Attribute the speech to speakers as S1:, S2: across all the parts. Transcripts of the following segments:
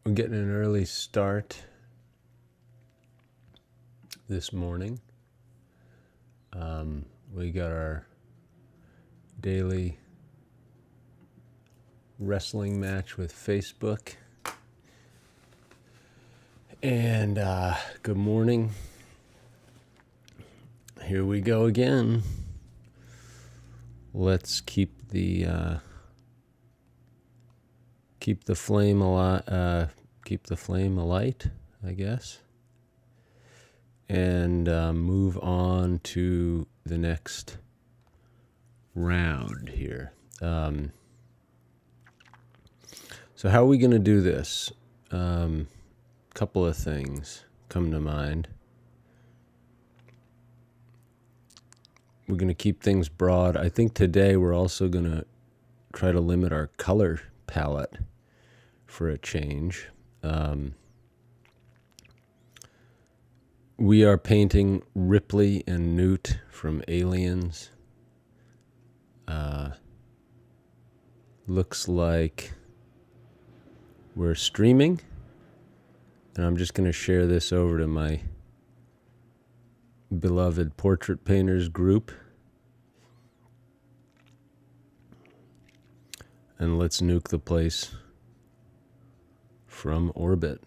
S1: We're getting an early start this morning. We got our daily wrestling match with Facebook. And good morning. Here we go again. Let's keep the flame alight. Keep the flame alight, I guess. And move on to the next round here. So how are we going to do this? Couple of things come to mind. We're going to keep things broad. I think today we're also going to try to limit our color palette for a change. We are painting Ripley and Newt from Aliens. Looks like we're streaming. And I'm just going to share this over to my beloved portrait painters group. And let's nuke the place from orbit.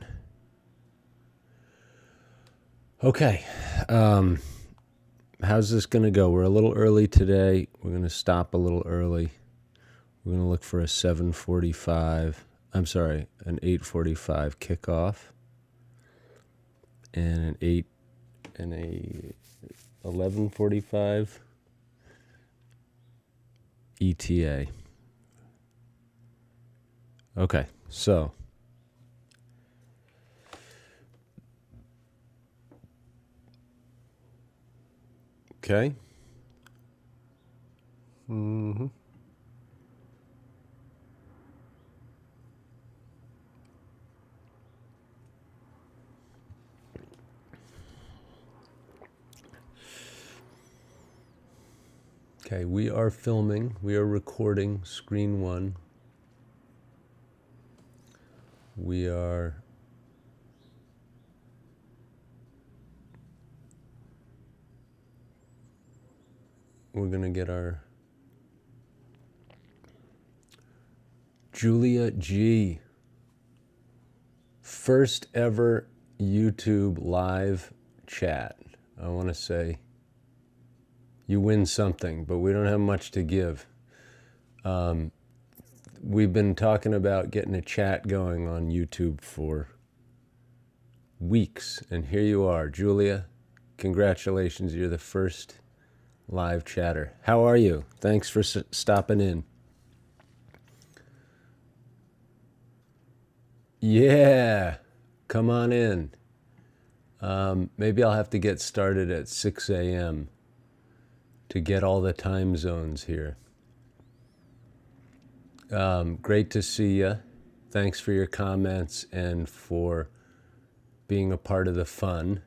S1: Okay. How's this going to go? We're a little early today. We're going to stop a little early. We're going to look for a 7:45. I'm sorry, an 8:45 kickoff. And an 11:45 ETA. Okay, so okay. Okay, we are filming. We are recording screen one. We're going to get our Julia G. First ever YouTube live chat. I want to say you win something, but we don't have much to give. We've been talking about getting a chat going on YouTube for weeks, and here you are, Julia. Congratulations, you're the first live chatter. How are you? Thanks for stopping in. Yeah, come on in. Maybe I'll have to get started at 6 a.m. to get all the time zones here. Great to see you. Thanks for your comments and for being a part of the fun.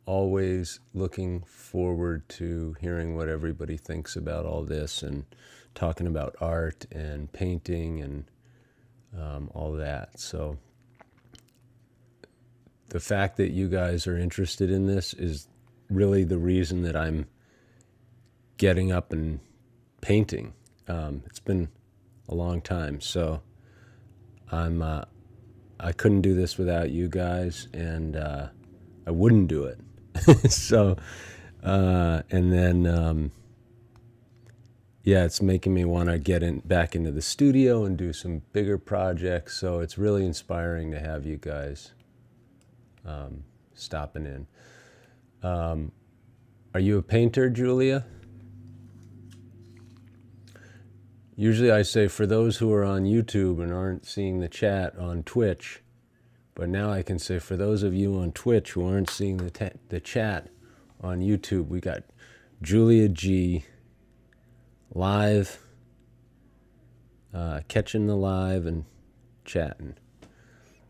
S1: Always looking forward to hearing what everybody thinks about all this and talking about art and painting and all that. So the fact that you guys are interested in this is really the reason that I'm getting up and painting. It's been a long time, so I couldn't do this without you guys, and I wouldn't do it. So, and then, yeah, it's making me want to get back into the studio and do some bigger projects. So it's really inspiring to have you guys stopping in. Are you a painter, Julia? Usually I say for those who are on YouTube and aren't seeing the chat on Twitch, but now I can say for those of you on Twitch who aren't seeing the chat on YouTube, we got Julia G live, catching the live and chatting.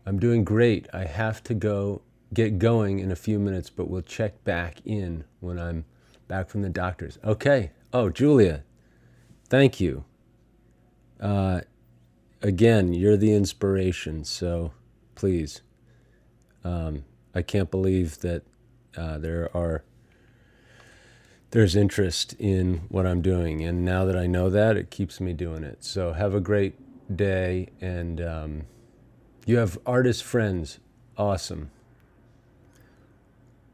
S1: I'm doing great. I have to get going in a few minutes, but we'll check back in when I'm back from the doctor's. Okay. Oh, Julia, thank you. again, you're the inspiration. So please, I can't believe that there's interest in what I'm doing. And now that I know that, it keeps me doing it. So have a great day. And you have artist friends. Awesome.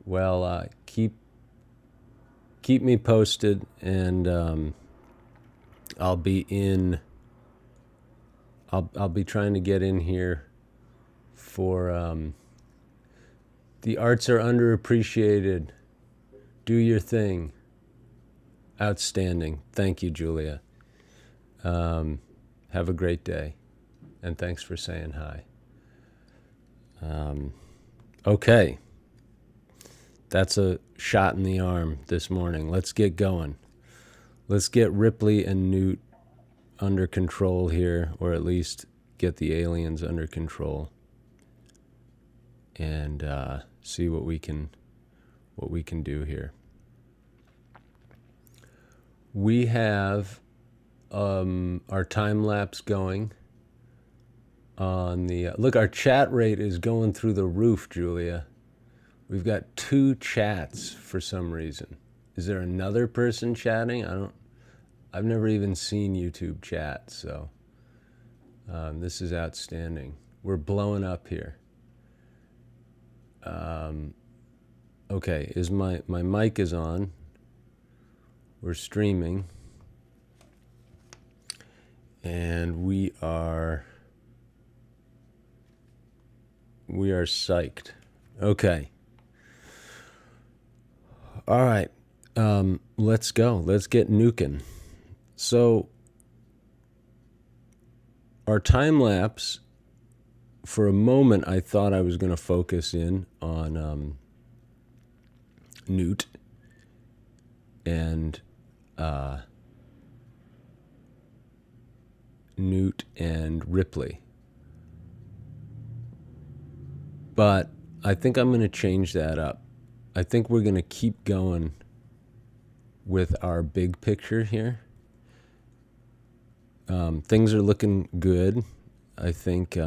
S1: Well, keep me posted, and I'll be trying to get in here for the arts are underappreciated. Do your thing. Outstanding. Thank you, Julia. Have a great day, and thanks for saying hi. Okay. That's a shot in the arm this morning. Let's get going. Let's get Ripley and Newt under control here, or at least get the aliens under control, and see what we can do here. We have our time lapse going on the look. Our chat rate is going through the roof, Julia. We've got 2 chats for some reason. Is there another person chatting? I've never even seen YouTube chat, so this is outstanding. We're blowing up here. Okay, is my mic is on. We're streaming. And we are psyched. Okay. All right, let's go. Let's get nuking. So, our time lapse, for a moment, I thought I was going to focus in on Newt and Ripley. But I think I'm going to change that up. I think we're going to keep going with our big picture here. Things are looking good. I think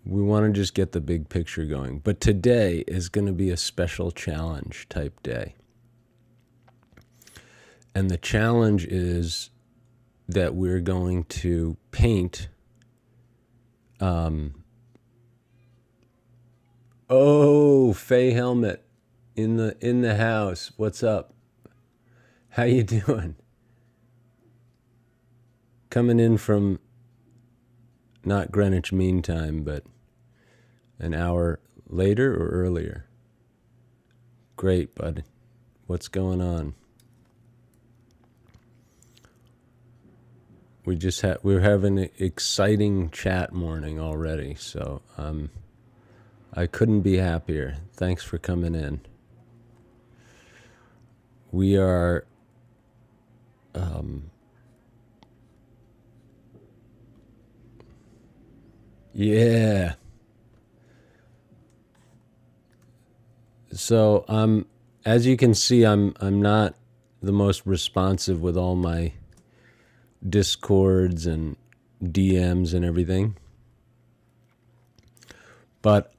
S1: we want to just get the big picture going. But today is going to be a special challenge type day. And the challenge is that we're going to paint oh, Faye Helmet in the house. What's up? How you doing? Coming in from not Greenwich Mean Time, but an hour later or earlier? Great, bud. What's going on? We're having an exciting chat morning already, so I couldn't be happier. Thanks for coming in. We are yeah. So as you can see, I'm not the most responsive with all my Discords and DMs and everything. But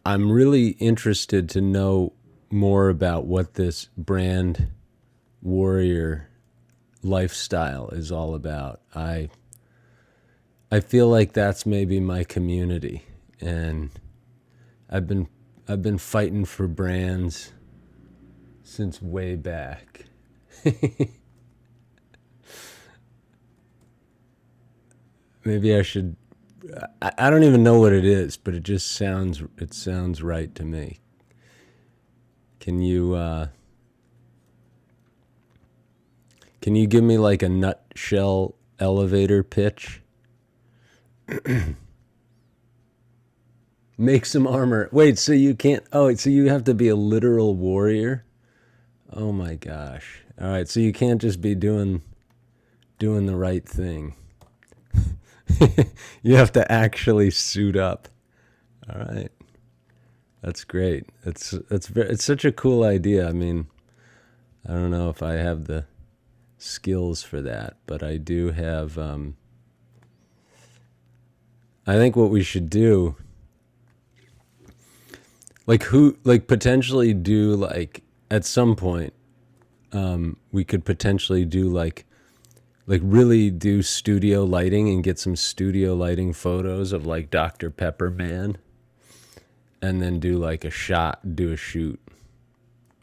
S1: I'm really interested to know more about what this brand warrior lifestyle is all about. I feel like that's maybe my community, and I've been fighting for brands since way back. Maybe I should. I don't even know what it is, but it sounds right to me. Can you give me like a nutshell elevator pitch? Make some armor. Wait, so you can't. Oh, so you have to be a literal warrior? Oh my gosh. All right, so you can't just be doing the right thing. You have to actually suit up. All right. That's great. It's such a cool idea. I mean, I don't know if I have the skills for that, but I do have I think what we should do, potentially do at some point, we could potentially do really do studio lighting and get some studio lighting photos of like Dr. Pepper Man, and then do like a shoot.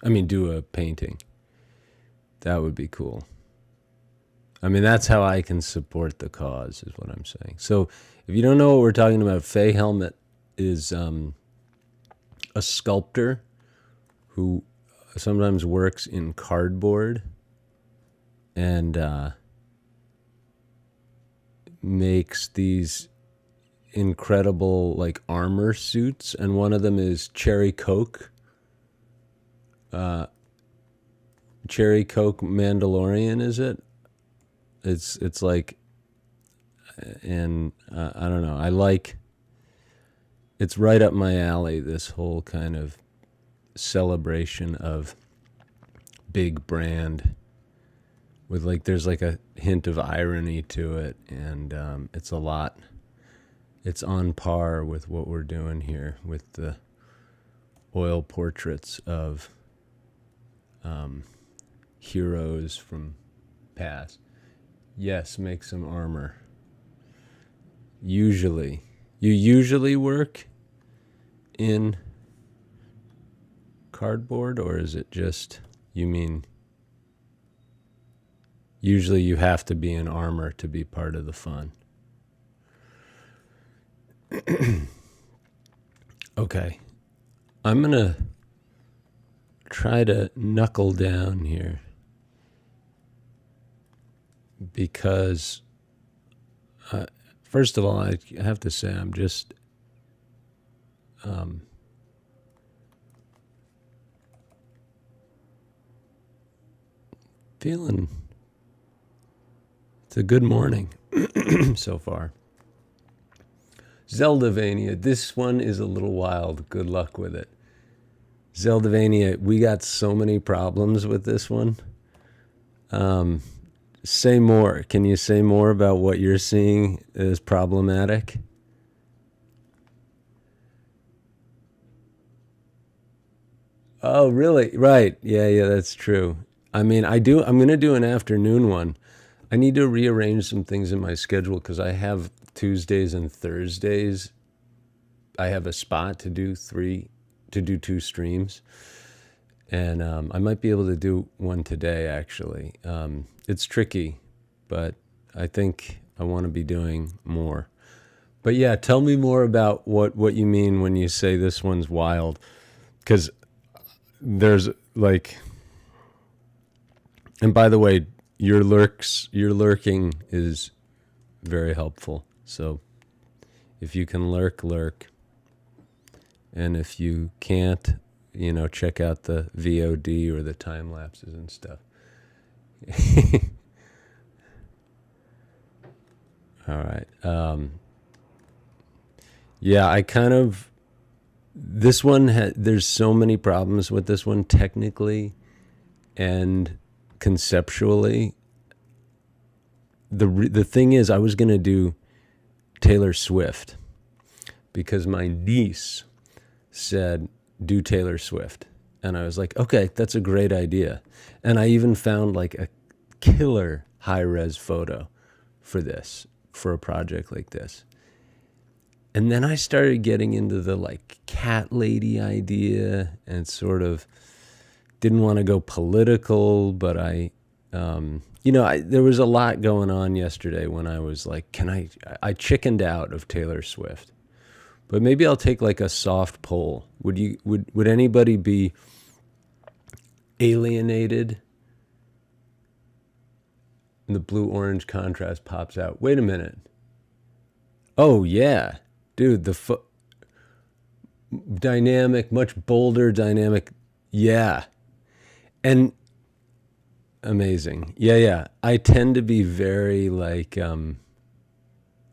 S1: Do a painting. That would be cool. I mean, that's how I can support the cause, is what I'm saying. So if you don't know what we're talking about, Faye Helmet is a sculptor who sometimes works in cardboard and makes these incredible like armor suits, and one of them is Cherry Coke Mandalorian, is it? It's like, and I don't know, it's right up my alley, this whole kind of celebration of big brand with there's like a hint of irony to it, and it's on par with what we're doing here with the oil portraits of heroes from past. Yes, make some armor. You usually work in cardboard, or is it just, you mean usually you have to be in armor to be part of the fun? Okay. I'm going to try to knuckle down here, because first of all, I have to say I'm just feeling it's a good morning so far. Zeldavania, this one is a little wild. Good luck with it. Zeldavania, we got so many problems with this one. Say more. Can you say more about what you're seeing as problematic? Oh, really? Right. Yeah, that's true. I'm going to do an afternoon one. I need to rearrange some things in my schedule because I have Tuesdays and Thursdays. I have a spot to do 2 streams. And I might be able to do one today, actually. It's tricky, but I think I want to be doing more. But yeah, tell me more about what you mean when you say this one's wild. Because there's and by the way, your lurking is very helpful. So if you can lurk. And if you can't, check out the VOD or the time lapses and stuff. All right. Yeah, I kind of, this one, there's so many problems with this one technically and conceptually. The thing is, I was going to do Taylor Swift because my niece said, do Taylor Swift. And I was like, okay, that's a great idea. And I even found a killer high-res photo for a project like this. And then I started getting into the cat lady idea and sort of didn't want to go political, but there was a lot going on yesterday when I was I chickened out of Taylor Swift. But maybe I'll take a soft poll. Would anybody be alienated? And the blue-orange contrast pops out. Wait a minute. Oh, yeah. Dude, the dynamic, much bolder dynamic. Yeah. And amazing. Yeah. I tend to be very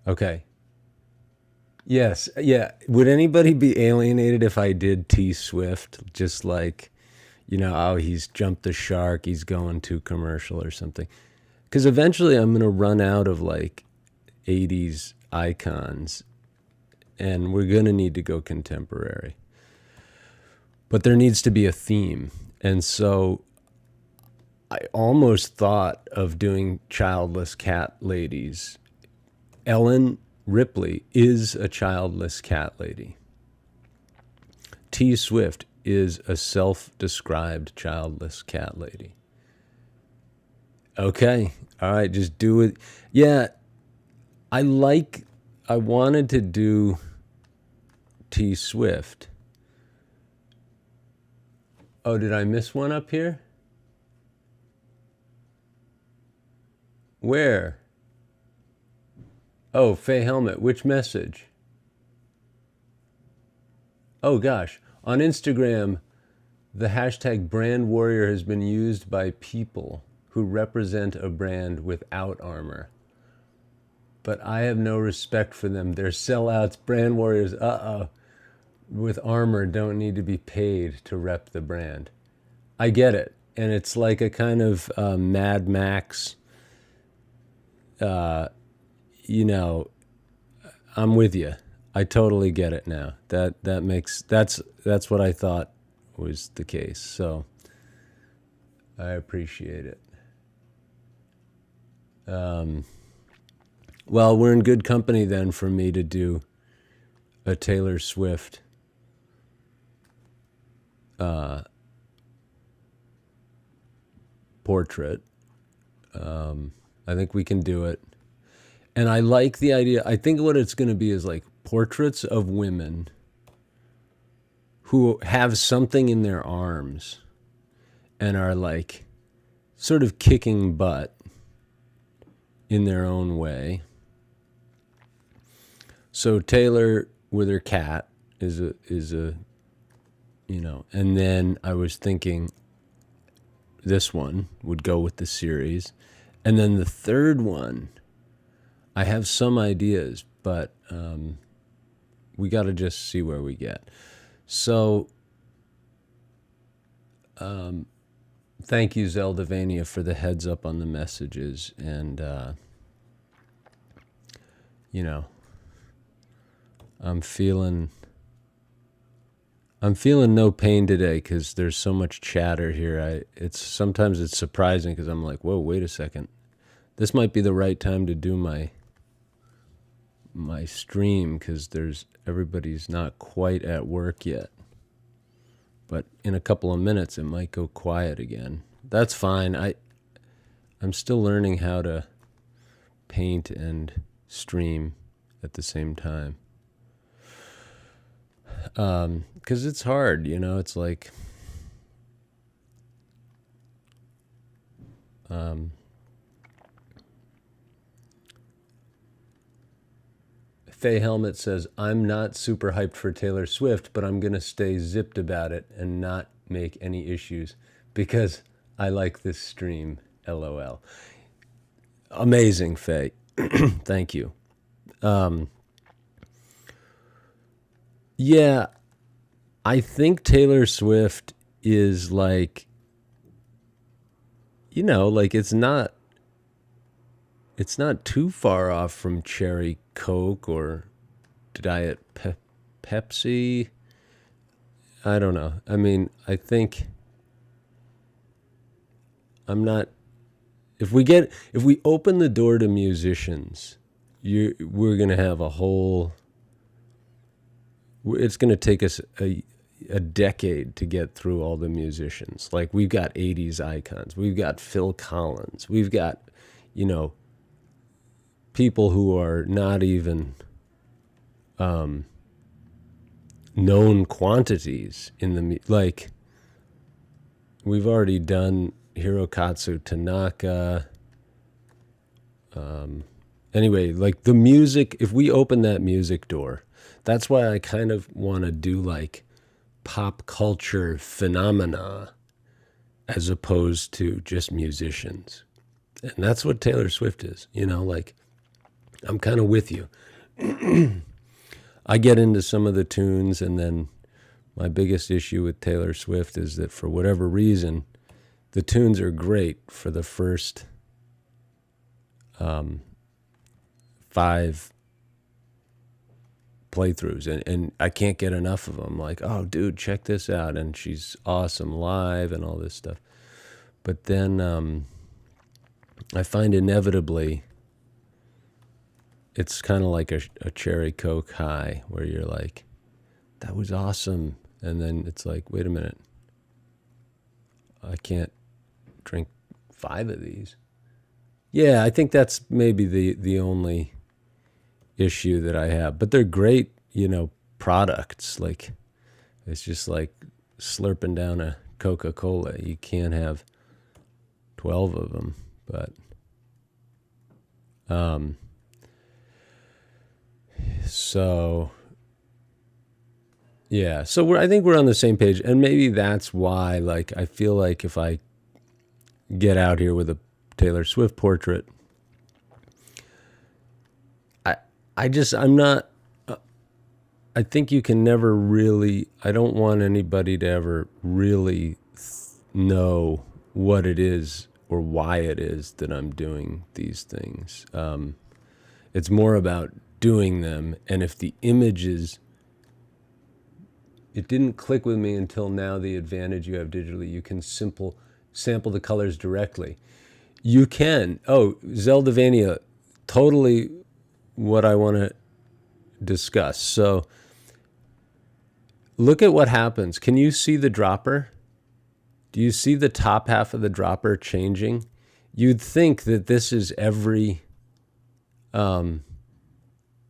S1: okay. Yes. Yeah. Would anybody be alienated if I did T Swift? Just he's jumped the shark. He's going too commercial or something. Because eventually I'm going to run out of 80s icons and we're going to need to go contemporary. But there needs to be a theme. And so I almost thought of doing childless cat ladies. Ellen Ripley is a childless cat lady. T. Swift is a self-described childless cat lady. Okay, all right, just do it. Yeah, I wanted to do T. Swift. Oh, did I miss one up here? Where? Oh, Faye Helmet, which message? Oh gosh, on Instagram, the hashtag brand warrior has been used by people who represent a brand without armor. But I have no respect for them. They're sellouts, brand warriors, with armor don't need to be paid to rep the brand. I get it. And it's like a kind of Mad Max, you know, I'm with you. I totally get it now. That's what I thought was the case. So I appreciate it. Well, we're in good company then for me to do a Taylor Swift portrait. I think we can do it. And I like the idea. I think what it's going to be is like portraits of women who have something in their arms and are like sort of kicking butt in their own way. So Taylor with her cat is a you know, and then I was thinking this one would go with the series. And then the third one, I have some ideas, but we got to just see where we get. So thank you, Zeldavania, for the heads up on the messages. And, you know, I'm feeling no pain today because there's so much chatter here. Sometimes it's surprising because I'm like, whoa, wait a second. This might be the right time to do my stream because everybody's not quite at work yet. But in a couple of minutes, it might go quiet again. That's fine. I'm still learning how to paint and stream at the same time. Because it's hard, you know, it's like, Faye Helmet says, I'm not super hyped for Taylor Swift, but I'm going to stay zipped about it and not make any issues because I like this stream, LOL. Amazing, Faye. Thank you. Yeah, I think Taylor Swift is like, you know, like it's not too far off from Cherry Coke or Diet Pepsi. I don't know. I mean, I think if we open the door to musicians, we're going to have it's going to take us a decade to get through all the musicians. Like we've got 80s icons. We've got Phil Collins. We've got, you know, people who are not even known quantities in the like. We've already done Hirokatsu Tanaka. Anyway, like the music. If we open that music door, that's why I kind of want to do like pop culture phenomena as opposed to just musicians, and that's what Taylor Swift is. You know, like. I'm kind of with you. I get into some of the tunes, and then my biggest issue with Taylor Swift is that for whatever reason, the tunes are great for the first 5 playthroughs, and I can't get enough of them. Like, oh, dude, check this out, and she's awesome live and all this stuff. But then I find inevitably it's kind of like a cherry Coke high, where you're like, that was awesome, and then it's like, wait a minute, I can't drink 5 of these. Yeah, I think that's maybe the only issue that I have. But they're great, products. Like, it's just like slurping down a Coca-Cola. You can't have 12 of them. But so yeah, so I think we're on the same page, and maybe that's why, like, I feel like if I get out here with a Taylor Swift portrait, I'm not, I think you can never really, I don't want anybody to ever really know what it is or why it is that I'm doing these things. It's more about doing them, and if the images, it didn't click with me until now, the advantage you have digitally, you can sample the colors directly. You can. Oh, Zeldavania, totally what I want to discuss. So look at what happens. Can you see the dropper? Do you see the top half of the dropper changing? You'd think that this is every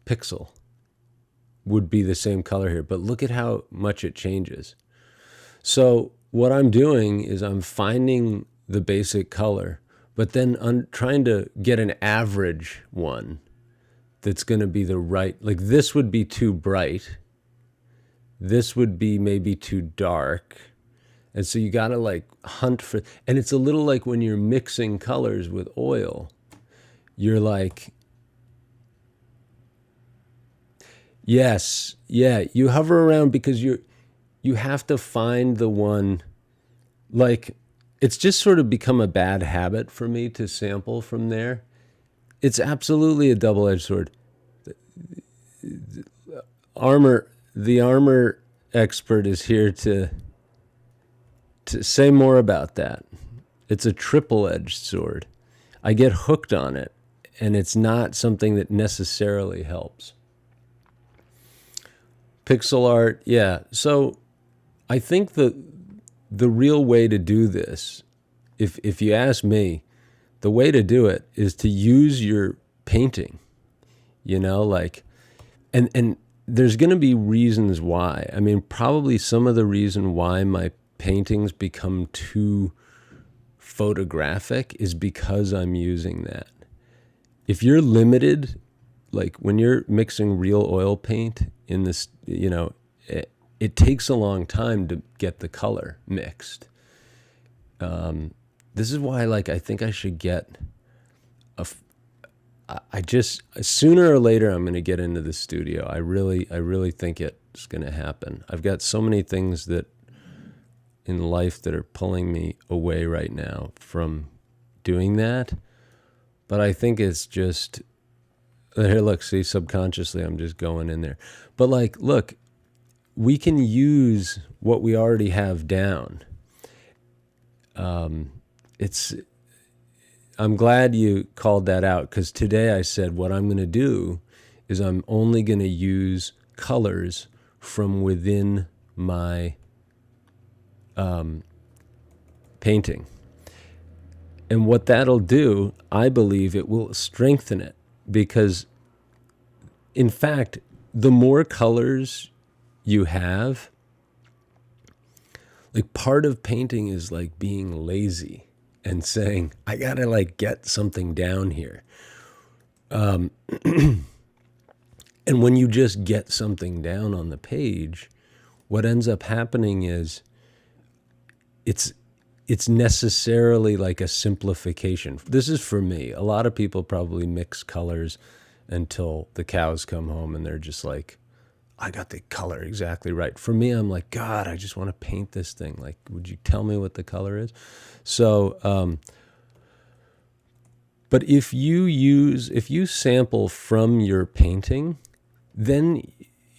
S1: pixel would be the same color here, but look at how much it changes. So what I'm doing is I'm finding the basic color, but then I'm trying to get an average one that's going to be the right, like this would be too bright. This would be maybe too dark. And so you got to like hunt for, and it's a little like when you're mixing colors with oil, you're like, yes, yeah, you hover around because you have to find the one, like, it's just sort of become a bad habit for me to sample from there. It's absolutely a double-edged sword. The armor expert is here to say more about that. It's a triple-edged sword. I get hooked on it, and it's not something that necessarily helps. Pixel art, yeah. So I think the real way to do this, if you ask me, the way to do it is to use your painting, like, and there's going to be reasons why. I mean, probably some of the reason why my paintings become too photographic is because I'm using that. If you're limited, like when you're mixing real oil paint in this, it takes a long time to get the color mixed. This is why, like, I think I should get sooner or later I'm going to get into the studio. I really think it's going to happen. I've got so many things that in life that are pulling me away right now from doing that. But I think it's just, here, look, see, subconsciously I'm just going in there. But like, look, we can use what we already have down. I'm glad you called that out, because today I said what I'm going to do is I'm only going to use colors from within my painting. And what that'll do, I believe it will strengthen it, because in fact, the more colors you have, like, part of painting is like being lazy and saying, I gotta like get something down here. And when you just get something down on the page, what ends up happening is it's necessarily like a simplification. This is for me. A lot of people probably mix colors until the cows come home and they're just like, I got the color exactly right. For me, I'm like, God, I just want to paint this thing. Like, would you tell me what the color is? So, but if you sample from your painting, then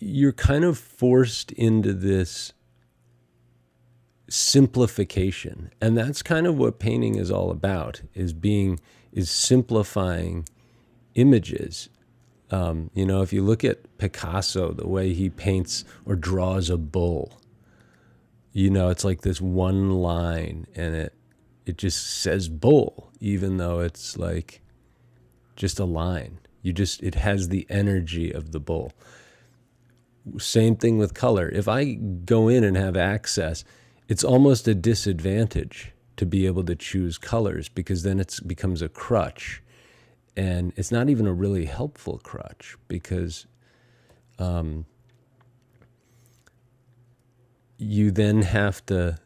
S1: you're kind of forced into this simplification. And that's kind of what painting is all about, is simplifying images. If you look at Picasso, the way he paints or draws a bull, it's like this one line and it just says bull, even though it's like just a line. It has the energy of the bull. Same thing with color. If I go in and have access, it's almost a disadvantage to be able to choose colors, because then it becomes a crutch. And it's not even a really helpful crutch, because you then have to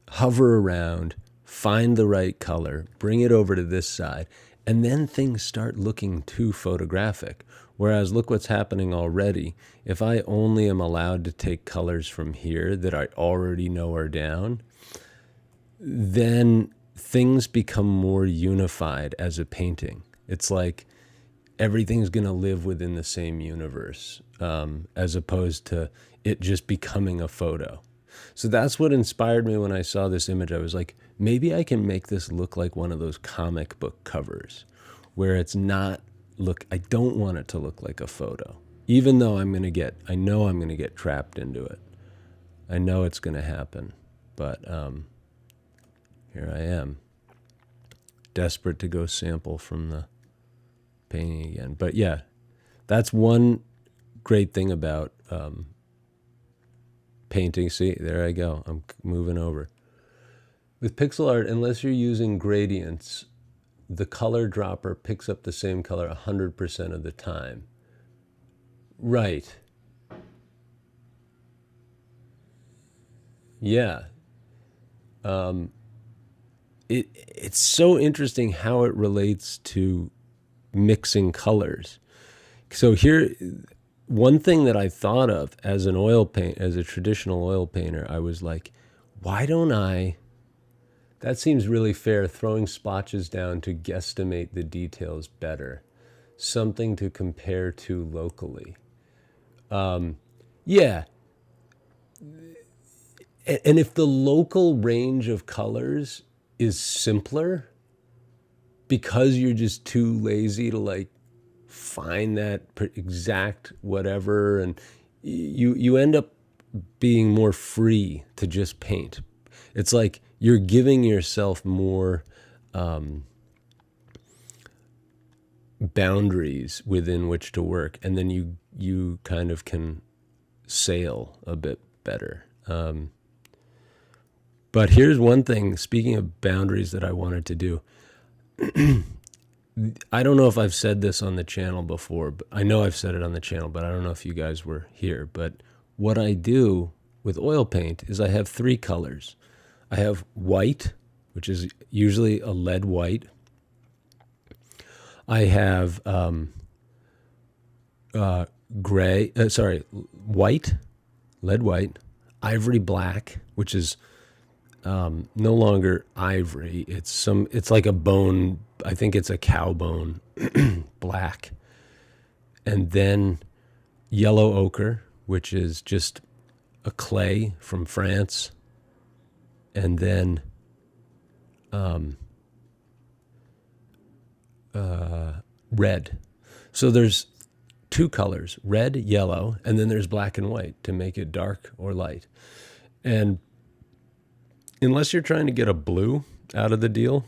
S1: hover around, find the right color, bring it over to this side, and then things start looking too photographic. Whereas look what's happening already. If I only am allowed to take colors from here that I already know are down, then things become more unified as a painting. It's like everything's going to live within the same universe, as opposed to it just becoming a photo. So that's what inspired me when I saw this image. I was like, maybe I can make this look like one of those comic book covers, where it's not, I don't want it to look like a photo, even though I know I'm going to get trapped into it. I know it's going to happen, but here I am, desperate to go sample from the painting again. But yeah, that's one great thing about painting. See, there I go. I'm moving over. With pixel art, unless you're using gradients, the color dropper picks up the same color 100% of the time. Right. Yeah. It's so interesting how it relates to mixing colors. So here, one thing that I thought of as a traditional oil painter, I was like, why don't that seems really fair, throwing splotches down to guesstimate the details better. Something to compare to locally. Yeah. And if the local range of colors is simpler, because you're just too lazy to find that exact whatever, and you end up being more free to just paint. It's like you're giving yourself more boundaries within which to work, and then you kind of can sail a bit better. But here's one thing, speaking of boundaries, that I wanted to do. I don't know if I've said this on the channel before, but I know I've said it on the channel, but I don't know if you guys were here. But what I do with oil paint is I have 3 colors. I have white, which is usually a lead white. I have white, lead white, ivory black, which is no longer ivory. It's like a bone. I think it's a cow bone, black. And then yellow ochre, which is just a clay from France. And then red. So there's 2 colors, red, yellow, and then there's black and white to make it dark or light. And unless you're trying to get a blue out of the deal,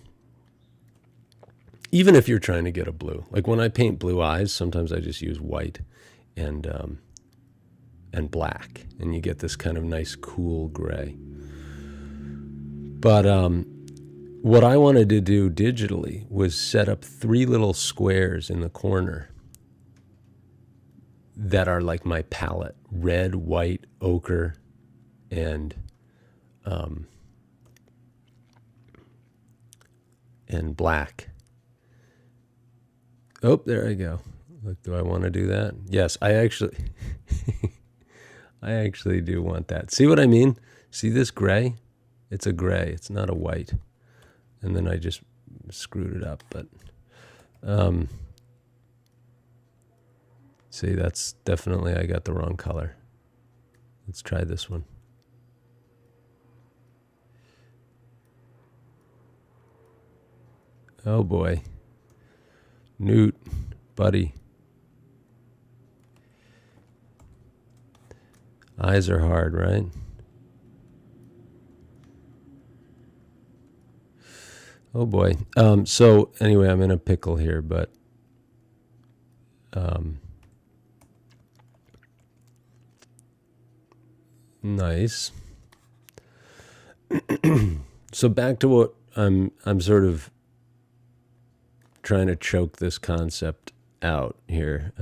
S1: even if you're trying to get a blue, like when I paint blue eyes, sometimes I just use white and black, and you get this kind of nice cool gray. But what I wanted to do digitally was set up 3 little squares in the corner that are like my palette: red, white, ochre, and black. Oh, there I go. Look, do I want to do that? Yes, I actually do want that. See what I mean? See this gray? It's a gray. It's not a white. And then I just screwed it up. But See, that's definitely, I got the wrong color. Let's try this one. Oh boy. Newt, buddy. Eyes are hard, right? Oh boy. So anyway, I'm in a pickle here, but nice. So back to what I'm sort of trying to choke this concept out here.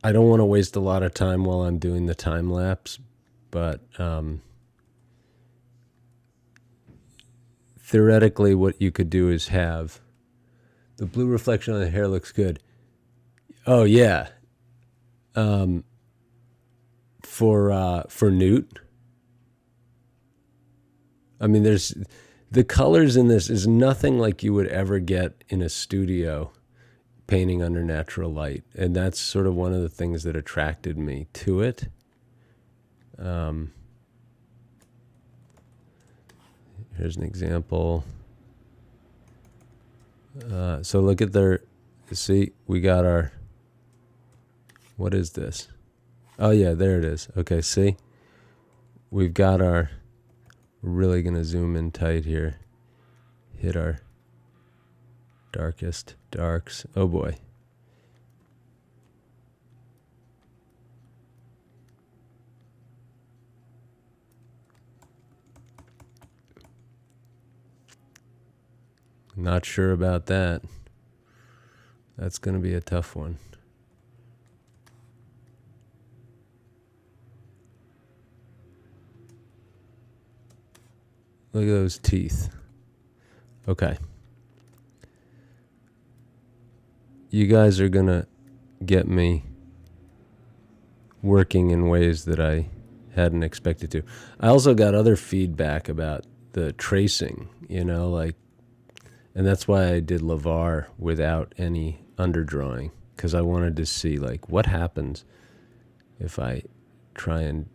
S1: I don't want to waste a lot of time while I'm doing the time lapse, but theoretically what you could do is have the blue reflection on the hair looks good. Oh yeah. For Newt. I mean, there's the colors in this is nothing like you would ever get in a studio painting under natural light, and that's sort of one of the things that attracted me to it. Here's an example. So look at their, see, we got our, what is this? Oh yeah, there it is. Okay, see? We've got our, we're really going to zoom in tight here. Hit our darkest darks. Oh boy. Not sure about that. That's going to be a tough one. Look at those teeth. Okay. You guys are going to get me working in ways that I hadn't expected to. I also got other feedback about the tracing, you know, like, and that's why I did LeVar without any underdrawing, because I wanted to see, like, what happens if I try and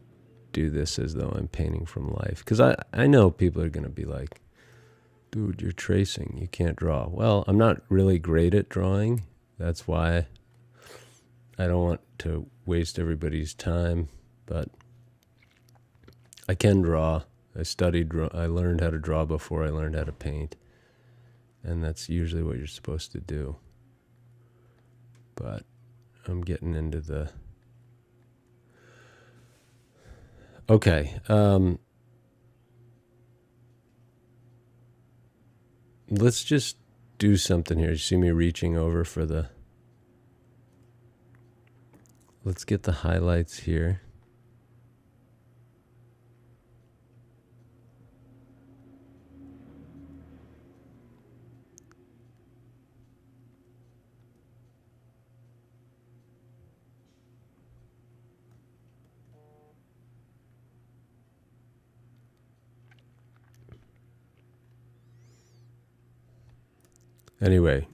S1: do this as though I'm painting from life. Because I know people are going to be like, dude, you're tracing, you can't draw. Well, I'm not really great at drawing. That's why I don't want to waste everybody's time, but I can draw. I learned how to draw before I learned how to paint. And that's usually what you're supposed to do. But I'm getting into the... Okay. Let's just do something here. You see me reaching over for the... Let's get the highlights here. Anyway,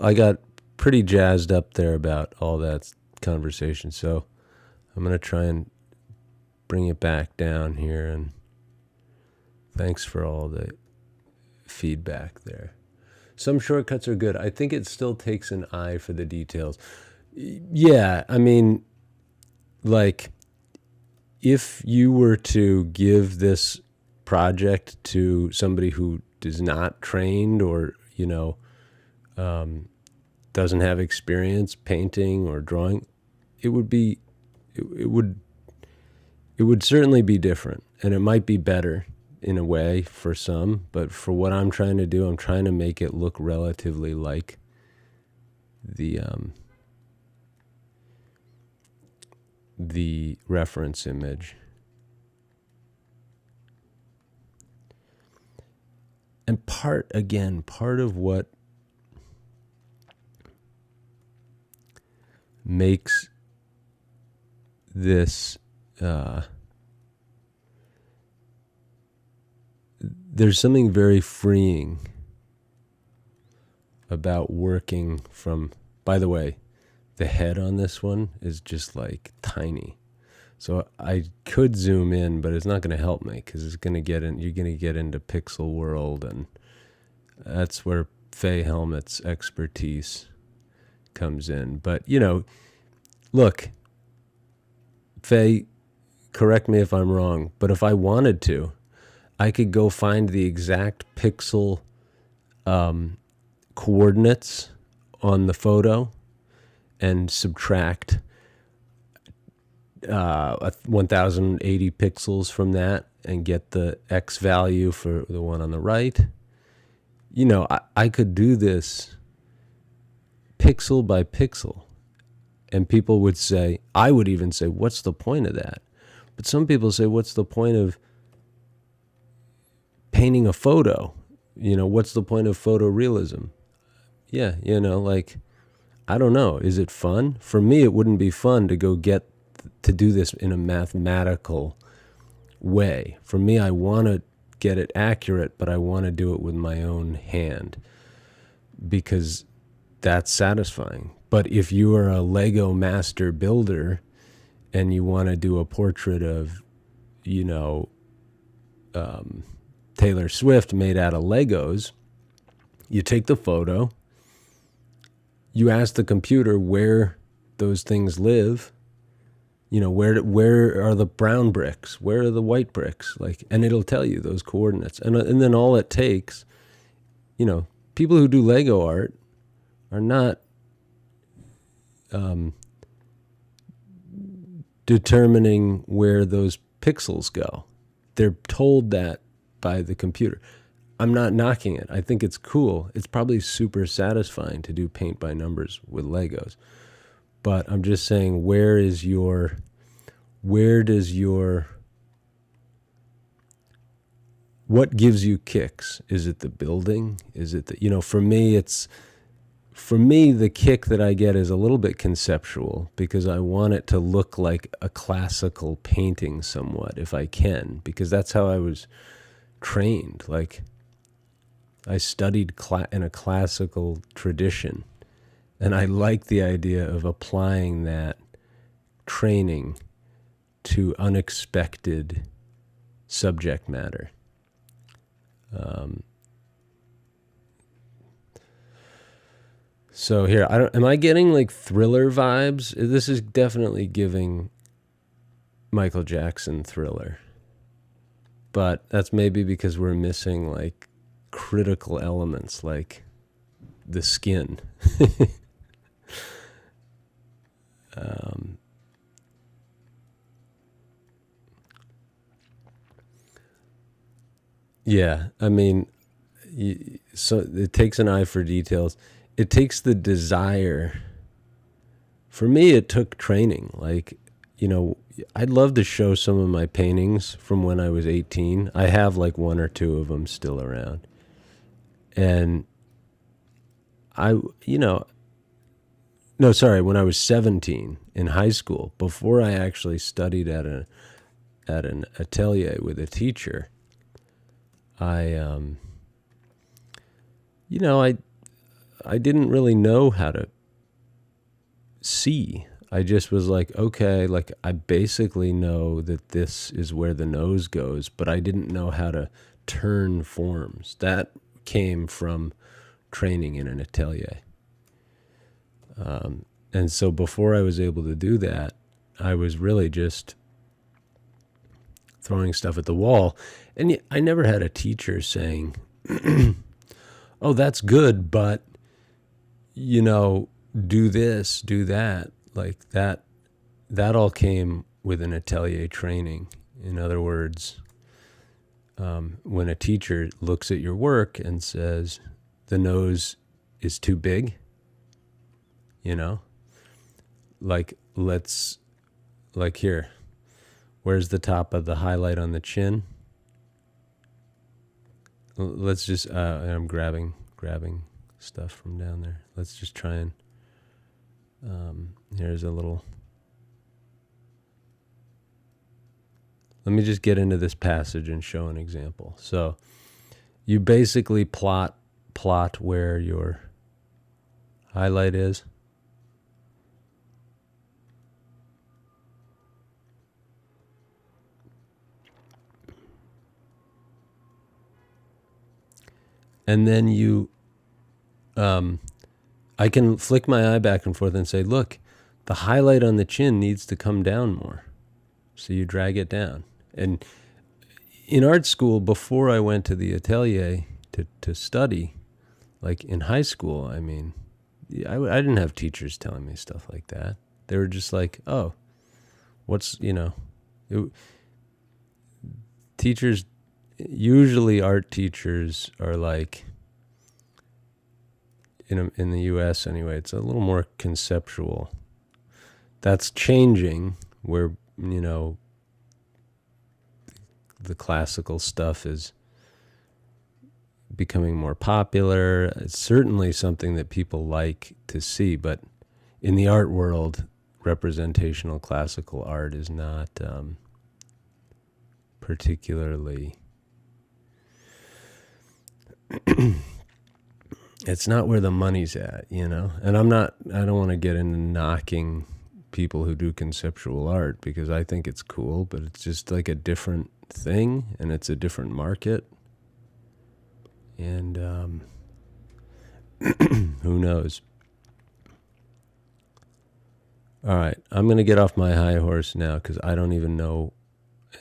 S1: I got pretty jazzed up there about all that conversation, so I'm going to try and bring it back down here, and thanks for all the feedback there. Some shortcuts are good. I think it still takes an eye for the details. Yeah, I mean, like, if you were to give this project to somebody who is not trained or, you know, doesn't have experience painting or drawing, it would certainly be different, and it might be better in a way for some, but for what I'm trying to do, I'm trying to make it look relatively like the reference image. And part of what makes this there's something very freeing about working from, by the way, the head on this one is just like tiny. So I could zoom in, but it's not going to help me because it's going to get in. You're going to get into pixel world, and that's where Faye Helmet's expertise comes in. But look, Faye, correct me if I'm wrong, but if I wanted to, I could go find the exact pixel coordinates on the photo and subtract 1080 pixels from that and get the X value for the one on the right. I could do this pixel by pixel, and people would say, I would even say, what's the point of that? But some people say, what's the point of painting a photo? What's the point of photorealism? Yeah, I don't know. Is it fun? For me, it wouldn't be fun to go get to do this in a mathematical way. For me, I want to get it accurate, but I want to do it with my own hand because that's satisfying. But if you are a Lego master builder and you want to do a portrait of, Taylor Swift made out of Legos, you take the photo, you ask the computer where those things live, where are the brown bricks, where are the white bricks, and it'll tell you those coordinates. And then all it takes, people who do Lego art are not determining where those pixels go. They're told that by the computer. I'm not knocking it. I think it's cool. It's probably super satisfying to do paint by numbers with Legos. But I'm just saying, where does your, what gives you kicks? Is it the building? Is it for me, the kick that I get is a little bit conceptual because I want it to look like a classical painting somewhat, if I can, because that's how I was trained. I studied in a classical tradition, and I like the idea of applying that training to unexpected subject matter. So here, am I getting Thriller vibes? This is definitely giving Michael Jackson Thriller. But that's maybe because we're missing critical elements like the skin. Yeah, I mean, so it takes an eye for details. It takes the desire. For me, it took training. I'd love to show some of my paintings from when I was 18. I have one or two of them still around. And when I was 17 in high school, before I actually studied at an atelier with a teacher, I didn't really know how to see. I just was okay, I basically know that this is where the nose goes, but I didn't know how to turn forms. That came from training in an atelier. And so before I was able to do that, I was really just throwing stuff at the wall. And I never had a teacher saying, oh, that's good, but, do this, do that. That all came with an atelier training. In other words, when a teacher looks at your work and says, the nose is too big, here, where's the top of the highlight on the chin? Let's just, I'm grabbing stuff from down there. Let's just try and, here's a little, let me just get into this passage and show an example. So you basically plot where your highlight is? And then I can flick my eye back and forth and say, look, the highlight on the chin needs to come down more. So you drag it down. And in art school, before I went to the atelier to study, like in high school, I mean, I didn't have teachers telling me stuff like that. They were just like, oh, teachers, usually art teachers are like, in the U.S. anyway, it's a little more conceptual. That's changing where, the classical stuff is becoming more popular. It's certainly something that people like to see, but in the art world, representational classical art is not particularly... It's not where the money's at, And I don't want to get into knocking people who do conceptual art because I think it's cool, but it's just like a different thing and it's a different market. And who knows? All right, I'm going to get off my high horse now because I don't even know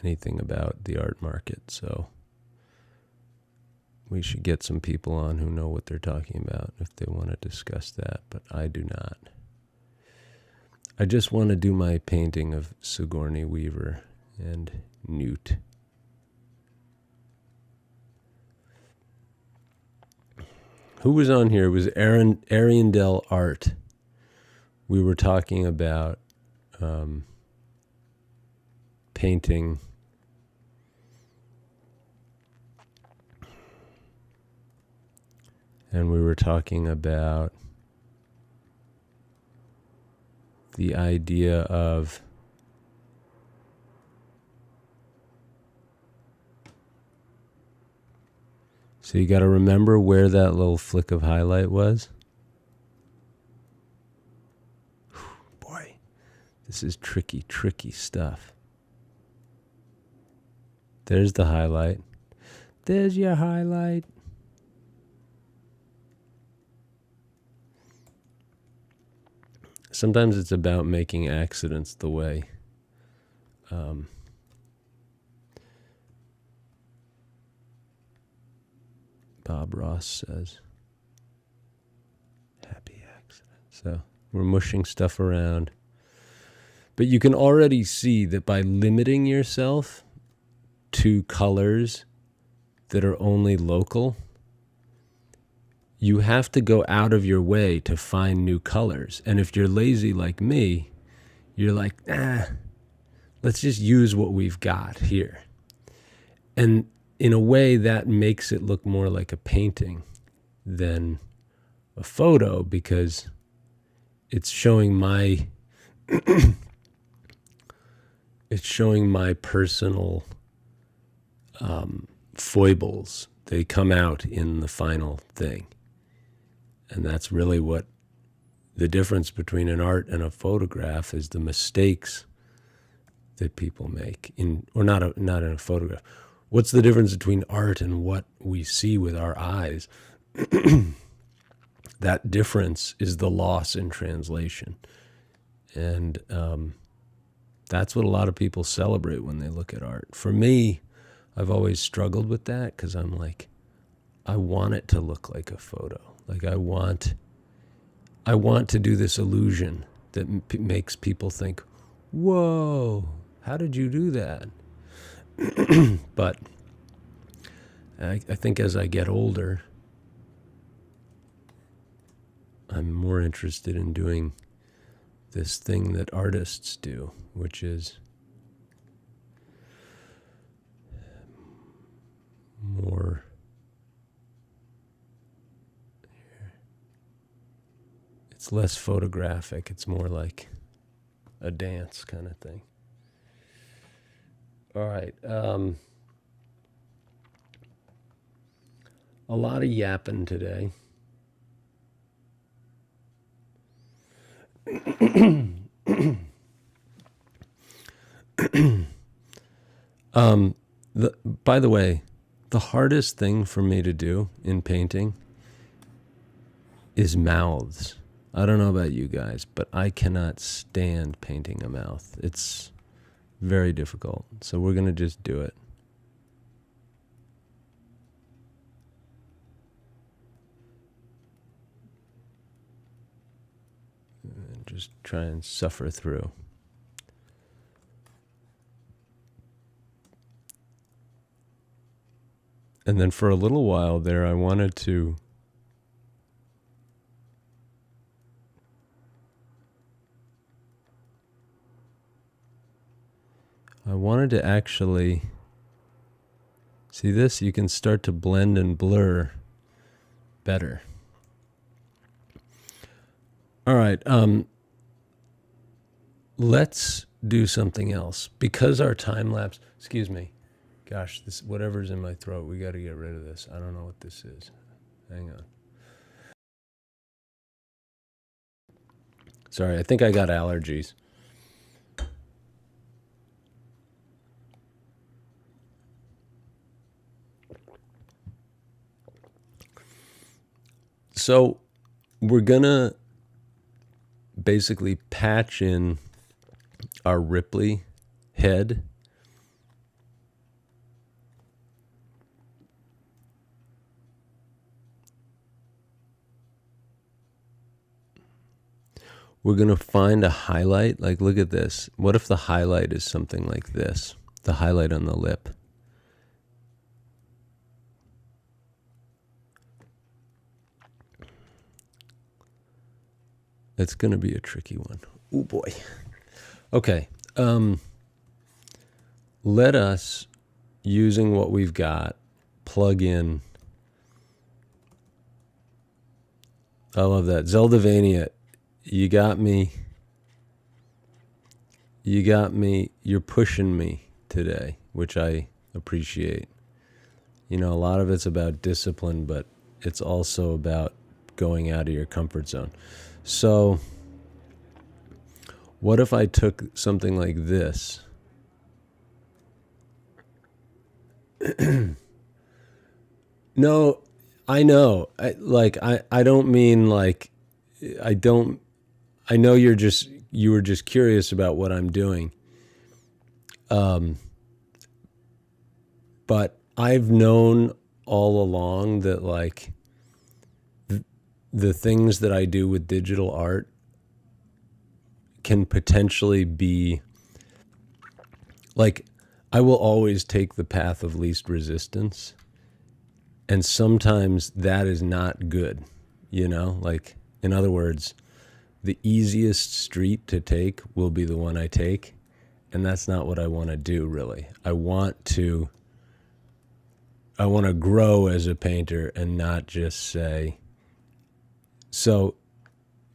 S1: anything about the art market, so we should get some people on who know what they're talking about if they want to discuss that, but I do not. I just want to do my painting of Sigourney Weaver and Newt. Who was on here? It was Ariandel Art. We were talking about painting. And we were talking about the idea of so you got to remember where that little flick of highlight was. Boy, this is tricky stuff. There's the highlight. There's your highlight. Sometimes it's about making accidents the way Bob Ross says. Happy accident. So we're mushing stuff around. But you can already see that by limiting yourself to colors that are only local, you have to go out of your way to find new colors. And if you're lazy like me, you're like, let's just use what we've got here. And in a way, that makes it look more like a painting than a photo because it's showing my personal foibles. They come out in the final thing. And that's really what the difference between an art and a photograph is, the mistakes that people make not in a photograph. What's the difference between art and what we see with our eyes? That difference is the loss in translation. And that's what a lot of people celebrate when they look at art. For me, I've always struggled with that because I'm like, I want it to look like a photo. Like I want to do this illusion that makes people think, whoa, how did you do that? But I think as I get older, I'm more interested in doing this thing that artists do, which is more... It's less photographic. It's more like a dance kind of thing. All right. A lot of yapping today. By the way, the hardest thing for me to do in painting is mouths. I don't know about you guys, but I cannot stand painting a mouth. It's very difficult. So we're going to just do it. And just try and suffer through. And then for a little while there, I wanted to actually see this. You can start to blend and blur better. All right. Let's do something else because our time lapse. Excuse me. Gosh, this whatever's in my throat. We got to get rid of this. I don't know what this is. Hang on. Sorry, I think I got allergies. So we're going to basically patch in our Ripley head. We're going to find a highlight. Like, look at this. What if the highlight is something like this? The highlight on the lip. It's going to be a tricky one. Oh boy. Okay. Let us, using what we've got, plug in. I love that. Zeldavania, you got me. You got me. You're pushing me today, which I appreciate. You know, a lot of it's about discipline, but it's also about going out of your comfort zone. So what if I took something like this? No, I know. I don't mean like, I know you were just curious about what I'm doing. But I've known all along that like the things that I do with digital art can potentially be like, I will always take the path of least resistance. And sometimes that is not good, you know, like, in other words, the easiest street to take will be the one I take. And that's not what I want to do, really. I want to grow as a painter and not just say, so,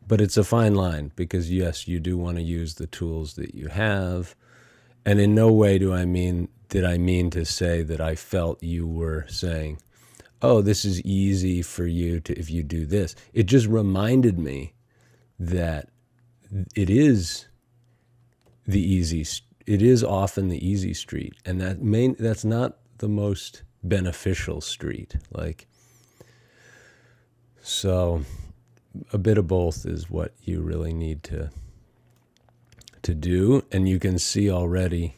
S1: but it's a fine line because yes, you do want to use the tools that you have. And in no way did I mean to say that I felt you were saying, oh, this is easy for you to, if you do this. It just reminded me that it is often the easy street. And that's not the most beneficial street. Like, so a bit of both is what you really need to do. And you can see already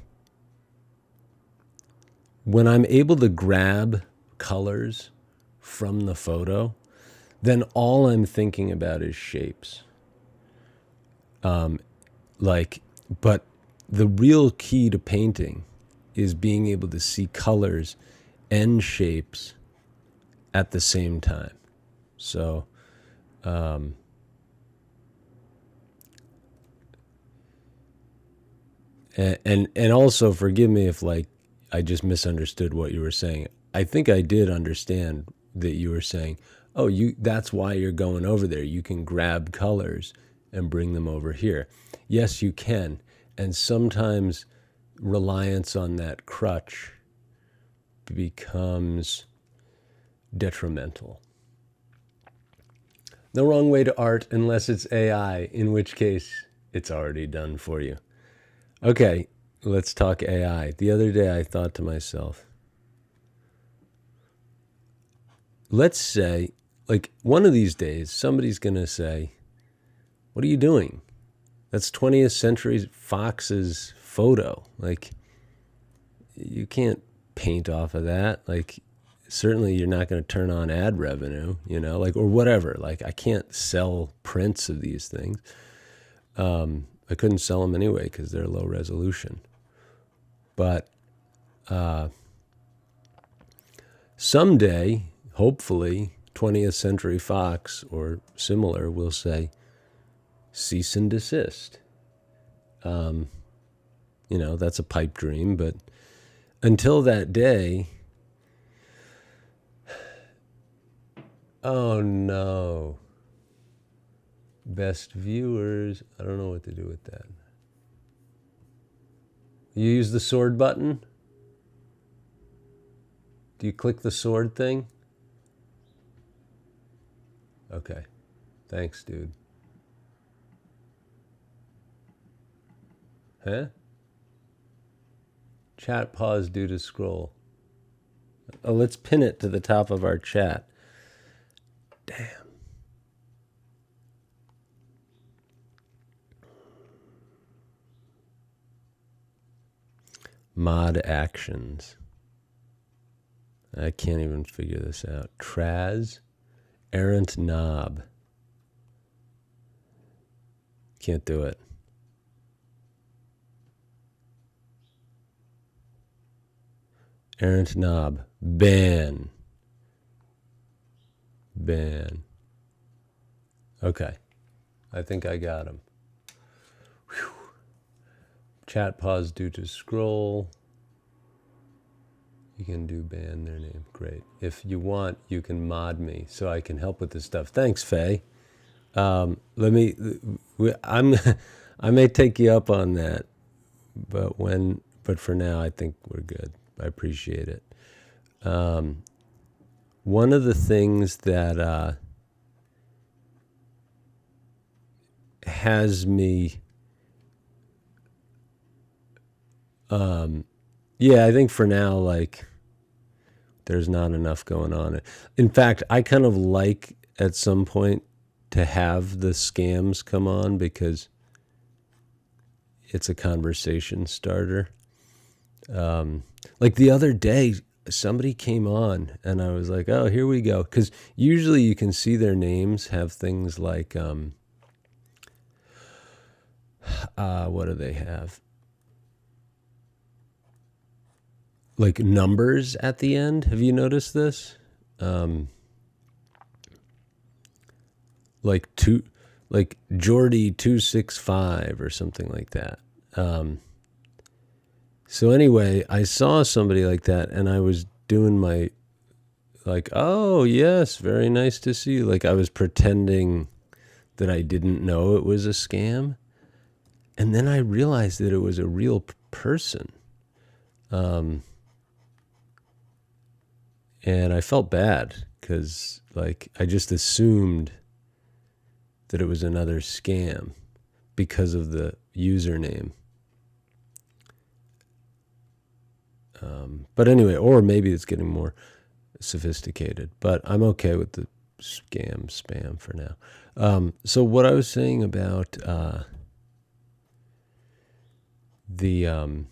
S1: when I'm able to grab colors from the photo, then all I'm thinking about is shapes. But the real key to painting is being able to see colors and shapes at the same time. So, and also forgive me if like I just misunderstood what you were saying. I think I did understand that you were saying, oh, that's why you're going over there. You can grab colors and bring them over here. Yes, you can. And sometimes reliance on that crutch becomes detrimental. No wrong way to art unless it's AI, in which case it's already done for you. Okay, let's talk AI. The other day I thought to myself, let's say, like, one of these days, somebody's going to say, what are you doing? That's 20th Century Fox's photo. Like, you can't paint off of that. Like, certainly you're not going to turn on ad revenue, you know, like, or whatever. Like, I can't sell prints of these things. I couldn't sell them anyway because they're low resolution. But someday, hopefully, 20th Century Fox or similar will say, cease and desist. You know, that's a pipe dream, but until that day, oh no. Best viewers, I don't know what to do with that. You use the sword button? Do you click the sword thing? Okay. Thanks, dude. Huh? Chat pause due to scroll. Oh, let's pin it to the top of our chat. Damn. Mod actions. I can't even figure this out. Traz, errant knob. Can't do it. Errant knob. Ban. Ban. Okay. I think I got him. Whew. Chat pause due to scroll. You can do ban their name. Great. If you want, you can mod me so I can help with this stuff. Thanks, Faye. I may take you up on that, but for now, I think we're good. I appreciate it. One of the things that has me, yeah, I think for now, like, there's not enough going on. In fact, I kind of like at some point to have the scams come on because it's a conversation starter. Like the other day, somebody came on and I was like, oh, here we go. Because usually you can see their names have things like, what do they have? Like numbers at the end. Have you noticed this? Like Jordy 265 or something like that. So anyway, I saw somebody like that and I was doing my, like, oh yes, very nice to see you. Like I was pretending that I didn't know it was a scam. And then I realized that it was a real person. And I felt bad because, like, I just assumed that it was another scam because of the username. But anyway, or maybe it's getting more sophisticated. But I'm okay with the spam for now. So what I was saying about the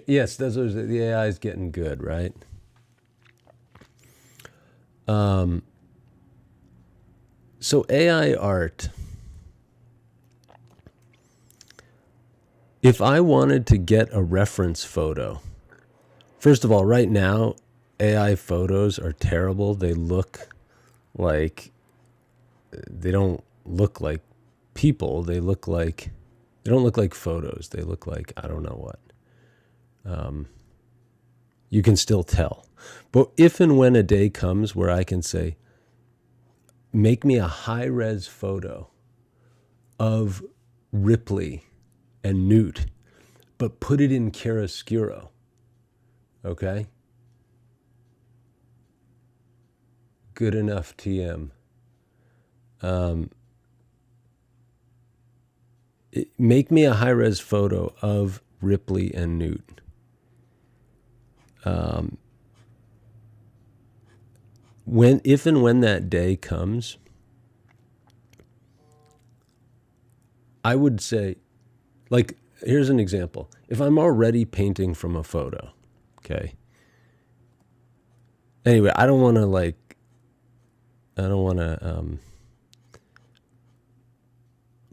S1: yes, the AI is getting good, right? So AI art, if I wanted to get a reference photo, first of all, right now, AI photos are terrible. They look like, they don't look like people. They don't look like photos. They look like, I don't know what. You can still tell. But if and when a day comes where I can say, make me a high-res photo of Ripley and Newt, but put it in chiaroscuro, okay? Good enough, TM. Make me a high-res photo of Ripley and Newt. If and when that day comes, I would say, like, here's an example. If I'm already painting from a photo, okay. Anyway, I don't want to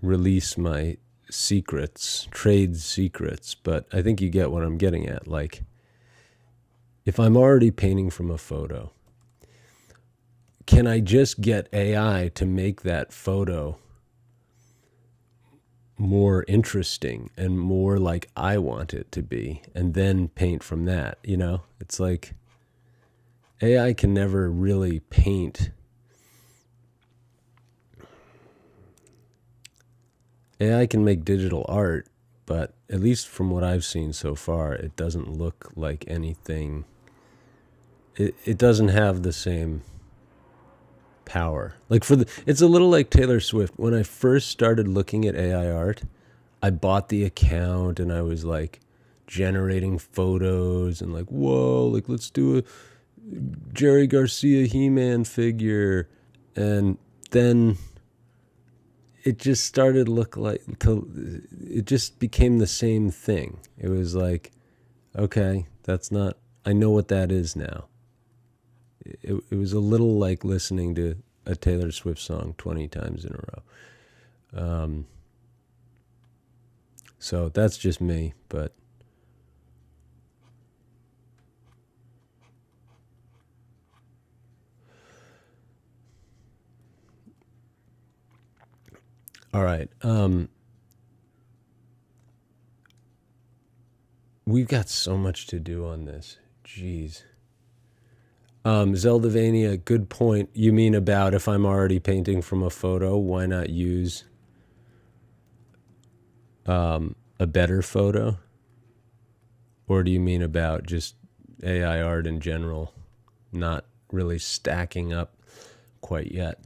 S1: release my trade secrets, but I think you get what I'm getting at. Like, if I'm already painting from a photo, can I just get AI to make that photo more interesting and more like I want it to be, and then paint from that? You know, it's like AI can never really paint. AI can make digital art, but at least from what I've seen so far, it doesn't look like anything. It doesn't have the same power. Like it's a little like Taylor Swift. When I first started looking at AI art, I bought the account and I was like generating photos and like, whoa, like let's do a Jerry Garcia He-Man figure. And then it just started it just became the same thing. It was like, okay, I know what that is now. It was a little like listening to a Taylor Swift song 20 times in a row. So that's just me, but all right. We've got so much to do on this. Jeez. Zeldavania, good point. You mean about if I'm already painting from a photo, why not use a better photo? Or do you mean about just AI art in general not really stacking up quite yet?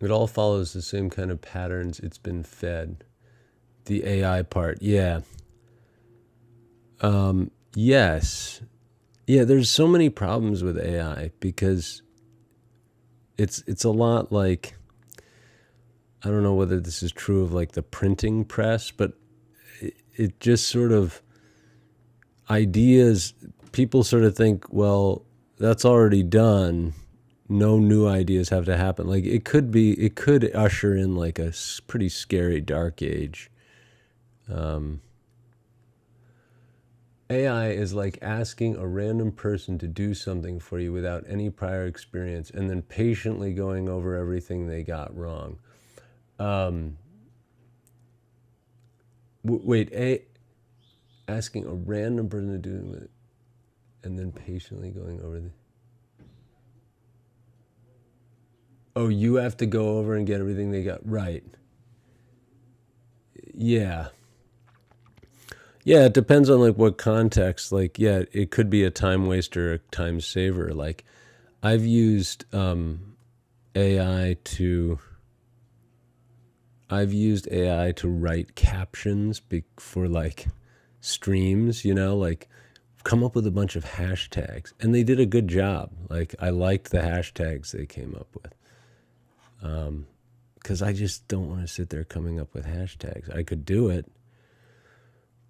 S1: It all follows the same kind of patterns it's been fed. The AI part, yeah. Yes. Yeah, there's so many problems with AI because it's a lot like, I don't know whether this is true of like the printing press, but it just sort of ideas, people sort of think, well, that's already done. No new ideas have to happen. Like it could usher in like a pretty scary dark age. AI is like asking a random person to do something for you without any prior experience and then patiently going over everything they got wrong. Asking a random person to do it and then patiently going over the... Oh, you have to go over and get everything they got right. Yeah. Yeah, it depends on like what context. Like, yeah, it could be a time waster, a time saver. Like, I've used AI to write captions for like streams. You know, like come up with a bunch of hashtags, and they did a good job. Like, I liked the hashtags they came up with. Because I just don't want to sit there coming up with hashtags. I could do it.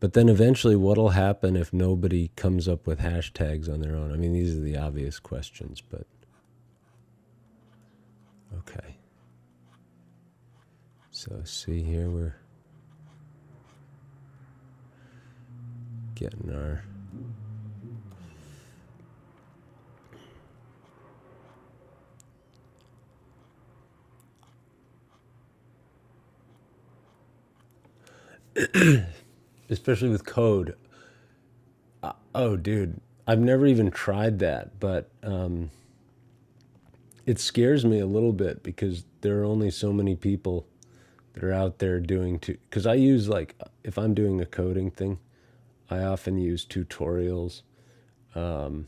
S1: But then eventually what'll happen if nobody comes up with hashtags on their own? I mean, these are the obvious questions, but okay. So see here, we're getting our... Especially with code. Oh, dude, I've never even tried that, but it scares me a little bit because there are only so many people that are out there doing because I use, like, if I'm doing a coding thing, I often use tutorials to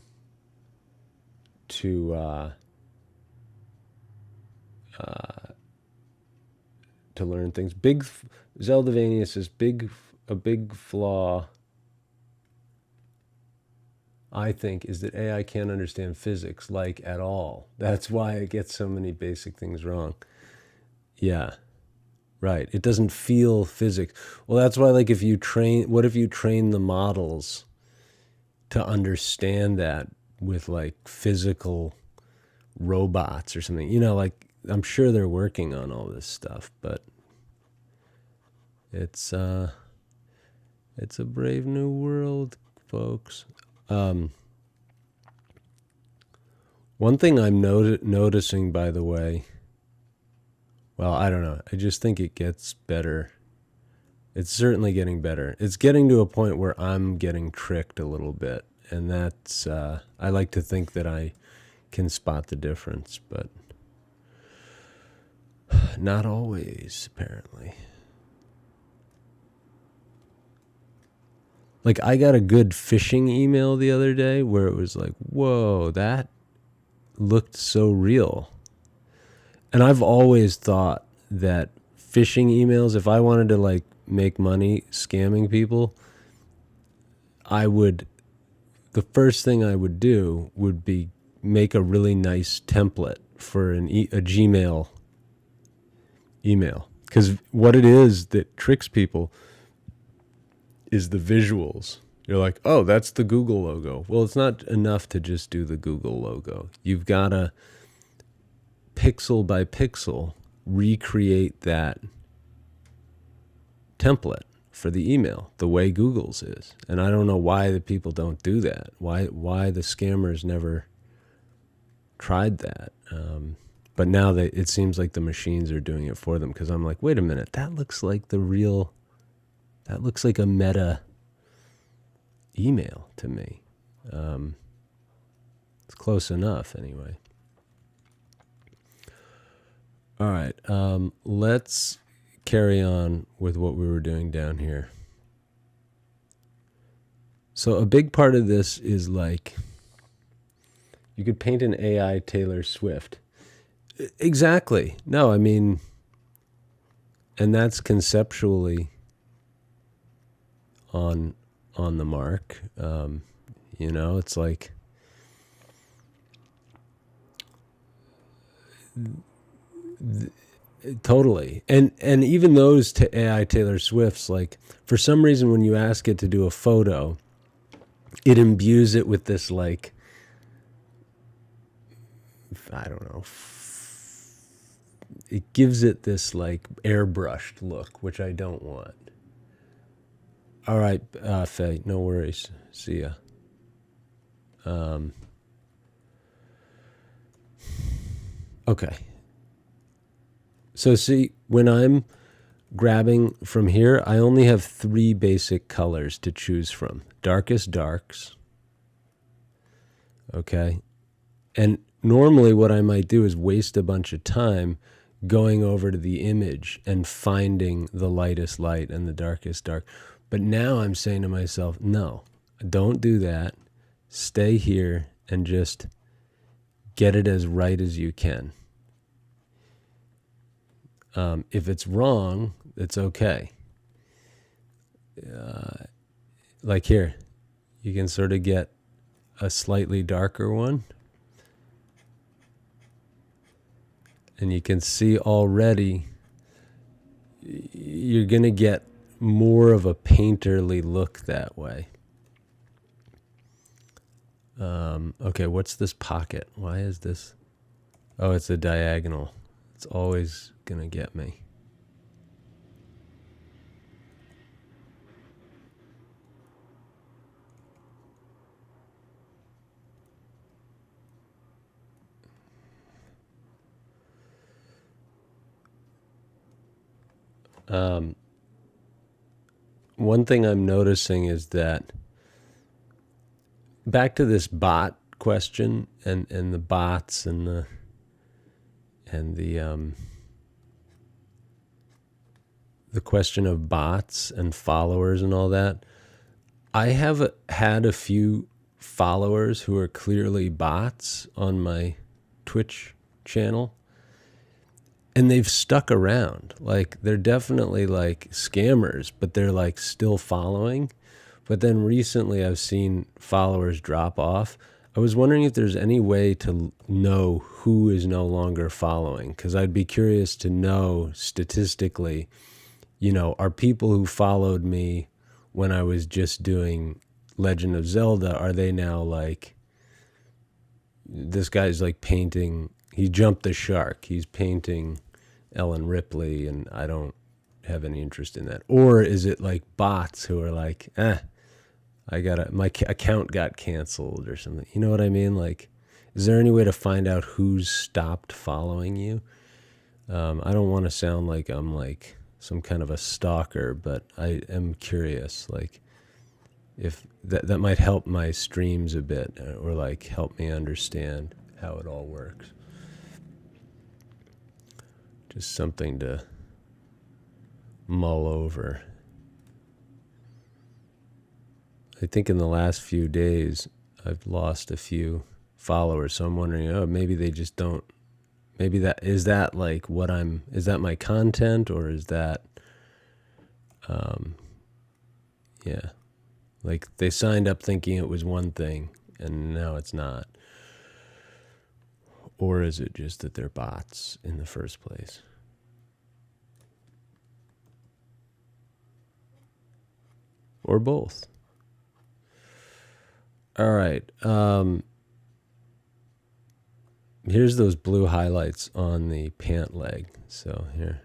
S1: learn things. Zeldavanius is a big flaw, I think, is that AI can't understand physics, like, at all. That's why it gets so many basic things wrong. Yeah, right. It doesn't feel physics. Well, that's why, like, what if you train the models to understand that with, like, physical robots or something? Like, I'm sure they're working on all this stuff, but it's a brave new world, folks. One thing I'm noticing, by the way, well, I don't know. I just think it gets better. It's certainly getting better. It's getting to a point where I'm getting tricked a little bit, and that's I like to think that I can spot the difference, but not always, apparently. Like, I got a good phishing email the other day where it was like, whoa, that looked so real. And I've always thought that phishing emails, if I wanted to, like, make money scamming people, the first thing I would do would be make a really nice template for a Gmail email. Because what it is that tricks people is the visuals. You're like, oh, that's the Google logo. Well, it's not enough to just do the Google logo. You've got to, pixel by pixel, recreate that template for the email the way Google's is. And I don't know why the people don't do that. Why the scammers never tried that. But now it seems like the machines are doing it for them, because I'm like, wait a minute, that looks like a meta email to me. It's close enough anyway. All right, let's carry on with what we were doing down here. So a big part of this is, like, you could paint an AI Taylor Swift. Exactly. No, I mean, and that's conceptually on the mark. It's like, totally. And even those AI Taylor Swifts, like, for some reason when you ask it to do a photo, it imbues it with this, like, I don't know, it gives it this, like, airbrushed look, which I don't want. All right, Faye, no worries. See ya. Okay. So see, when I'm grabbing from here, I only have 3 basic colors to choose from. Darkest darks. Okay. And normally what I might do is waste a bunch of time going over to the image and finding the lightest light and the darkest dark. But now I'm saying to myself, no, don't do that. Stay here and just get it as right as you can. If it's wrong, it's okay. Like here, you can sort of get a slightly darker one. And you can see already you're going to get more of a painterly look that way. Okay, what's this pocket? Why is this? Oh, it's a diagonal. It's always going to get me. One thing I'm noticing is that back to this bot question and the bots and the question of bots and followers and all that. I have had a few followers who are clearly bots on my Twitch channel, and they've stuck around. Like, they're definitely like scammers, but they're like still following. But then recently I've seen followers drop off. I was wondering if there's any way to know who is no longer following, because I'd be curious to know statistically, are people who followed me when I was just doing Legend of Zelda, are they now like, this guy's like painting, he jumped the shark, he's painting Ellen Ripley, and I don't have any interest in that? Or is it like bots who are like, my account got canceled or something? You know what I mean? Like, is there any way to find out who's stopped following you? I don't want to sound like I'm like some kind of a stalker, but I am curious, like, if that might help my streams a bit, or like help me understand how it all works. Just something to mull over. I think in the last few days I've lost a few followers, so I'm wondering, maybe they just don't, maybe is that like is that my content, or is that like they signed up thinking it was one thing and now it's not? Or is it just that they're bots in the first place? Or both. All right. Here's those blue highlights on the pant leg. So here.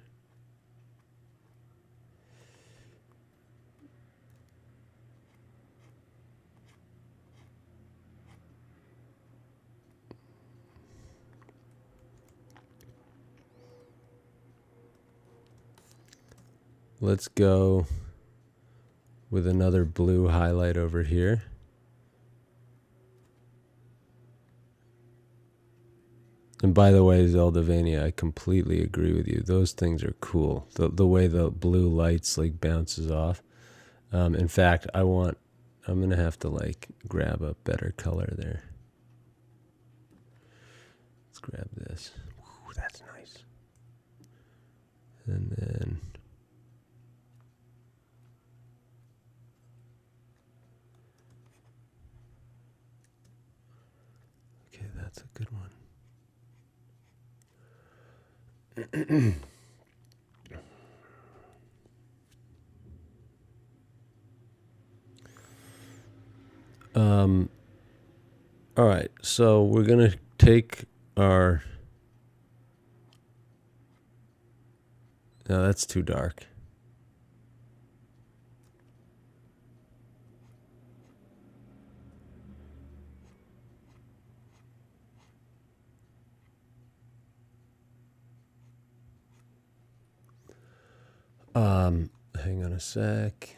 S1: Let's go with another blue highlight over here. And by the way, Zeldavania, I completely agree with you. Those things are cool. The way the blue lights like bounces off. In fact, I'm going to have to like grab a better color there. Let's grab this. Ooh, that's nice. And then okay, that's a good one. All right, so we're gonna take our, no, that's too dark. Hang on a sec.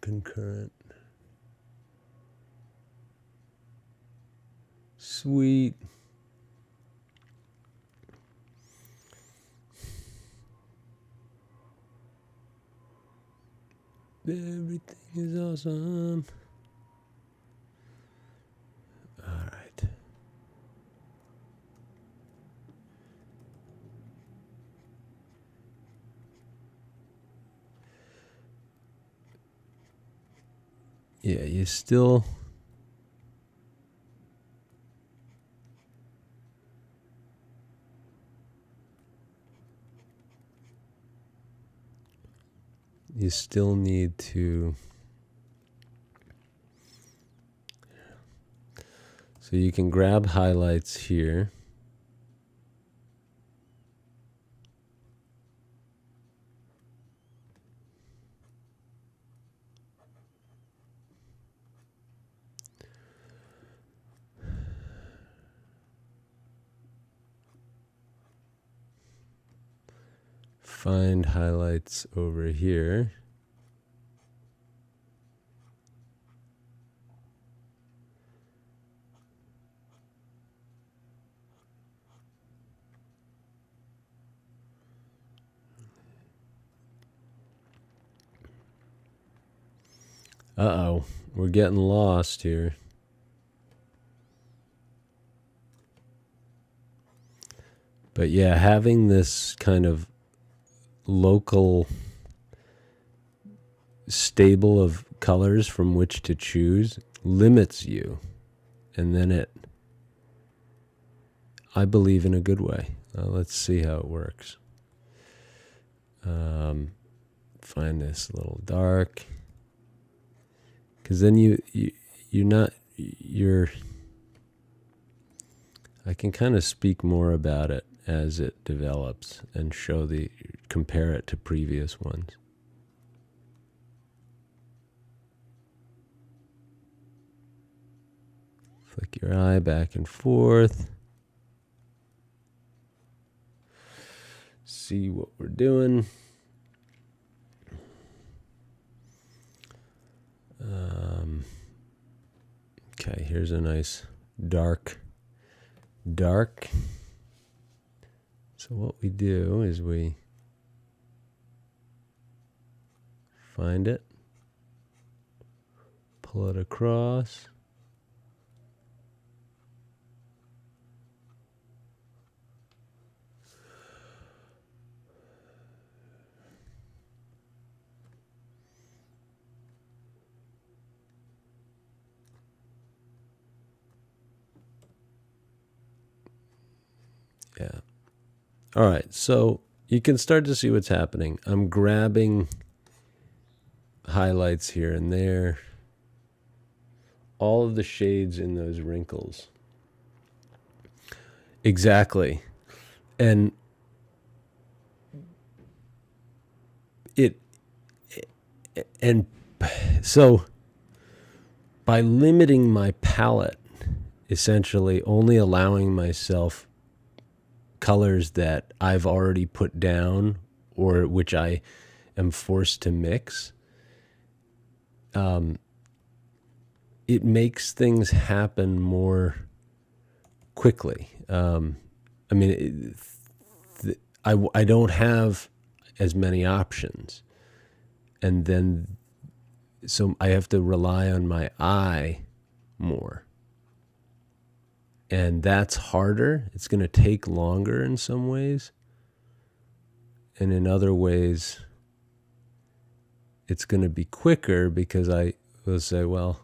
S1: Concurrent. Sweet. Everything is awesome. All right. Yeah, you still need to, so you can grab highlights here. find highlights over here. Uh-oh, we're getting lost here. But yeah, having this kind of local stable of colors from which to choose limits you. And then I believe in a good way. Let's see how it works. Find this a little dark. Because then I can kind of speak more about it as it develops and compare it to previous ones. Flick your eye back and forth. See what we're doing. Okay, here's a nice dark. So what we do is we find it, pull it across, yeah. All right, so you can start to see what's happening. I'm grabbing highlights here and there, all of the shades in those wrinkles. Exactly. And so by limiting my palette, essentially only allowing myself colors that I've already put down or which I am forced to mix, it makes things happen more quickly. I don't have as many options, and then so I have to rely on my eye more. And that's harder. It's going to take longer in some ways. And in other ways, it's going to be quicker because I will say, well,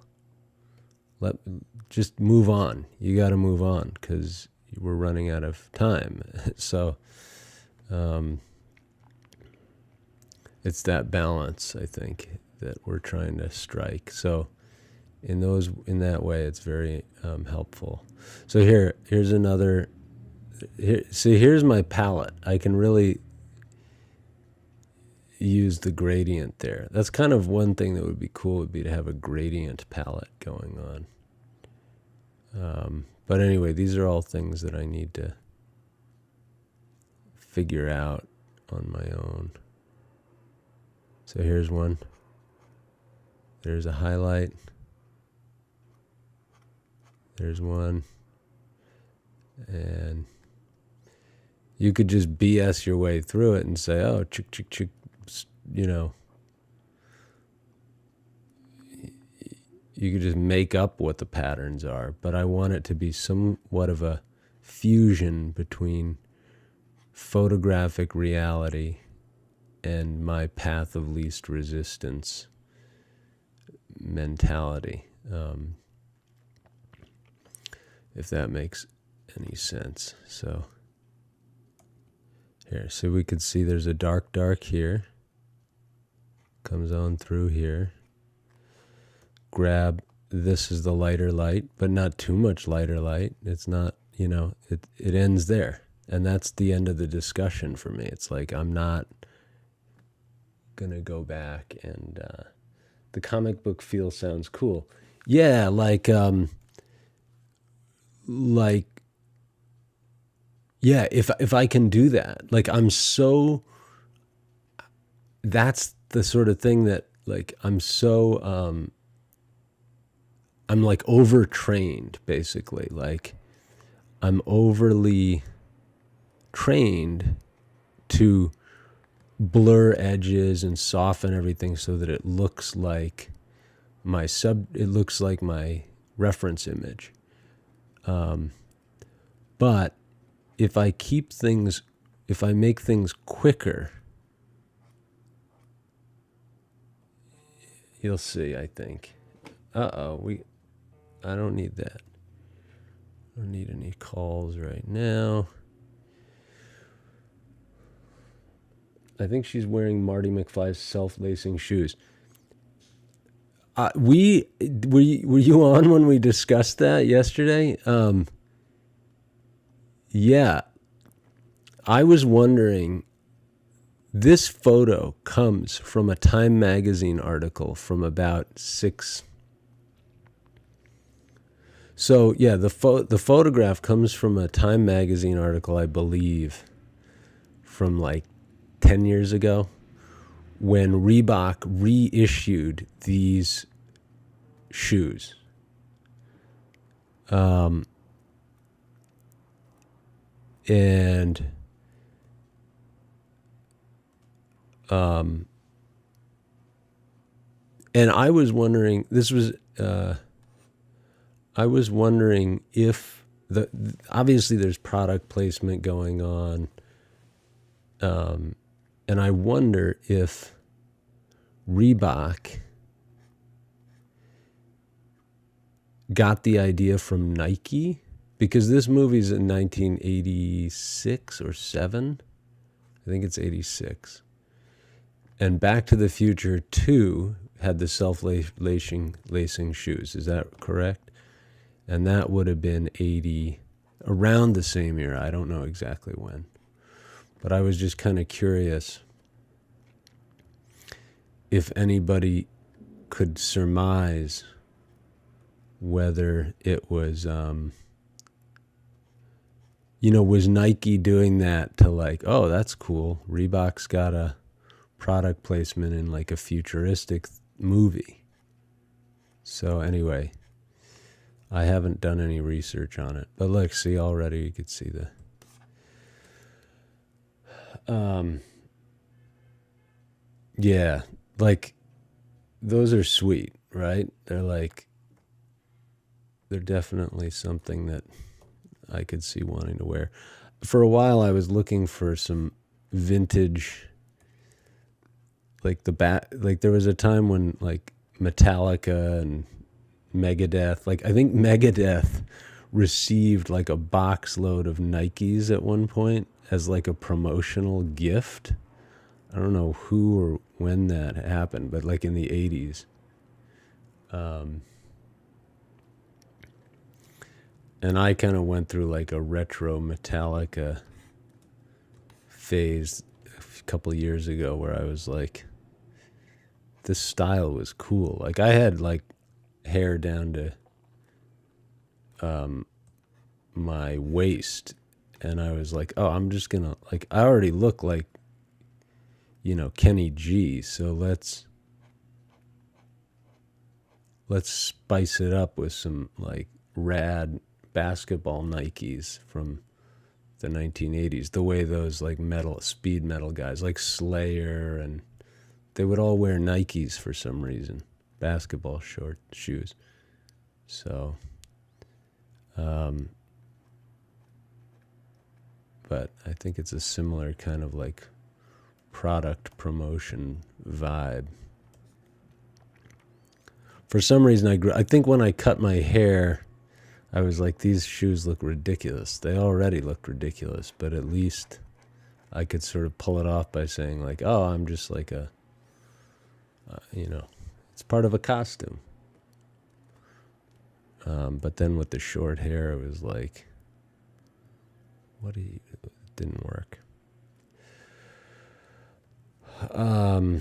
S1: just move on. You got to move on because we're running out of time. So it's that balance, I think, that we're trying to strike. So in that way, it's very helpful. So here's another. Here's my palette. I can really use the gradient there. That's kind of one thing that would be cool, would be to have a gradient palette going on. But anyway, these are all things that I need to figure out on my own. So here's one. There's a highlight. There's one. And you could just BS your way through it and say, oh, chick, you know. You could just make up what the patterns are. But I want it to be somewhat of a fusion between photographic reality and my path of least resistance mentality. If that makes any sense. So here, so we could see there's a dark here. Comes on through here. Grab, this is the lighter light, but not too much lighter light. It's not, it ends there. And that's the end of the discussion for me. It's like, I'm not going to go back and, the comic book feel sounds cool. Yeah, yeah, if I can do that, like I'm so that's the sort of thing that like I'm like overtrained basically. Like I'm overly trained to blur edges and soften everything so that it looks like my reference image. But if I make things quicker, you'll see, I think. I don't need that. I don't need any calls right now. I think she's wearing Marty McFly's self-lacing shoes. Were you on when we discussed that yesterday? Yeah. I was wondering, this photo comes from a Time magazine article from about 6. So yeah, the photograph comes from a Time magazine article, I believe, from like 10 years ago, when Reebok reissued these shoes. And I was wondering, I was wondering if obviously there's product placement going on, and I wonder if Reebok got the idea from Nike, because this movie's in 1986 or 7. I think it's 86. And Back to the Future 2 had the self-lacing shoes. Is that correct? And that would have been 80, around the same year. I don't know exactly when. But I was just kind of curious if anybody could surmise whether it was, was Nike doing that to like, oh, that's cool. Reebok's got a product placement in like a futuristic movie. So anyway, I haven't done any research on it, but look, see, already you could see the yeah, like those are sweet, right? They're definitely something that I could see wanting to wear. For a while I was looking for some vintage, like there was a time when like Metallica and Megadeth, like I think Megadeth received like a box load of Nikes at one point as like a promotional gift. I don't know who or when that happened, but like in the 80s. And I kind of went through like a retro Metallica phase a couple years ago where I was like, this style was cool. Like I had like hair down to my waist, and I was like, oh, I'm just gonna, like, I already look like, Kenny G, so let's spice it up with some like rad basketball Nikes from the 1980s, the way those like speed metal guys like Slayer, and they would all wear Nikes for some reason, basketball short shoes. So but I think it's a similar kind of like product promotion vibe. For some reason I think when I cut my hair, I was like, these shoes look ridiculous. They already looked ridiculous, but at least I could sort of pull it off by saying like, oh, I'm just like it's part of a costume. But then with the short hair, it was like, it didn't work. All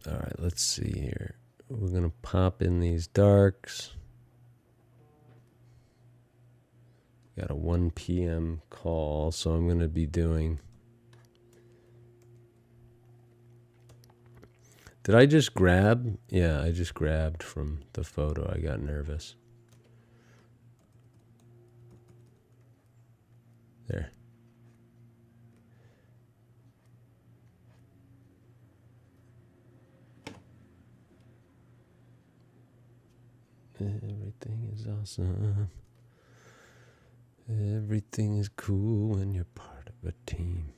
S1: right, let's see here. We're going to pop in these darks. Got a 1 p.m. call, so I'm going to be doing Did I just grab? Yeah, I just grabbed from the photo. I got nervous. There. Everything is awesome. Everything is cool when you're part of a team.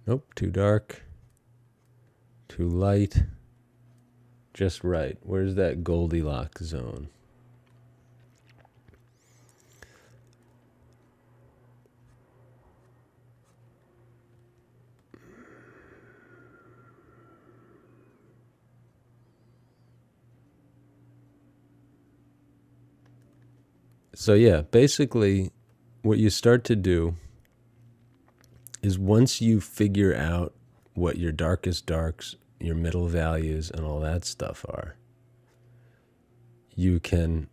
S1: Nope, too dark. Too light. Just right. Where's that Goldilocks zone? So yeah, basically what you start to do is once you figure out what your darkest darks, your middle values, and all that stuff are, you can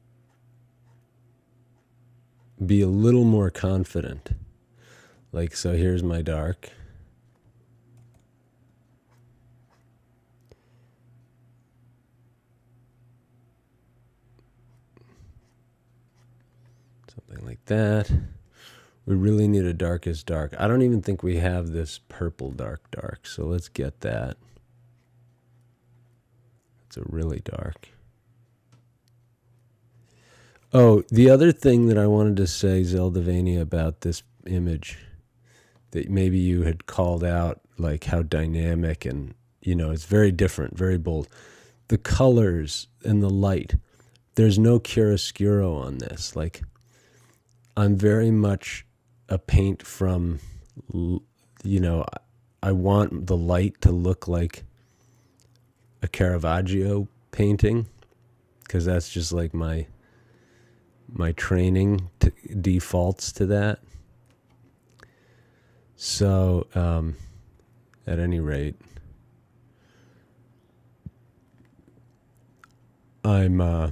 S1: be a little more confident. Like, so here's my dark. Something like that. We really need a darkest dark. I don't even think we have this purple dark, so let's get that. It's a really dark. Oh, the other thing that I wanted to say, Zeldavania, about this image that maybe you had called out, like how dynamic and, you know, it's very different, very bold. The colors and the light, there's no chiaroscuro on this. Like, I'm very much a paint from, you know, I want the light to look like a Caravaggio painting, because that's just like my training defaults to that. So at any rate, I'm a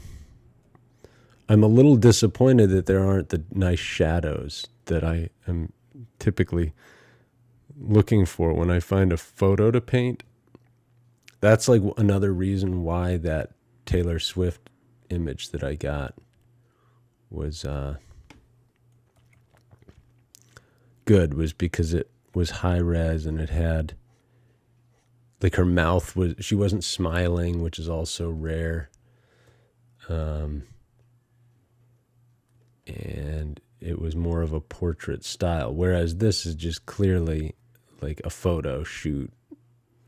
S1: little disappointed that there aren't the nice shadows that I am typically looking for when I find a photo to paint. That's like another reason why that Taylor Swift image that I got was good, was because it was high res and it had, like, her mouth was, she wasn't smiling, which is also rare. And it was more of a portrait style, whereas this is just clearly like a photo shoot.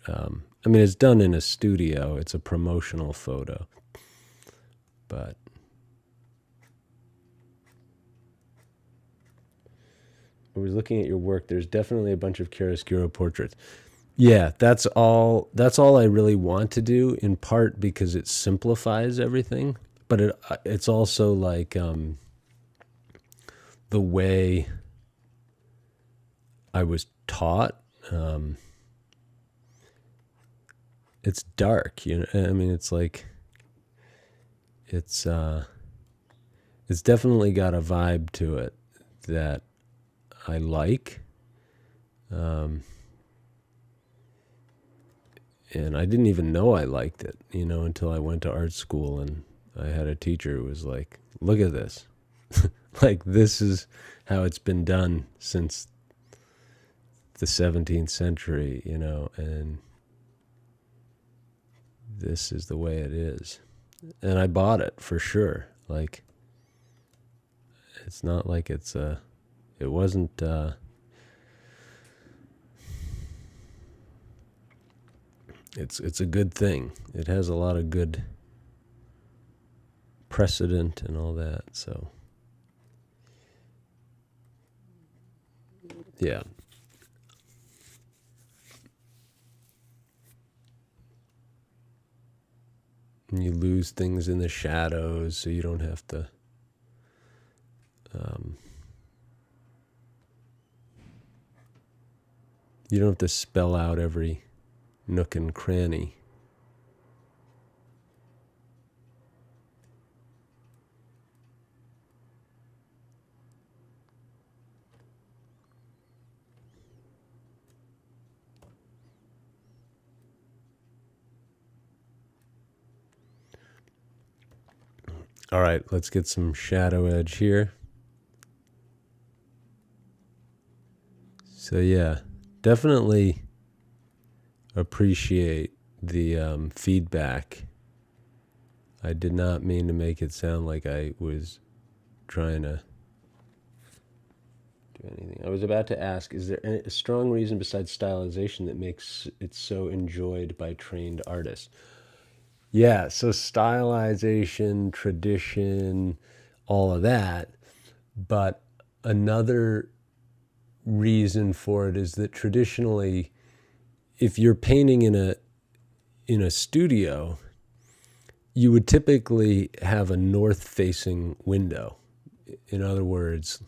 S1: I mean, it's done in a studio. It's a promotional photo. But I was looking at your work. There's definitely a bunch of chiaroscuro portraits. Yeah, that's all I really want to do, in part because it simplifies everything. But it's also like the way I was taught. It's dark, you know. I mean, it's like it's definitely got a vibe to it that I like. And I didn't even know I liked it, you know, until I went to art school and I had a teacher who was like, look at this. Like, this is how it's been done since the 17th century, you know, and this is the way it is. And I bought it for sure. Like, it's not like it wasn't, it's a good thing. It has a lot of good precedent and all that, so yeah. And you lose things in the shadows, so you don't have to spell out every nook and cranny. All right, let's get some shadow edge here. So yeah, definitely appreciate the feedback. I did not mean to make it sound like I was trying to do anything. I was about to ask, is there a strong reason besides stylization that makes it so enjoyed by trained artists? Yeah, so stylization, tradition, all of that. But another reason for it is that traditionally, if you're painting in a studio, you would typically have a north-facing window. In other words,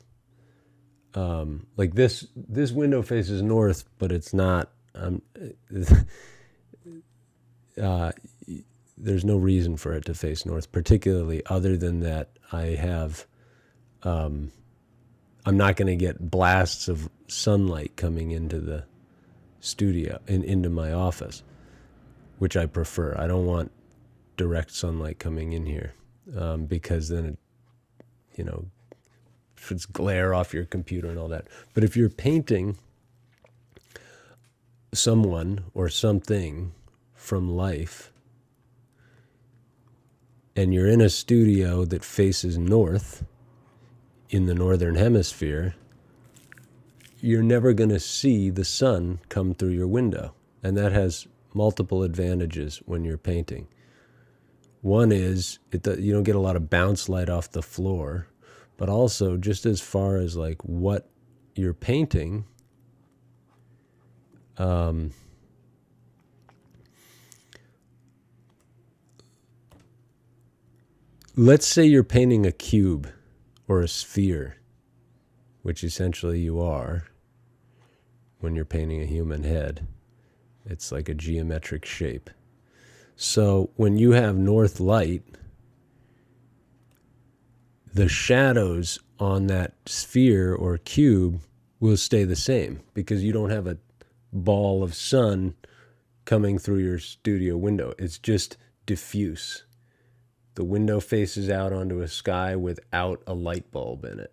S1: like this window faces north, but it's not. There's no reason for it to face north, particularly other than that I'm not going to get blasts of sunlight coming into the studio into my office, which I prefer. I don't want direct sunlight coming in here because then it's glare off your computer and all that. But if you're painting someone or something from life and you're in a studio that faces north in the northern hemisphere, you're never going to see the sun come through your window. And that has multiple advantages when you're painting. One is you don't get a lot of bounce light off the floor, but also just as far as like what you're painting, let's say you're painting a cube or a sphere, which essentially you are when you're painting a human head. It's like a geometric shape. So when you have north light, the shadows on that sphere or cube will stay the same because you don't have a ball of sun coming through your studio window. It's just diffuse. The window faces out onto a sky without a light bulb in it.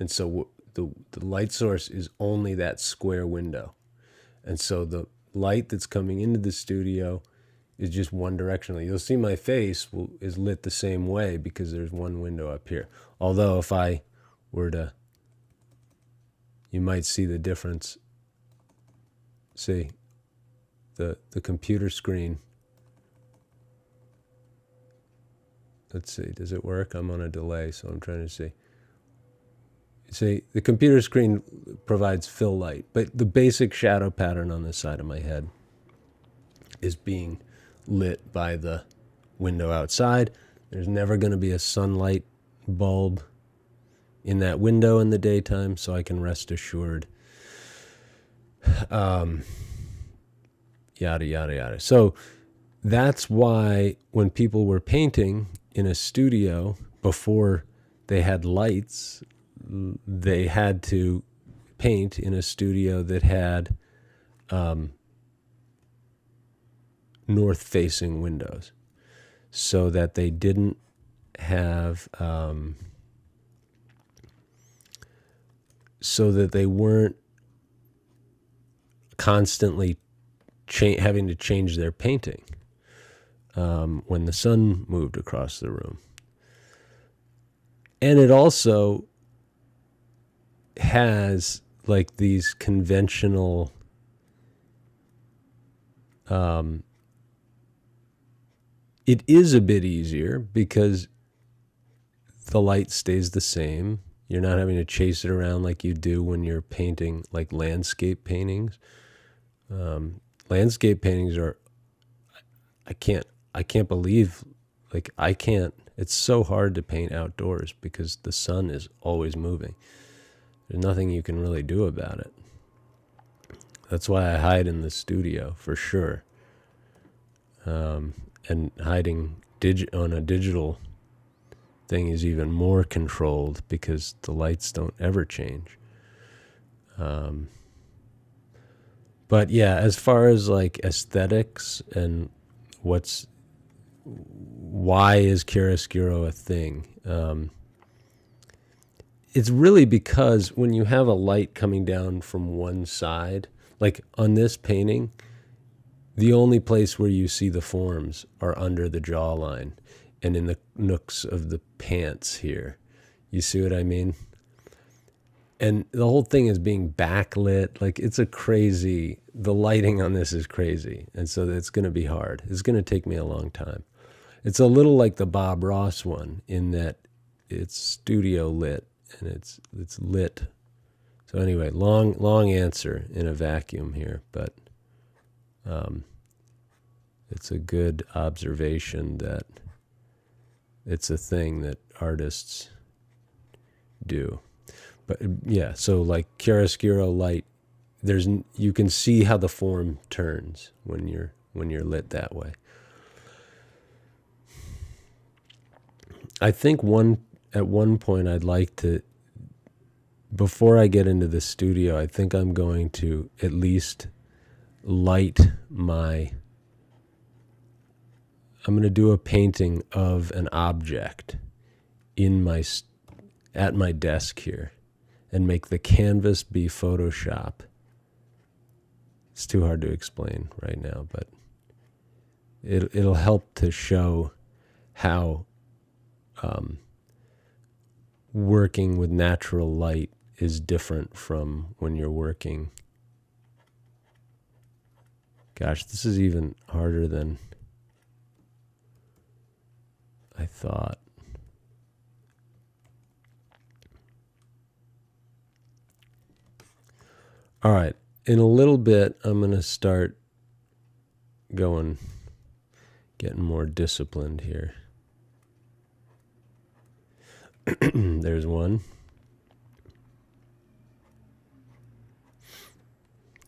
S1: And so the light source is only that square window. And so the light that's coming into the studio is just one directional. You'll see my face is lit the same way because there's one window up here. Although if I were to, you might see the difference. See, the computer screen. Let's see, does it work? I'm on a delay, so I'm trying to see. See, the computer screen provides fill light, but the basic shadow pattern on the side of my head is being lit by the window outside. There's never going to be a sunlight bulb in that window in the daytime, so I can rest assured. Yada, yada, yada. So that's why when people were painting in a studio before they had lights, they had to paint in a studio that had north-facing windows so that they didn't have so that they weren't constantly having to change their painting when the sun moved across the room. And it also has like these conventional it is a bit easier because the light stays the same. You're not having to chase it around like you do when you're painting like landscape paintings. Landscape paintings are, I can't believe, like it's so hard to paint outdoors because the sun is always moving. There's nothing you can really do about it. That's why I hide in the studio for sure. And hiding on a digital thing is even more controlled because the lights don't ever change. But yeah, as far as like aesthetics and why is chiaroscuro a thing? It's really because when you have a light coming down from one side, like on this painting, the only place where you see the forms are under the jawline and in the nooks of the pants here. You see what I mean? And the whole thing is being backlit. Like, it's the lighting on this is crazy. And so it's going to be hard. It's going to take me a long time. It's a little like the Bob Ross one in that it's studio lit and it's lit. So anyway, long answer in a vacuum here, but it's a good observation that it's a thing that artists do. But yeah, so like chiaroscuro light, you can see how the form turns when you're lit that way. I think at one point I'd like to, before I get into the studio, I think I'm going to at least I'm going to do a painting of an object at my desk here and make the canvas be Photoshop. It's too hard to explain right now, but it'll help to show how working with natural light is different from when you're working. Gosh, this is even harder than I thought. All right, in a little bit, I'm going to start getting more disciplined here. There's one.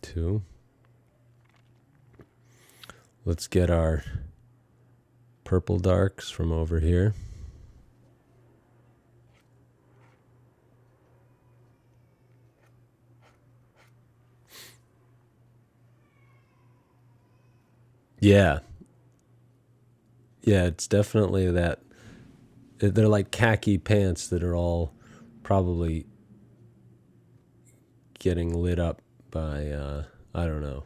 S1: 2. Let's get our purple darks from over here. Yeah. Yeah, it's definitely that. They're like khaki pants that are all probably getting lit up by, I don't know.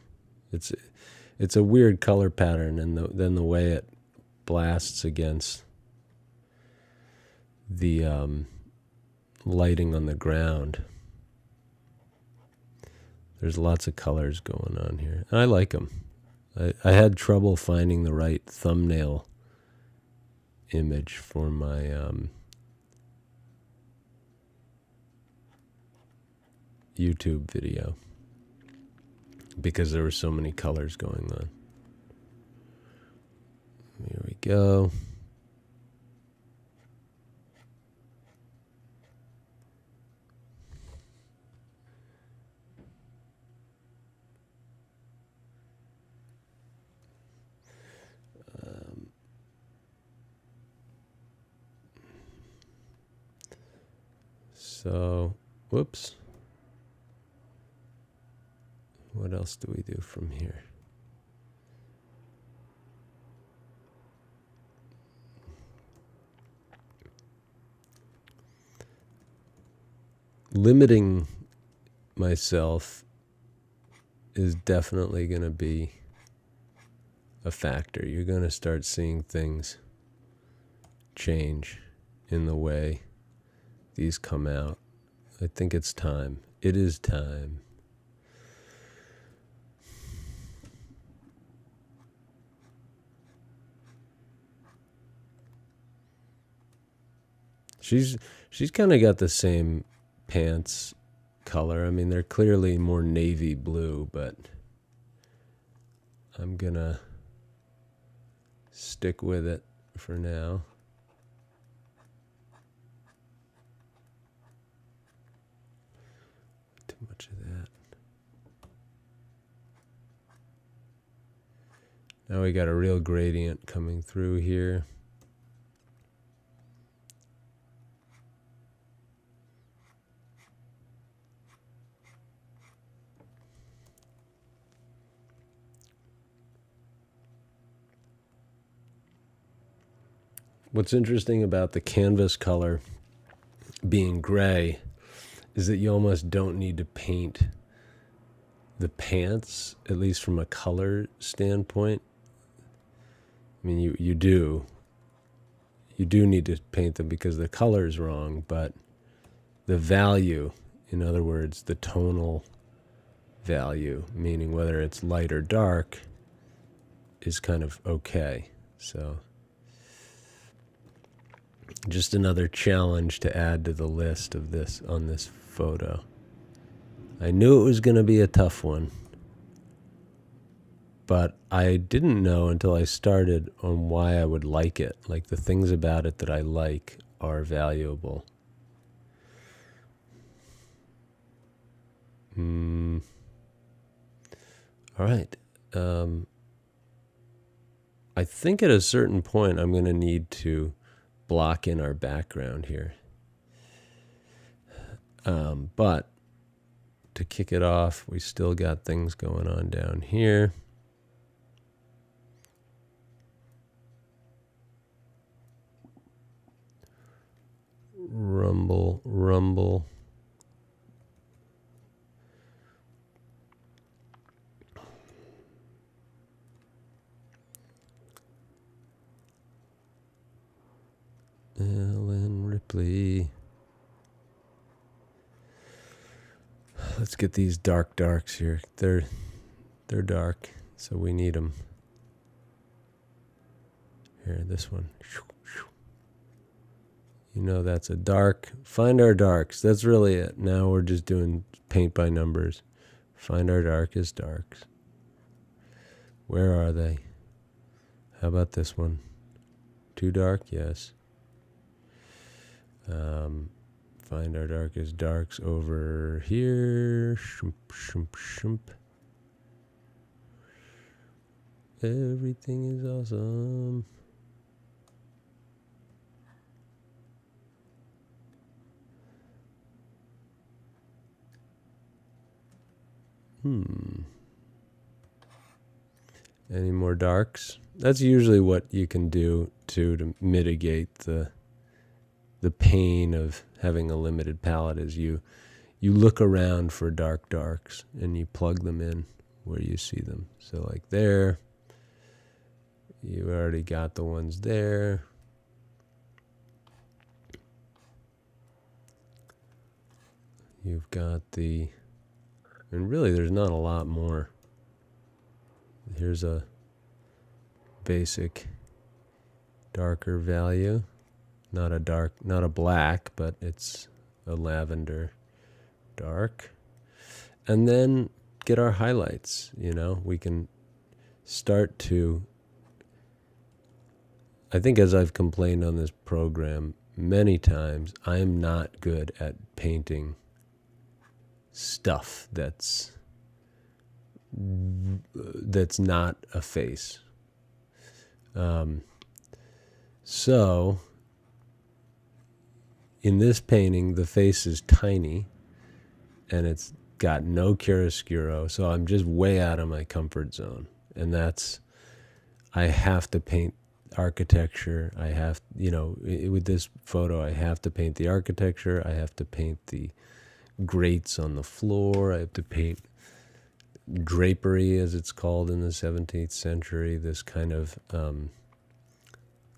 S1: It's a weird color pattern, and then the way it blasts against the lighting on the ground. There's lots of colors going on here. I like them. I had trouble finding the right thumbnail image for my YouTube video because there were so many colors going on. Here we go. So, whoops. What else do we do from here? Limiting myself is definitely going to be a factor. You're going to start seeing things change in the way these come out. I think it's time. It is time. She's kind of got the same pants color. I mean, they're clearly more navy blue, but I'm gonna stick with it for now. Too much of that. Now we got a real gradient coming through here. What's interesting about the canvas color being gray is that you almost don't need to paint the pants, at least from a color standpoint. I mean, you do need to paint them because the color is wrong, but the value, in other words, the tonal value, meaning whether it's light or dark, is kind of okay. So just another challenge to add to the list of this on this photo. I knew it was going to be a tough one, but I didn't know until I started on why I would like it. Like, the things about it that I like are valuable. All right. I think at a certain point I'm going to need to block in our background here. But to kick it off, we still got things going on down here. Rumble, rumble. Ellen Ripley. Let's get these darks here. They're dark, so we need them. Here, this one. You know that's a dark. Find our darks. That's really it. Now we're just doing paint by numbers. Find our darkest darks. Where are they? How about this one? Too dark? Yes. Find our darkest darks over here. Shump, shump, shump. Everything is awesome. Any more darks? That's usually what you can do to mitigate the pain of having a limited palette. Is you look around for darks and you plug them in where you see them. So like there, you already got the ones there. You've got and really there's not a lot more. Here's a basic darker value. Not a black, but it's a lavender dark. And then get our highlights, we can start to, I think, as I've complained on this program many times, I am not good at painting stuff that's not a face. So in this painting, the face is tiny and it's got no chiaroscuro, so I'm just way out of my comfort zone. And I have to paint architecture. I have, with this photo, I have to paint the architecture. I have to paint the grates on the floor. I have to paint drapery, as it's called in the 17th century, this kind of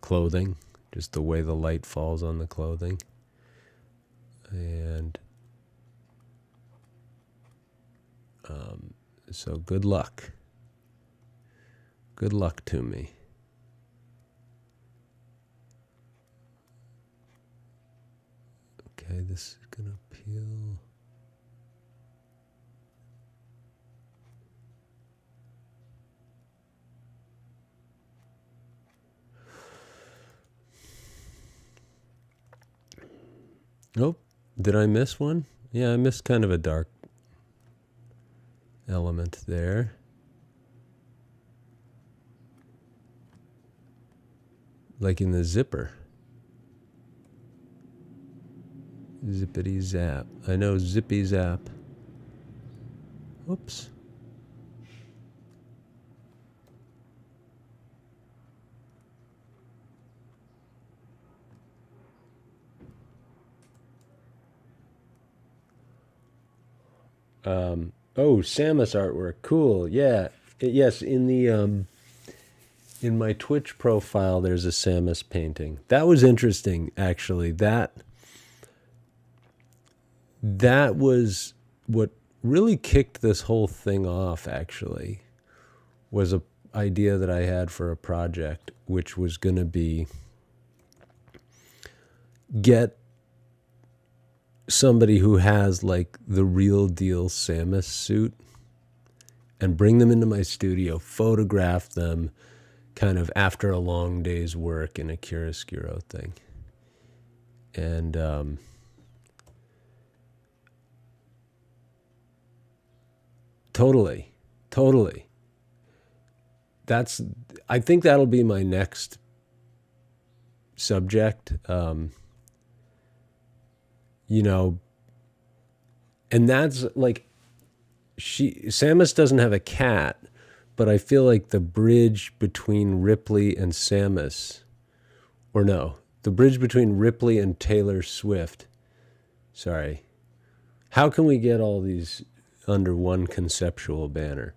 S1: clothing, just the way the light falls on the clothing. And so good luck. Good luck to me. Okay, this is going to peel. Nope. Did I miss one? Yeah, I missed kind of a dark element there. Like in the zipper. Zippity zap. I know, zippy zap. Whoops. Oh, Samus artwork, cool. Yeah, yes. In my Twitch profile, there's a Samus painting. That was interesting, actually. That was what really kicked this whole thing off. Actually, was a idea that I had for a project, which was going to be get somebody who has like the real deal Samus suit and bring them into my studio, photograph them kind of after a long day's work in a chiaroscuro thing. And totally. I think that'll be my next subject. You know, and that's like, Samus doesn't have a cat, but I feel like the bridge between Ripley and Samus, or no, the bridge between Ripley and Taylor Swift. Sorry. How can we get all these under one conceptual banner?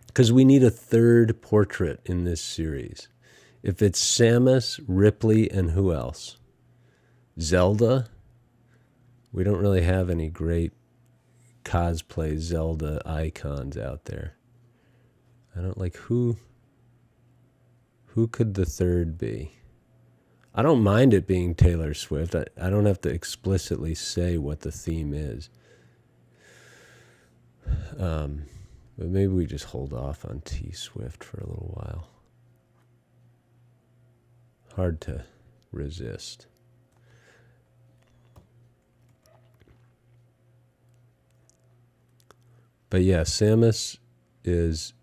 S1: Because we need a third portrait in this series. If it's Samus, Ripley, and who else? Zelda? We don't really have any great cosplay Zelda icons out there. I don't like who could the third be? I don't mind it being Taylor Swift. I don't have to explicitly say what the theme is. But maybe we just hold off on T Swift for a little while. Hard to resist. But yeah, Samus is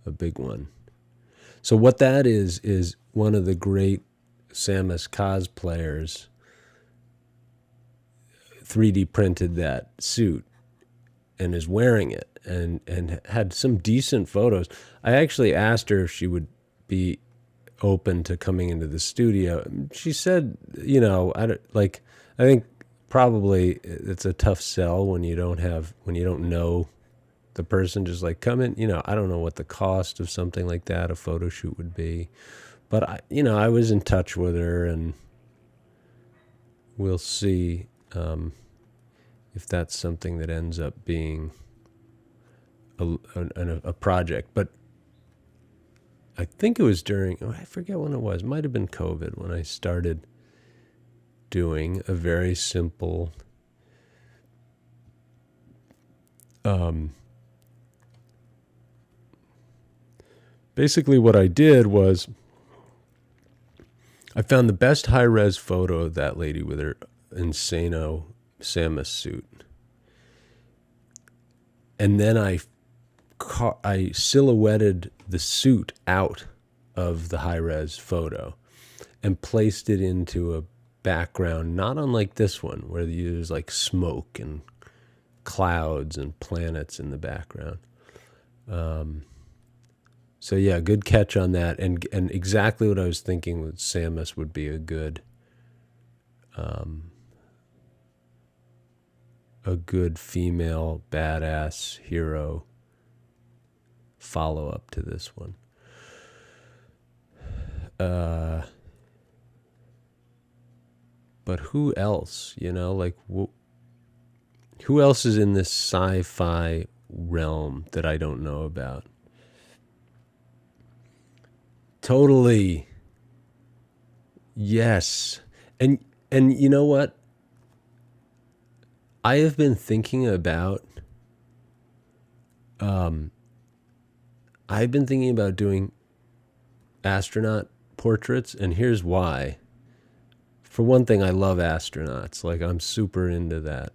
S1: a big one. So what that is one of the great Samus cosplayers 3D printed that suit and is wearing it and had some decent photos. I actually asked her if she would be open to coming into the studio. She said, you know, I think probably it's a tough sell when you don't know the person. Just like, come in, you know, I don't know what the cost of something like that, a photo shoot, would be. But I was in touch with her, and we'll see if that's something that ends up being a project. But I think it was I forget when it was. It might have been COVID when I started doing a very simple basically what I did was I found the best high-res photo of that lady with her Insano Samus suit. And then I silhouetted the suit out of the high-res photo and placed it into a background not unlike this one, where there's like smoke and clouds and planets in the background. So yeah, good catch on that, and exactly what I was thinking with Samus would be a good female badass hero follow up to this one. But who else? You know, like who else is in this sci-fi realm that I don't know about? Totally. Yes. And you know what? I have been thinking about doing astronaut portraits, and here's why. For one thing, I love astronauts. Like, I'm super into that,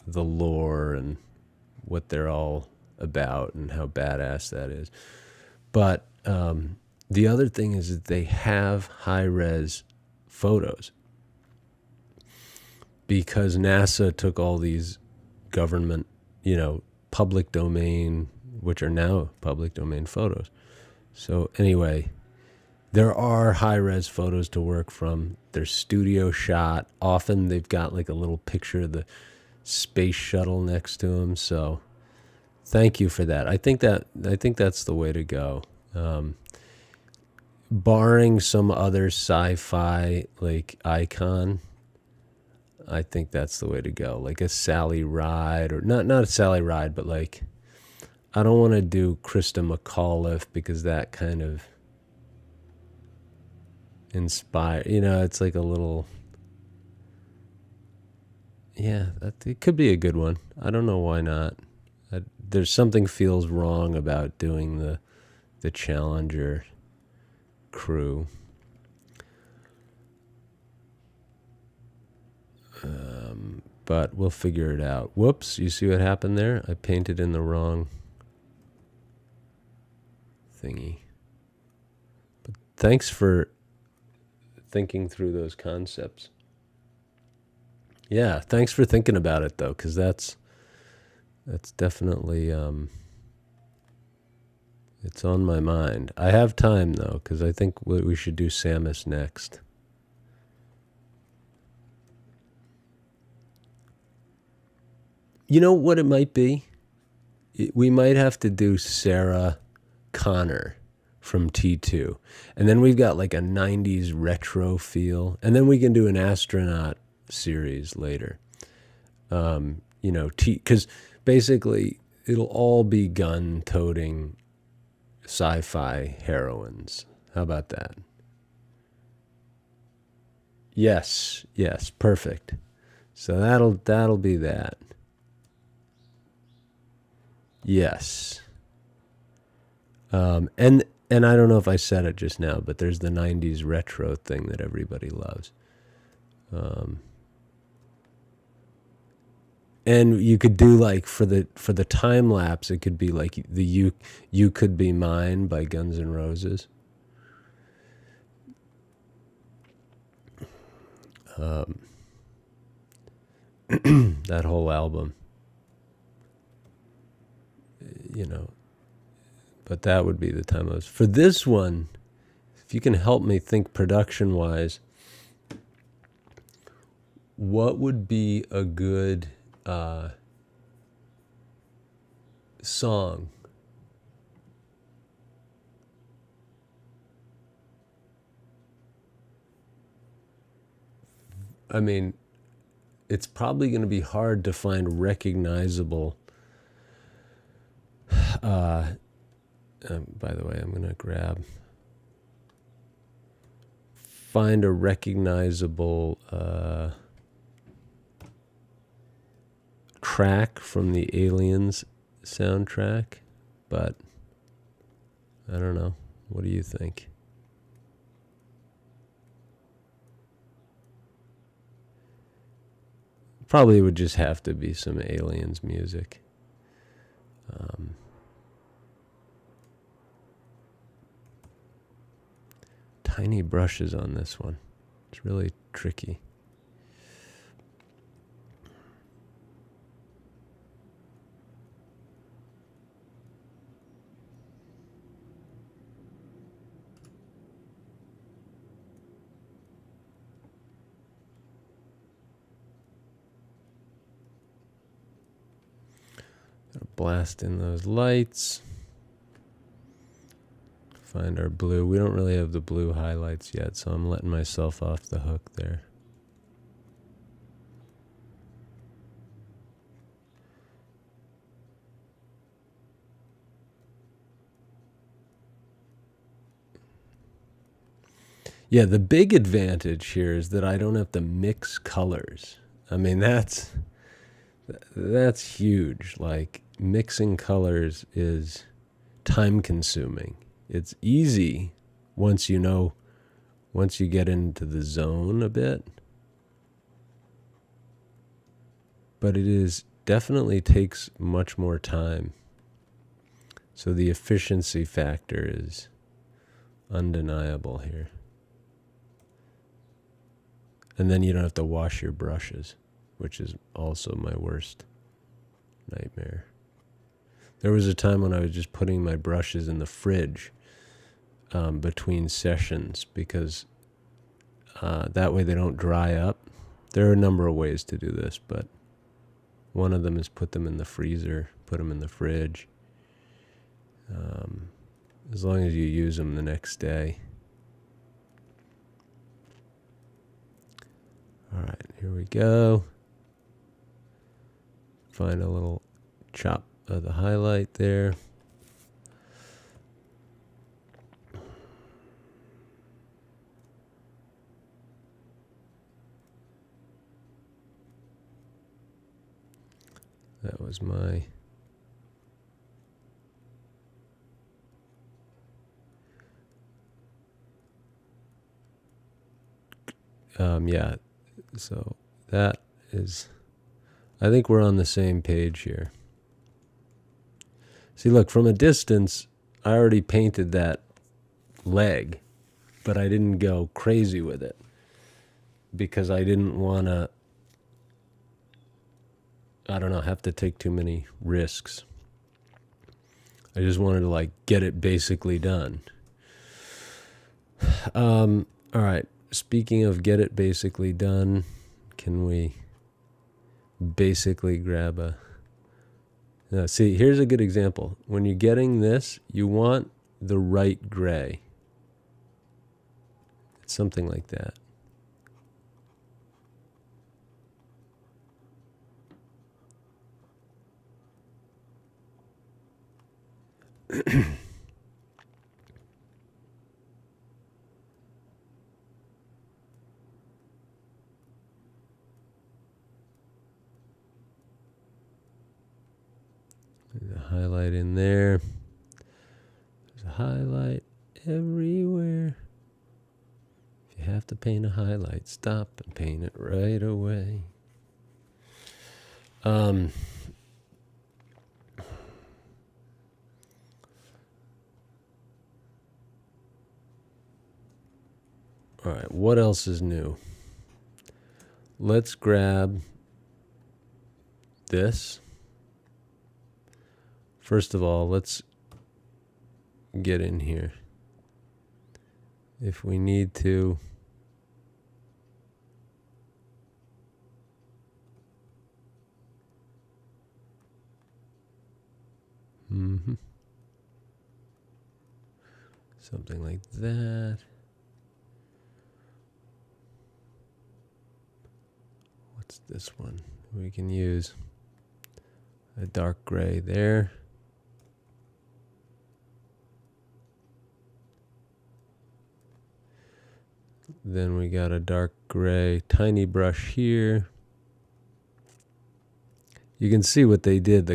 S1: the lore and what they're all about and how badass that is. But the other thing is that they have high-res photos because NASA took all these government, public domain, which are now public domain photos. So anyway, there are high-res photos to work from. They're studio shot. Often they've got like a little picture of the space shuttle next to him. So thank you for that. I think that's the way to go. Barring some other sci-fi like icon, I think that's the way to go. Like a Sally Ride, or not a Sally Ride, but like, I don't want to do Krista McAuliffe because that kind of inspire, it's like a little, yeah, it could be a good one. I don't know why not. There's something feels wrong about doing the Challenger crew. But we'll figure it out. Whoops, you see what happened there? I painted in the wrong thingy. But thanks for thinking through those concepts. Yeah, thanks for thinking about it though, because that's definitely it's on my mind. I have time though, because I think we should do Samus next. You know what it might be? We might have to do Sarah Connor from T2. And then we've got like a 90s retro feel. And then we can do an astronaut series later. Because basically it'll all be gun-toting sci-fi heroines. How about that? Yes, perfect. So that'll be that. Yes. And I don't know if I said it just now, but there's the 90s retro thing that everybody loves. And you could do like for the time lapse, it could be like the You Could Be Mine by Guns N' Roses. That whole album. But that would be the time lapse. For this one, if you can help me think production-wise, what would be a good song? I mean, it's probably going to be hard to find recognizable. By the way, I'm going to find a recognizable track from the Aliens soundtrack, but I don't know. What do you think? Probably would just have to be some Aliens music. Tiny brushes on this one. It's really tricky. Blast in those lights. Find our blue. We don't really have the blue highlights yet, so I'm letting myself off the hook there. Yeah, the big advantage here is that I don't have to mix colors. I mean, that's huge. Like, mixing colors is time consuming. It's easy once you get into the zone a bit. But it definitely takes much more time. So the efficiency factor is undeniable here. And then you don't have to wash your brushes, which is also my worst nightmare. There was a time when I was just putting my brushes in the fridge between sessions because that way they don't dry up. There are a number of ways to do this, but One of them is put them in the freezer, put them in the fridge. As long as you use them the next day. All right, here we go. Find a little chop of the highlight there. That was my yeah, so that is, I think we're on the same page here. See, look, from a distance, I already painted that leg, but I didn't go crazy with it because I didn't want to, I don't know, have to take too many risks. I just wanted to, like, get it basically done. All right. Speaking of get it basically done, can we basically grab a... Now, see, here's a good example. When you're getting this, you want the right gray. It's something like that. There's a highlight in there. There's a highlight everywhere. If you have to paint a highlight, stop and paint it right away. All right, what else is new? Let's grab this. First of all, let's get in here. If we need to, something like that. What's this one? We can use a dark gray there. Then we got a dark gray tiny brush here. You can see what they did.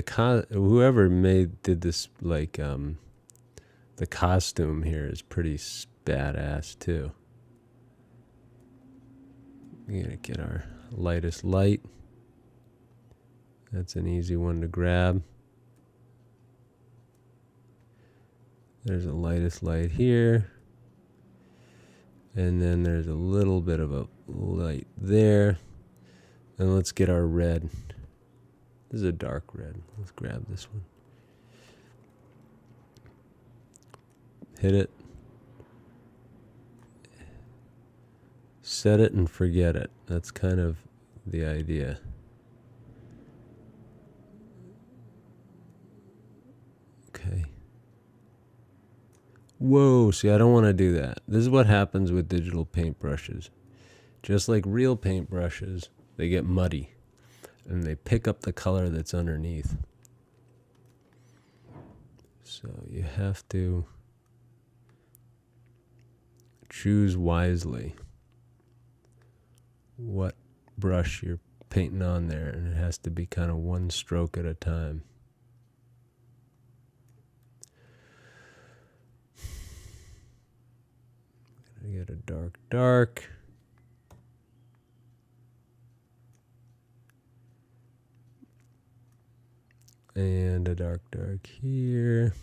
S1: Whoever did this, like, the costume here is pretty badass too. We're gonna get our lightest light. That's an easy one to grab. There's a lightest light here. And then there's a little bit of a light there. And let's get our red. This is a dark red. Let's grab this one. Hit it. Set it and forget it. That's kind of the idea. Okay. Whoa, see, I don't want to do that. This is what happens with digital paintbrushes. Just like real paintbrushes, they get muddy and they pick up the color that's underneath. So you have to choose wisely what brush you're painting on there, and it has to be kind of one stroke at a time. Get a dark. And a dark here.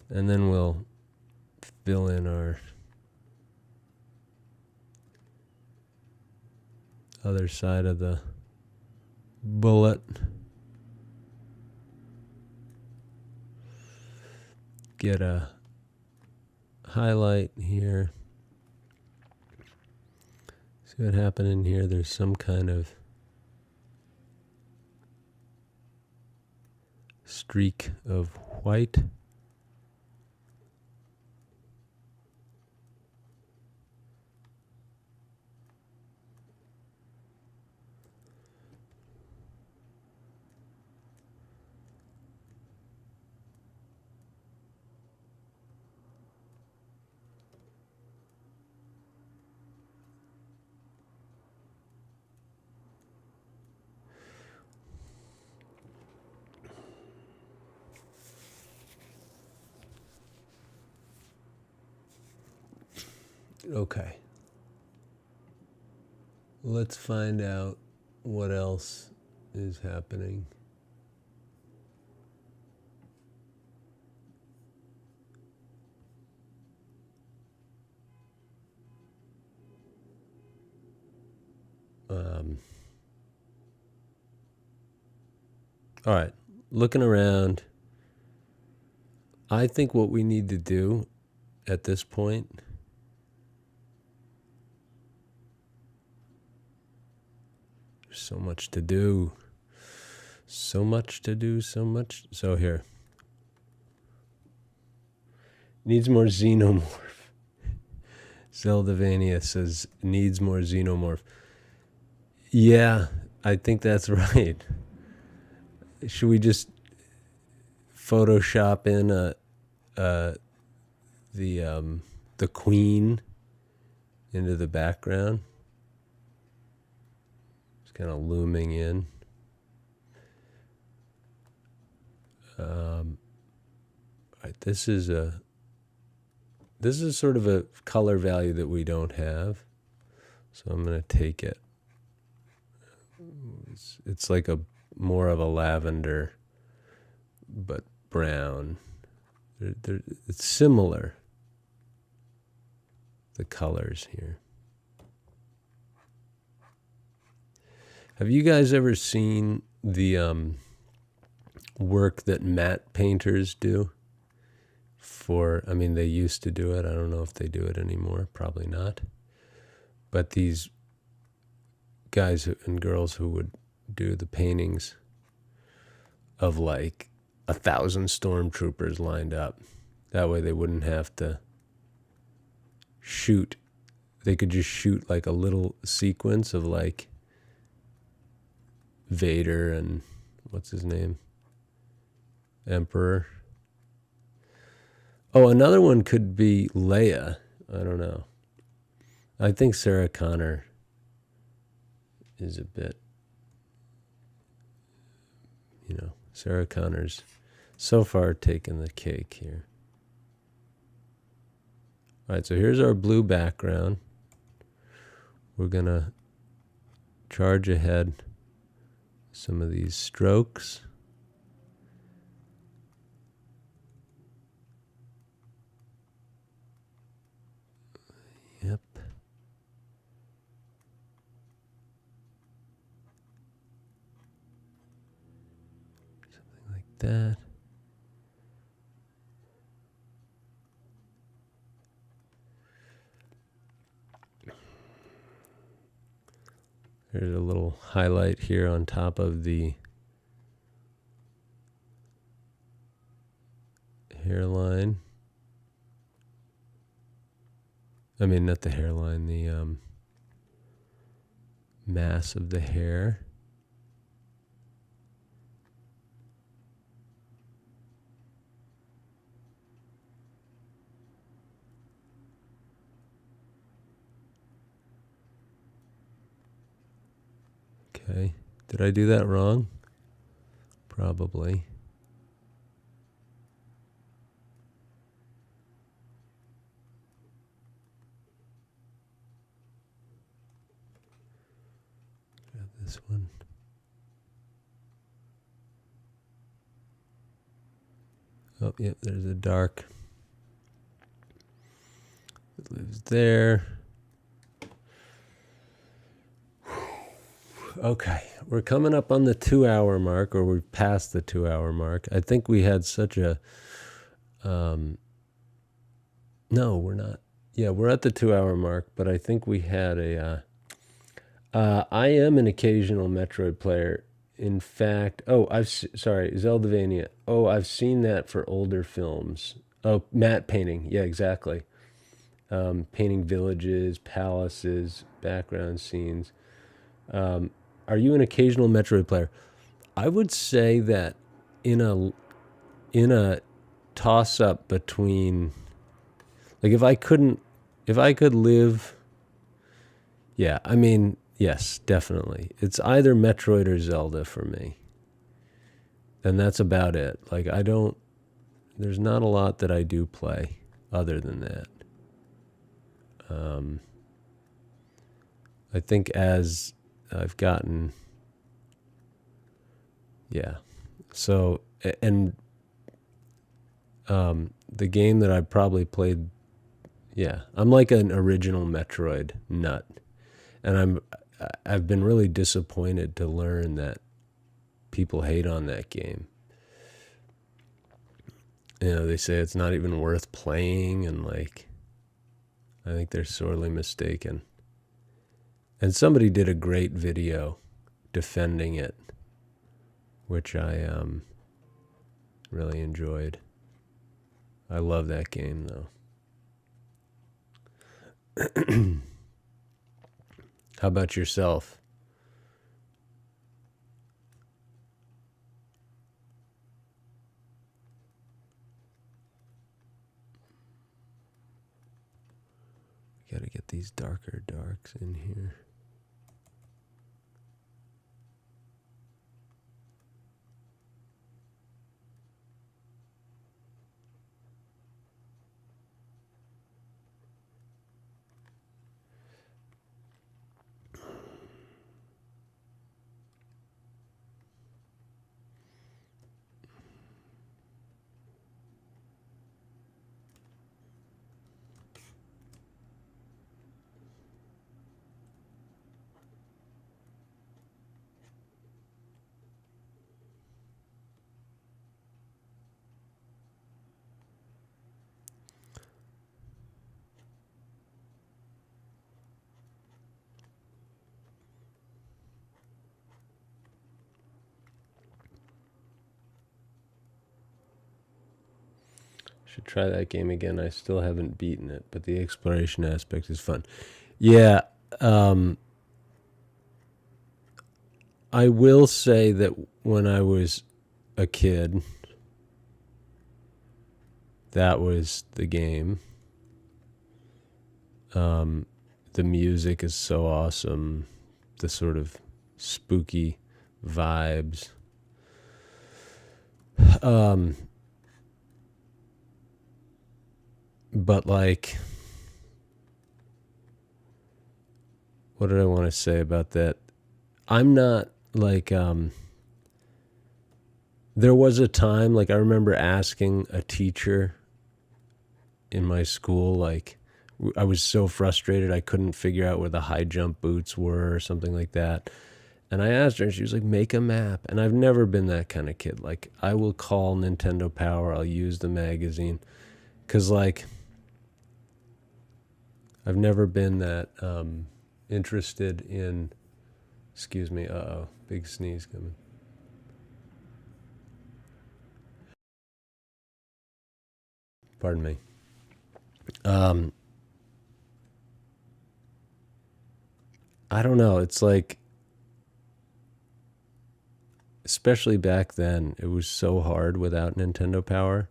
S1: And then we'll fill in our other side of the bullet. Get a highlight here. See what happened in here? There's some kind of streak of white. Okay. Let's find out what else is happening. All right. Looking around, I think what we need to do at this point so much to do. So much to do, so much. So here. Needs more xenomorph. Zeldavania says, needs more xenomorph. Yeah, I think that's right. Should we just Photoshop in the queen into the background? It's kind of looming in. Right, this is sort of a color value that we don't have, so I'm going to take it. It's like a more of a lavender, but brown. It's similar, the colors here. Have you guys ever seen the work that matte painters do? I mean, they used to do it. I don't know if they do it anymore. Probably not. But these guys and girls who would do the paintings of like 1,000 stormtroopers lined up. That way they wouldn't have to shoot. They could just shoot like a little sequence of like Vader and what's his name? Emperor. Oh, another one could be Leia. I don't know. I think Sarah Connor is a bit, Sarah Connor's so far taken the cake here. All right, so here's our blue background. We're going to charge ahead some of these strokes. Yep. Something like that. There's a little highlight here on top of the hairline. I mean, not the hairline, the mass of the hair. Okay. Did I do that wrong? Probably. Grab this one. Oh, yep, there's a dark. It lives there. Okay, we're coming up on the 2-hour mark, or we've passed the 2-hour mark. I think we had such a, no, we're not. Yeah, we're at the 2-hour mark, but I think we had I am an occasional Metroid player In fact, sorry, Zeldavania. Oh, I've seen that for older films. Oh, matte painting. Yeah, exactly. Painting villages, palaces, background scenes. Are you an occasional Metroid player? I would say that in a toss up between, like, if I could live, yeah, I mean, yes, definitely. It's either Metroid or Zelda for me. And that's about it. Like, there's not a lot that I do play other than that. I think as I've gotten, yeah. So, and the game that I probably played, yeah, I'm like an original Metroid nut. And I've been really disappointed to learn that people hate on that game. You know, they say it's not even worth playing, and like, I think they're sorely mistaken. And somebody did a great video defending it, which I really enjoyed. I love that game, though. How about yourself? Got to get these darker darks in here. Should try that game again. I still haven't beaten it, but the exploration aspect is fun. Yeah, I will say that when I was a kid, that was the game. The music is so awesome. The sort of spooky vibes. But like, what did I want to say about that? I'm not like, there was a time, like, I remember asking a teacher in my school, like, I was so frustrated I couldn't figure out where the high jump boots were or something like that. And I asked her, and she was like, make a map. And I've never been that kind of kid. Like, I will call Nintendo Power, I'll use the magazine. Because, like, I've never been that interested in, excuse me, big sneeze coming. Pardon me. I don't know. It's like, especially back then, it was so hard without Nintendo Power.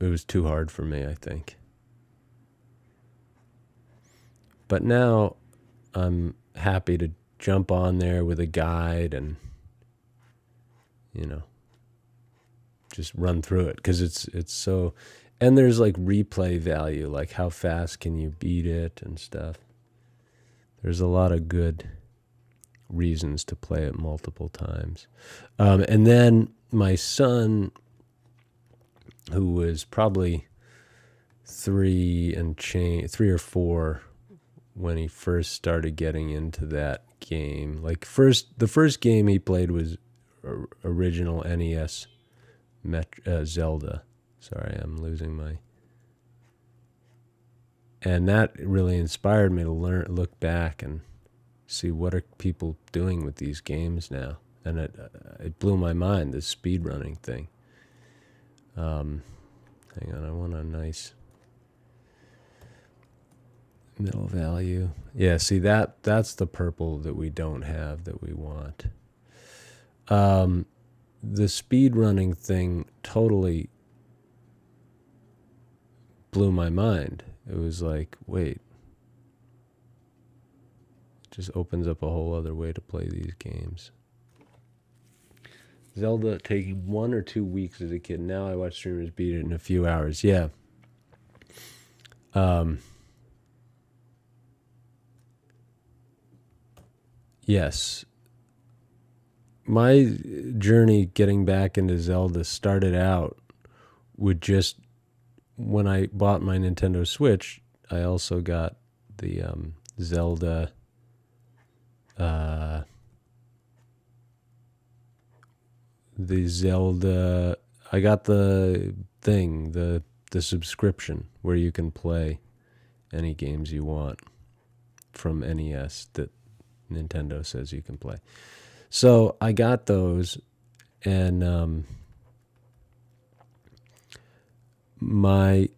S1: It was too hard for me, I think. But now I'm happy to jump on there with a guide and, you know, just run through it, because it's so, and there's like replay value, like how fast can you beat it and stuff. There's a lot of good reasons to play it multiple times. And then my son, who was probably 3 or 4 when he first started getting into that game. Like, the first game he played was original NES Zelda. Sorry, I'm losing my. And that really inspired me to look back and see what are people doing with these games now, and it blew my mind, this speed running thing. Hang on, I want a nice middle value. Yeah, see that's the purple that we don't have that we want. The speed running thing totally blew my mind. It was like, wait, it just opens up a whole other way to play these games. Zelda taking 1 or 2 weeks as a kid. Now I watch streamers beat it in a few hours. Yeah. Yes. My journey getting back into Zelda started out with just when I bought my Nintendo Switch, I also got the Zelda I got the thing, the subscription where you can play any games you want from NES that Nintendo says you can play. So I got those, and my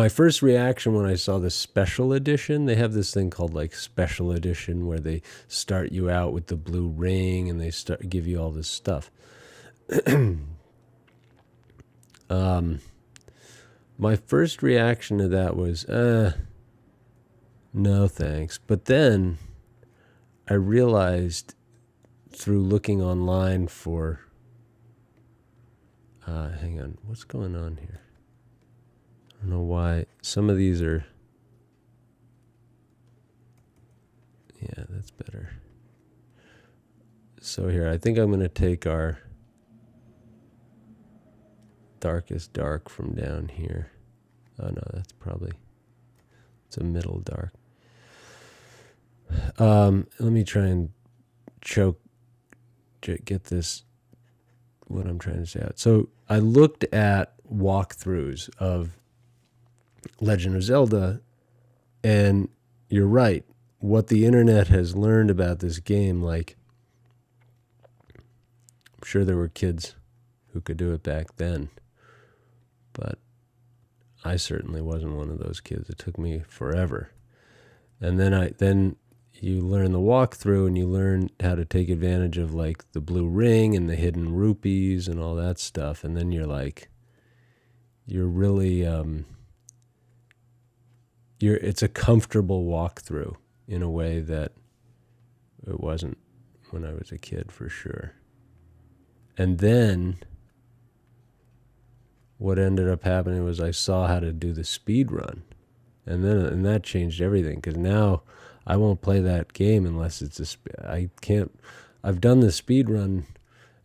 S1: first reaction when I saw the special edition, they have this thing called like special edition where they start you out with the blue ring and they give you all this stuff. My first reaction to that was, no thanks. But then I realized through looking online for, hang on, what's going on here? I don't know why. Some of these are, yeah, that's better. So here, I think I'm going to take our darkest dark from down here. Oh no, that's probably, it's a middle dark. Let me try and get this, what I'm trying to say out. So I looked at walkthroughs of Legend of Zelda, and you're right. What the internet has learned about this game, like, I'm sure there were kids who could do it back then, but I certainly wasn't one of those kids. It took me forever. And then you learn the walkthrough, and you learn how to take advantage of like the blue ring and the hidden rupees and all that stuff. And then you're like, you're really, it's a comfortable walkthrough in a way that it wasn't when I was a kid, for sure. And then what ended up happening was I saw how to do the speed run, and that changed everything, because now I won't play that game unless it's I've done the speed run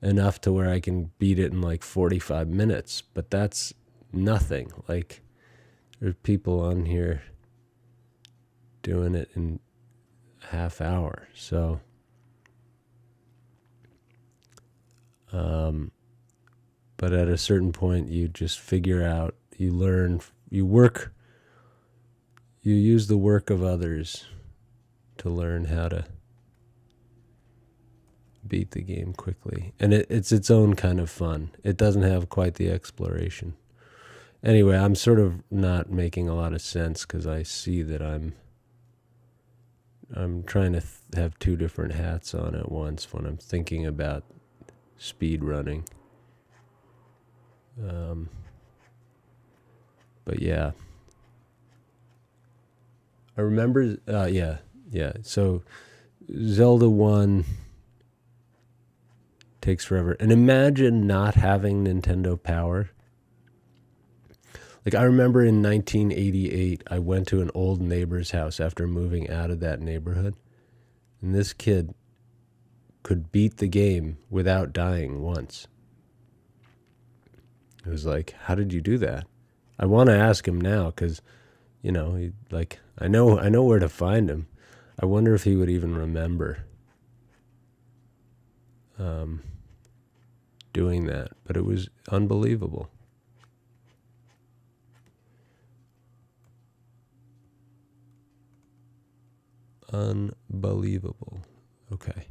S1: enough to where I can beat it in like 45 minutes, but that's nothing. Like, there's people on here doing it in a half hour. So but at a certain point you just figure out, you learn, you use the work of others to learn how to beat the game quickly. And it's its own kind of fun. It doesn't have quite the exploration. Anyway, I'm sort of not making a lot of sense because I see that I'm trying to have two different hats on at once when I'm thinking about speed running. But yeah, I remember, yeah. So Zelda 1 takes forever. And imagine not having Nintendo Power. Like, I remember in 1988, I went to an old neighbor's house after moving out of that neighborhood. And this kid could beat the game without dying once. It was like, how did you do that? I want to ask him now because, you know, I know where to find him. I wonder if he would even remember doing that. But it was unbelievable. Unbelievable. Okay.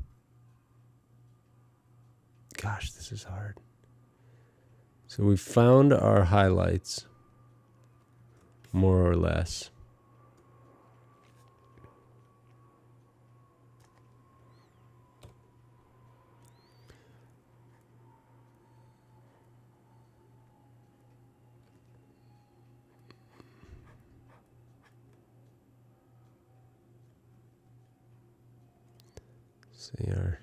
S1: Gosh, this is hard. So we found our highlights, more or less. See our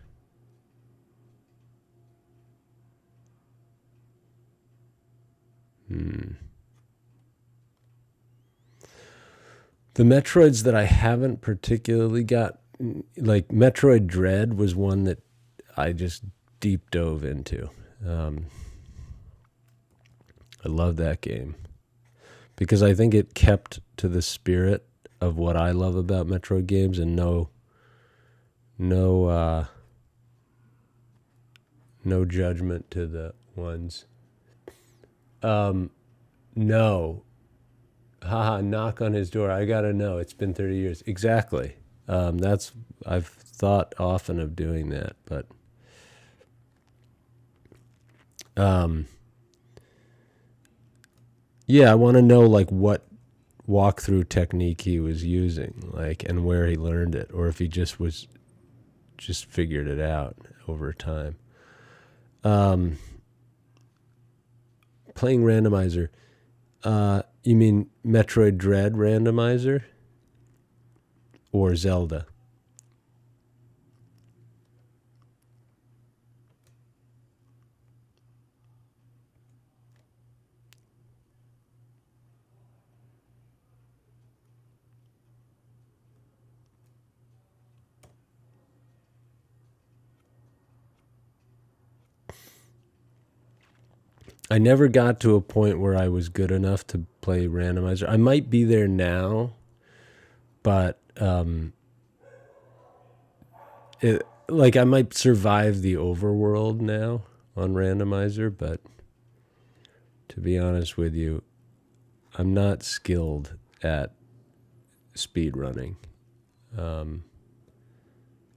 S1: The Metroids that I haven't particularly got, like Metroid Dread was one that I just deep dove into. I love that game because I think it kept to the spirit of what I love about Metroid games and no judgment to the ones. No. Haha, knock on his door. I gotta know. It's been 30 years. Exactly. I've thought often of doing that, but yeah, I want to know like what walkthrough technique he was using, like, and where he learned it, or if he just figured it out over time. Playing randomizer. You mean Metroid Dread randomizer? Or Zelda? I never got to a point where I was good enough to play randomizer. I might be there now, but like I might survive the overworld now on randomizer, but to be honest with you, I'm not skilled at speed running. I'm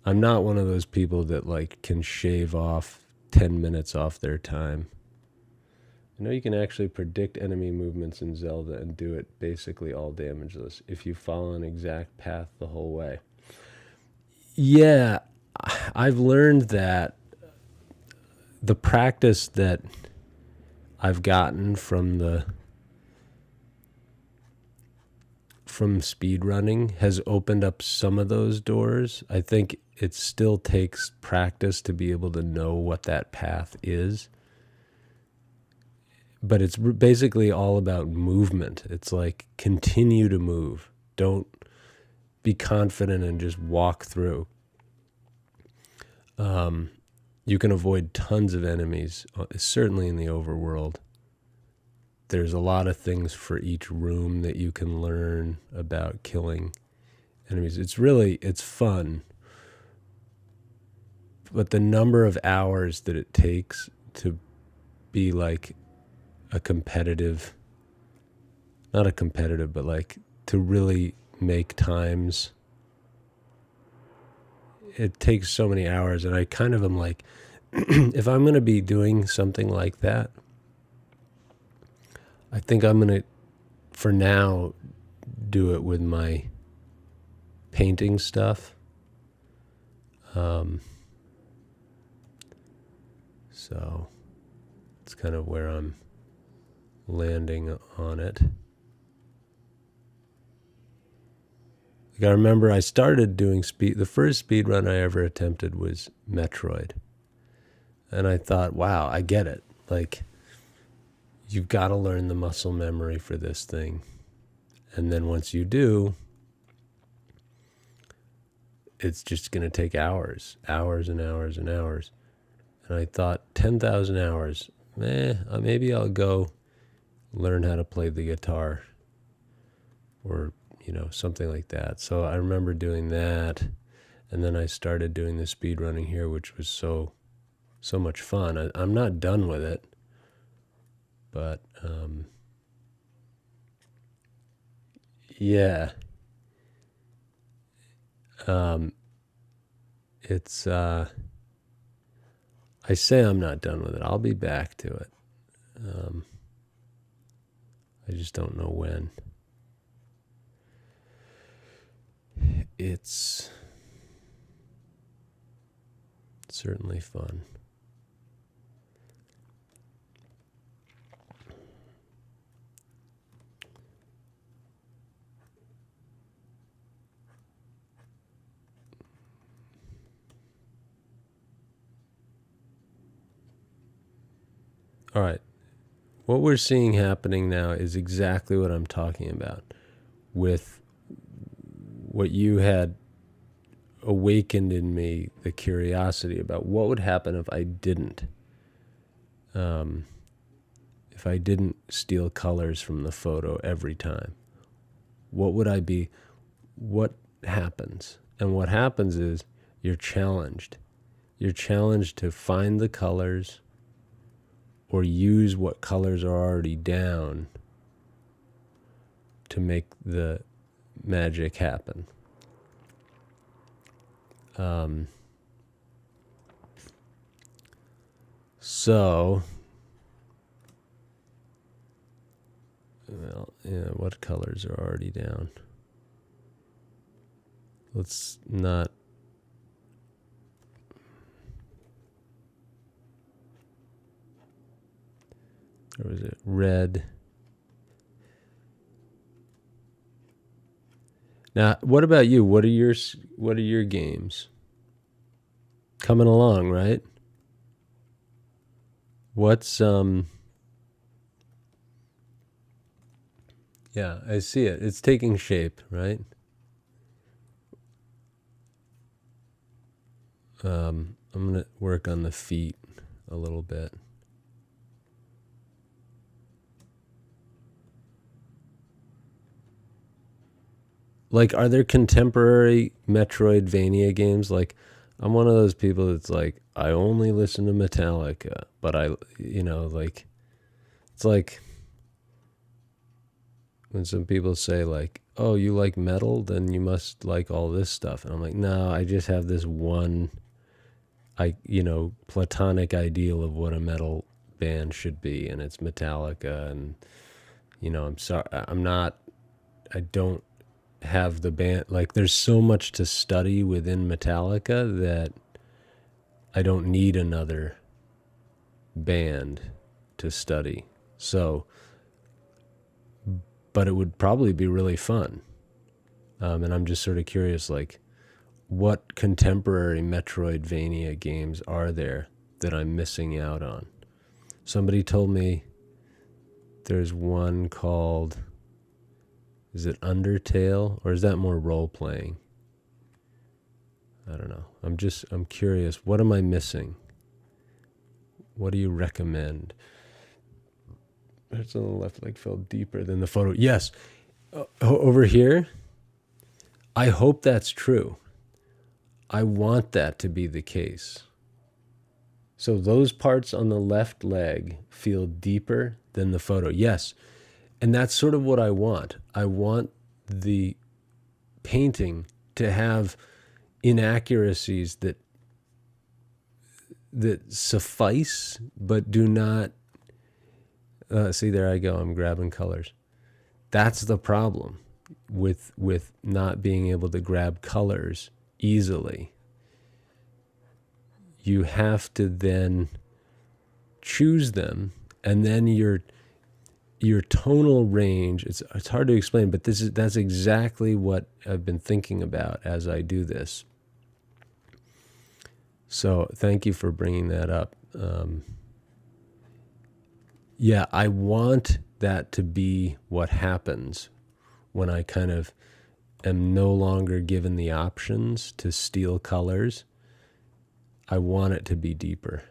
S1: not one of those people that like can shave off 10 minutes off their time. I know you can actually predict enemy movements in Zelda and do it basically all damageless if you follow an exact path the whole way. Yeah, I've learned that the practice that I've gotten from speed running has opened up some of those doors. I think it still takes practice to be able to know what that path is. But it's basically all about movement. It's like continue to move. Don't be confident and just walk through. You can avoid tons of enemies, certainly in the overworld. There's a lot of things for each room that you can learn about killing enemies. It's fun. But the number of hours that it takes to be like not a competitive, but like to really make times, it takes so many hours. And I kind of am like, if I'm going to be doing something like that, I think I'm going to, for now, do it with my painting stuff. So it's kind of where I'm landing on it. Like I remember I started doing the first speed run I ever attempted was Metroid. And I thought, wow, I get it. Like, you've got to learn the muscle memory for this thing. And then once you do, it's just going to take hours and hours and hours. And I thought 10,000 hours, maybe I'll go learn how to play the guitar or, something like that. So I remember doing that. And then I started doing the speed running here, which was so much fun. I'm not done with it, but yeah. It's, I say I'm not done with it. I'll be back to it. I just don't know when. It's certainly fun. All right. What we're seeing happening now is exactly what I'm talking about, with what you had awakened in me, the curiosity about what would happen if I didn't. If I didn't steal colors from the photo every time. What would I be? What happens? And what happens is you're challenged. You're challenged to find the colors or use what colors are already down to make the magic happen. So, well, yeah, what colors are already down? Let's not. Or was it red? Now, what about you? What are your games? Coming along, right? What's yeah, I see it. It's taking shape, right? I'm gonna work on the feet a little bit. Like, are there contemporary Metroidvania games? Like, I'm one of those people that's like, I only listen to Metallica, but like, it's like when some people say like, oh, you like metal, then you must like all this stuff. And I'm like, no, I just have this one, platonic ideal of what a metal band should be. And it's Metallica. And, I'm sorry, I don't have the band, like, there's so much to study within Metallica that I don't need another band to study. So, but it would probably be really fun. And I'm just sort of curious, like, what contemporary Metroidvania games are there that I'm missing out on? Somebody told me there's one called, is it Undertale, or is that more role playing? I don't know. I'm curious. What am I missing? What do you recommend? It's on the left leg fell deeper than the photo. Yes. Over here, I hope that's true. I want that to be the case. So those parts on the left leg feel deeper than the photo. Yes. And that's sort of what I want. I want the painting to have inaccuracies that suffice, but do not. See, there I go. I'm grabbing colors. That's the problem with not being able to grab colors easily. You have to then choose them, and then your tonal range, it's hard to explain, but that's exactly what I've been thinking about as I do this. So thank you for bringing that up. Yeah, I want that to be what happens when I kind of am no longer given the options to steal colors. I want it to be deeper.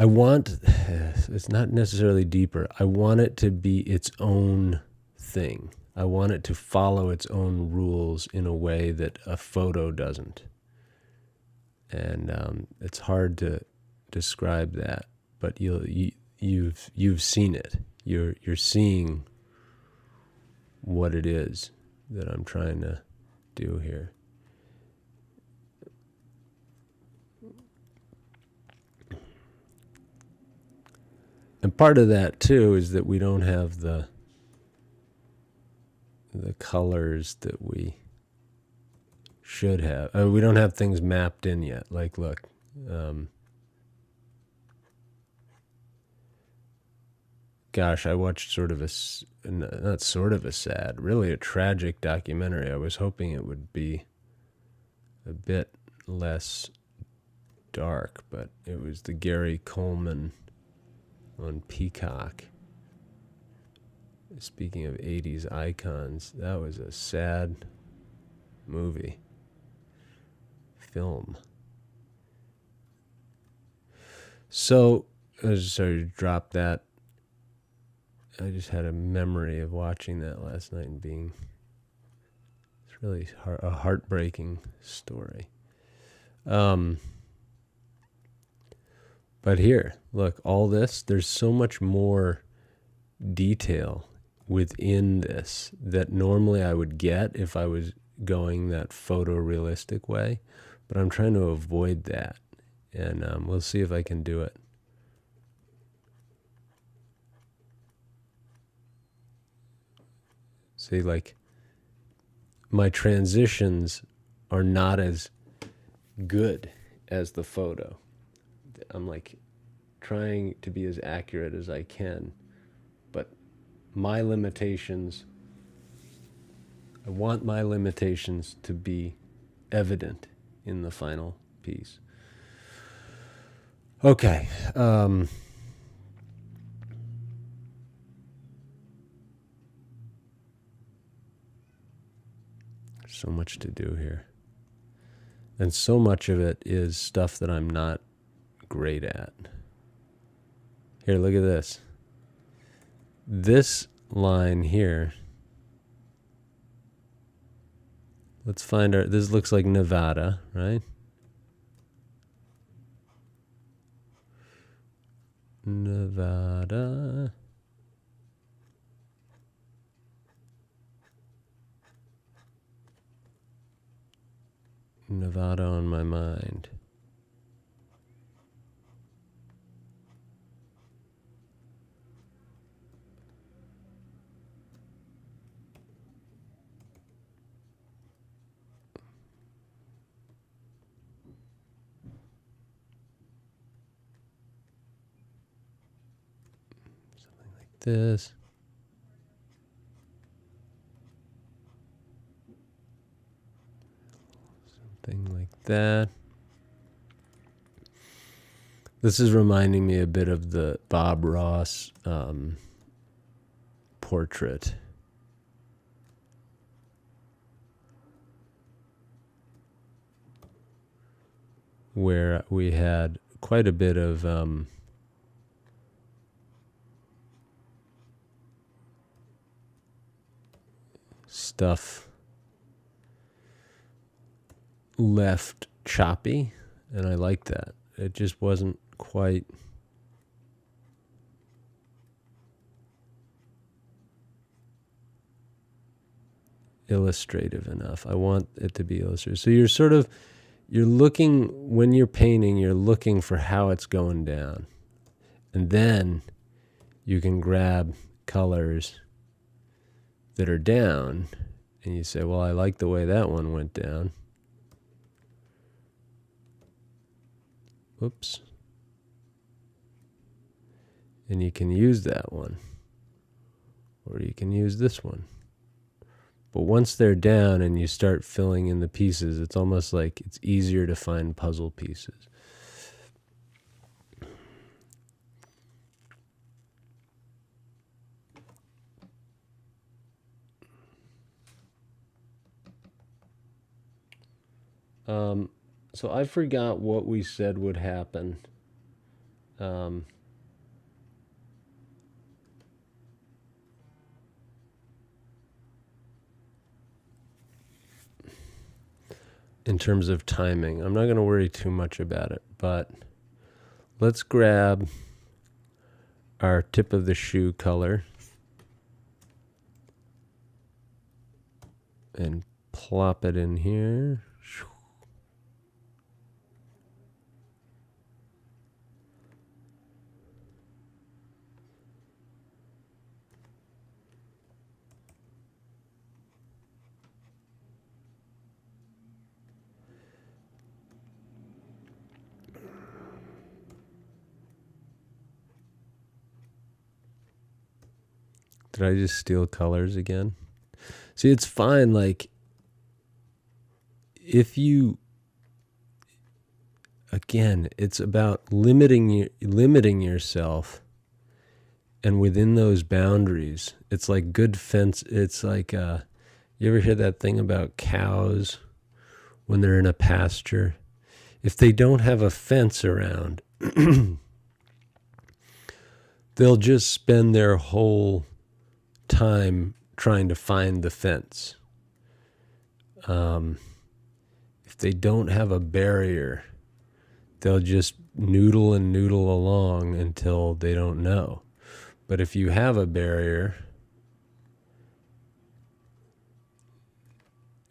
S1: It's not necessarily deeper. I want it to be its own thing. I want it to follow its own rules in a way that a photo doesn't. And it's hard to describe that, but you've seen it. You're seeing what it is that I'm trying to do here. And part of that too is that we don't have the colors that we should have. We don't have things mapped in yet. Like, look, gosh, I watched sort of not sort of a sad, really a tragic documentary. I was hoping it would be a bit less dark, but it was the Gary Coleman on Peacock. Speaking of 80s icons, that was a sad film. So, I just started to drop that. I just had a memory of watching that last night and it's really a heartbreaking story. But here, look, all this, there's so much more detail within this that normally I would get if I was going that photorealistic way, but I'm trying to avoid that, and we'll see if I can do it. See, like, my transitions are not as good as the photo. I'm like trying to be as accurate as I can, but my limitations, I want my limitations to be evident in the final piece. Okay. So much to do here. And so much of it is stuff that I'm not great at. Here, look at this. This line here. Let's find this looks like Nevada, right? Nevada. Nevada on my mind. Something like this. Something like that. This is reminding me a bit of the Bob Ross portrait. Where we had quite a bit of stuff left choppy, and I like that. It just wasn't quite illustrative enough. I want it to be illustrative. So you're looking, when you're painting, you're looking for how it's going down. And then you can grab colors that are down, and you say, well, I like the way that one went down. Whoops. And you can use that one. Or you can use this one. But once they're down and you start filling in the pieces, it's almost like it's easier to find puzzle pieces. So I forgot what we said would happen. In terms of timing, I'm not going to worry too much about it, but let's grab our tip of the shoe color and plop it in here. Did I just steal colors again? See, it's fine. Like, if you, again, it's about limiting yourself, and within those boundaries, it's like good fence. It's like, you ever hear that thing about cows when they're in a pasture? If they don't have a fence around, they'll just spend their whole time trying to find the fence. If they don't have a barrier, they'll just noodle along until they don't know. But if you have a barrier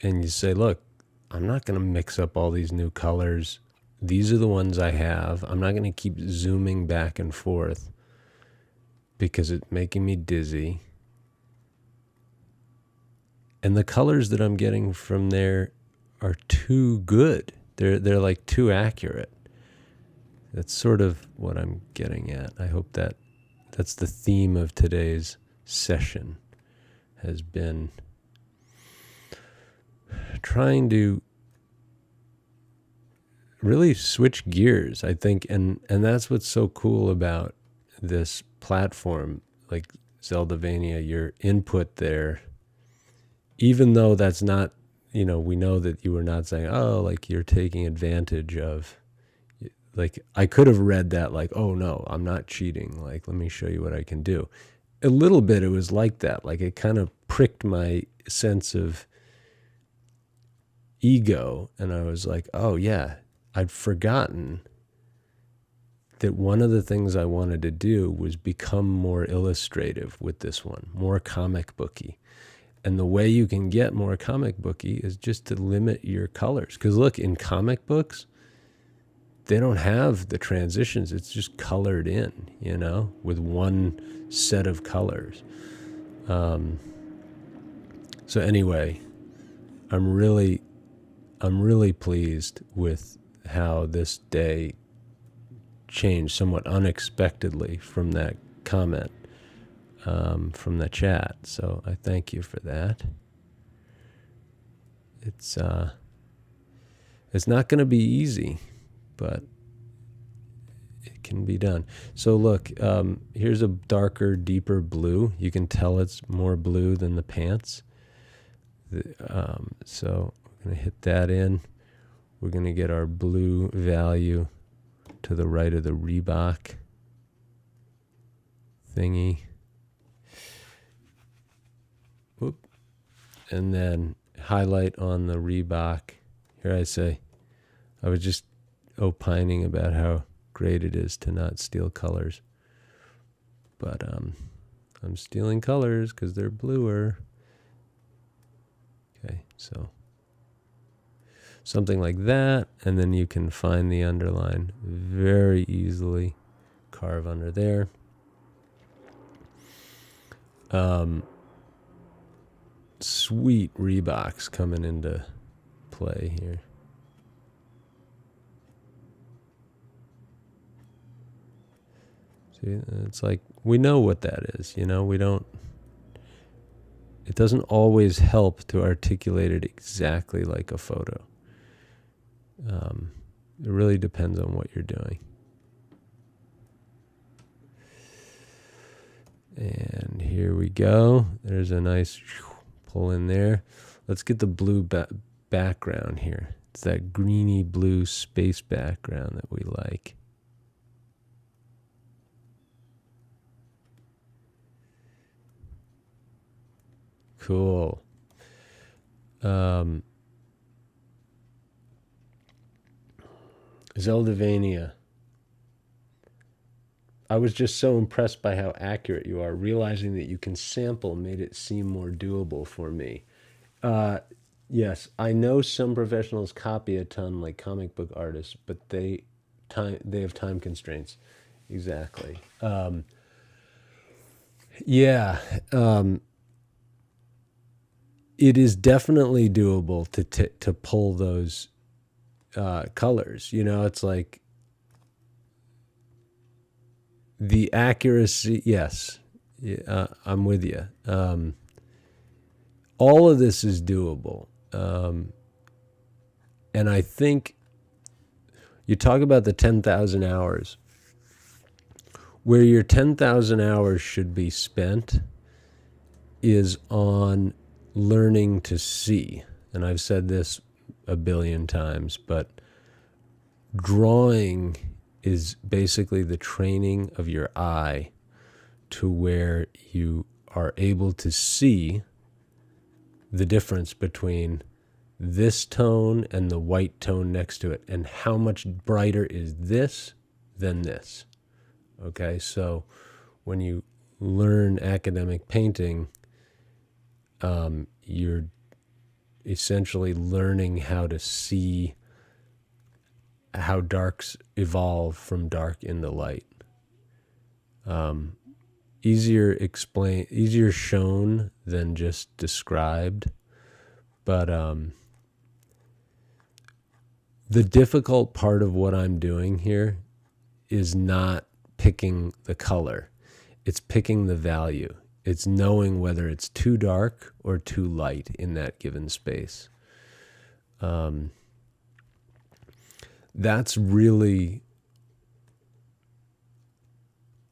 S1: and you say, look, I'm not going to mix up all these new colors. These are the ones I have. I'm not going to keep zooming back and forth because it's making me dizzy. And the colors that I'm getting from there are too good. They're like too accurate. That's sort of what I'm getting at. I hope that's the theme of today's session, has been trying to really switch gears, I think, and that's what's so cool about this platform, like Zeldavania, your input there, even though that's not, we know that you were not saying, oh, like you're taking advantage of, like, I could have read that like, oh no, I'm not cheating. Like, let me show you what I can do. A little bit, it was like that. Like, it kind of pricked my sense of ego. And I was like, oh yeah, I'd forgotten that one of the things I wanted to do was become more illustrative with this one, more comic booky. And the way you can get more comic booky is just to limit your colors. Because look, in comic books, they don't have the transitions. It's just colored in, with one set of colors. So anyway, I'm really pleased with how this day changed somewhat unexpectedly from that comment from the chat. So I thank you for that. It's not going to be easy, but it can be done. So look, here's a darker, deeper blue. You can tell it's more blue than the pants. So we're going to hit that in. We're going to get our blue value to the right of the Reebok thingy. Whoop. And then highlight on the Reebok. Here I say, I was just opining about how great it is to not steal colors. But I'm stealing colors because they're bluer. Okay, so something like that, and then you can find the underline very easily. Carve under there. Sweet Reeboks coming into play here. See, it's like, we know what that is, it doesn't always help to articulate it exactly like a photo. It really depends on what you're doing. And here we go. There's a nice pull in there. Let's get the blue background here. It's that greeny blue space background that we like. Cool. Zeldavania. I was just so impressed by how accurate you are. Realizing that you can sample made it seem more doable for me. Yes, I know some professionals copy a ton, like comic book artists, but they have time constraints. Exactly. Yeah, it is definitely doable to pull those colors. You know, it's like the accuracy. Yes, yeah, I'm with you. All of this is doable, and I think you talk about the 10,000 hours. Where your 10,000 hours should be spent is on learning to see. And I've said this a billion times, but drawing is basically the training of your eye to where you are able to see the difference between this tone and the white tone next to it, and how much brighter is this than this. Okay, so when you learn academic painting, you're essentially learning how to see how darks evolve from dark into light. Easier shown than just described, but the difficult part of what I'm doing here is not picking the color. It's picking the value. It's knowing whether it's too dark or too light in that given space. That's really,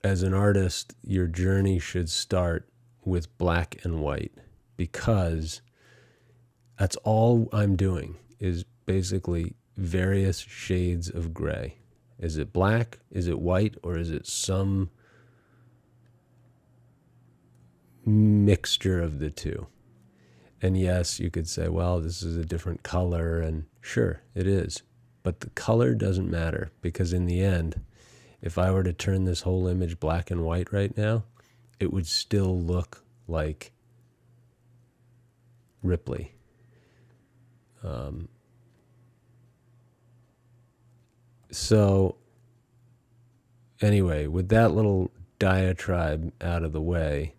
S1: as an artist, your journey should start with black and white, because that's all I'm doing is basically various shades of gray. Is it black? Is it white? Or is it some mixture of the two? And yes, you could say, well, this is a different color, and sure, it is. But the color doesn't matter, because in the end, if I were to turn this whole image black and white right now, it would still look like Ripley. So anyway, with that little diatribe out of the way,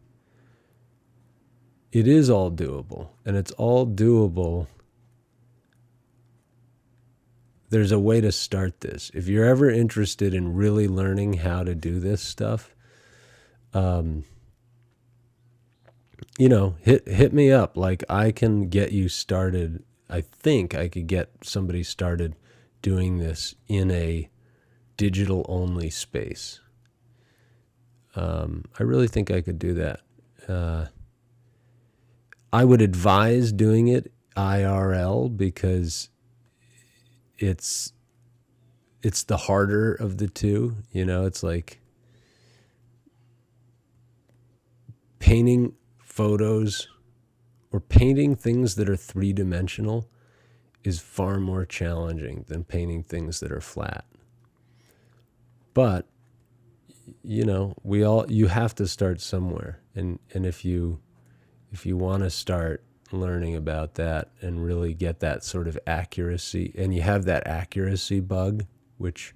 S1: it is all doable, and it's all doable. There's a way to start this. If you're ever interested in really learning how to do this stuff, hit me up. Like, I can get you started. I think I could get somebody started doing this in a digital only space. I really think I could do that. I would advise doing it IRL, because it's the harder of the two. It's like painting photos or painting things that are three-dimensional is far more challenging than painting things that are flat. But you have to start somewhere, and if you want to start learning about that and really get that sort of accuracy, and you have that accuracy bug, which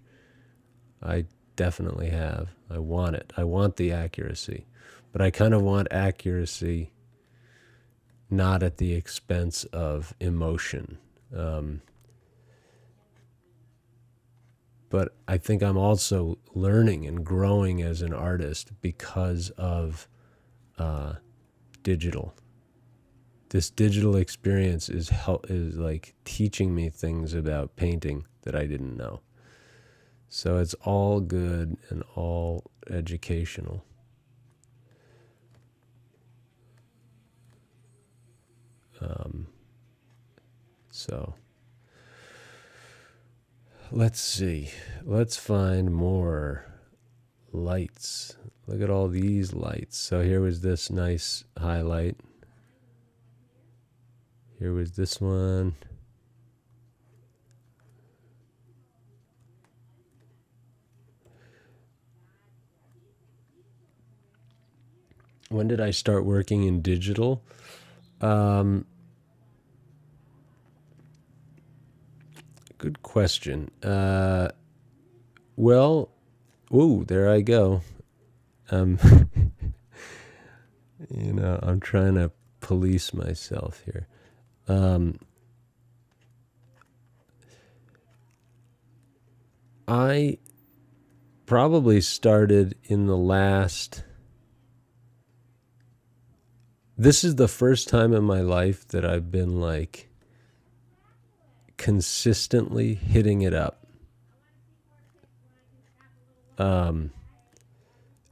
S1: I definitely have. I want it. I want the accuracy, but I kind of want accuracy not at the expense of emotion. But I think I'm also learning and growing as an artist because of digital. This digital experience is like teaching me things about painting that I didn't know. So it's all good and all educational. So let's see. Let's find more lights. Look at all these lights. So here was this nice highlight. Here was this one. When did I start working in digital? Good question. Well, ooh, there I go. Um, I'm trying to police myself here. I probably started in the last. This is the first time in my life that I've been like consistently hitting it up.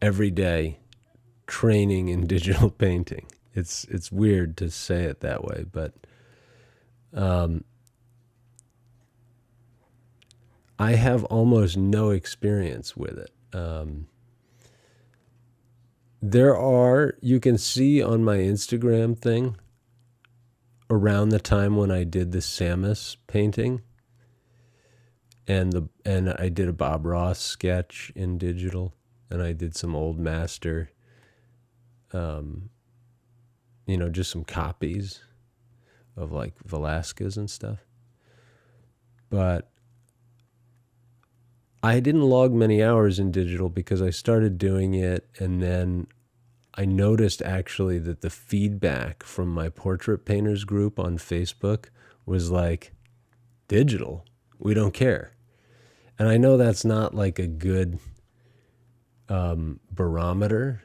S1: Every day, training in digital painting. It's weird to say it that way, but I have almost no experience with it. You can see on my Instagram thing around the time when I did the Samus painting, and I did a Bob Ross sketch in digital, and I did some old master, just some copies of like Velasquez and stuff. But I didn't log many hours in digital because I started doing it, and then I noticed actually that the feedback from my portrait painters group on Facebook was like, digital, we don't care. And I know that's not like a good barometer,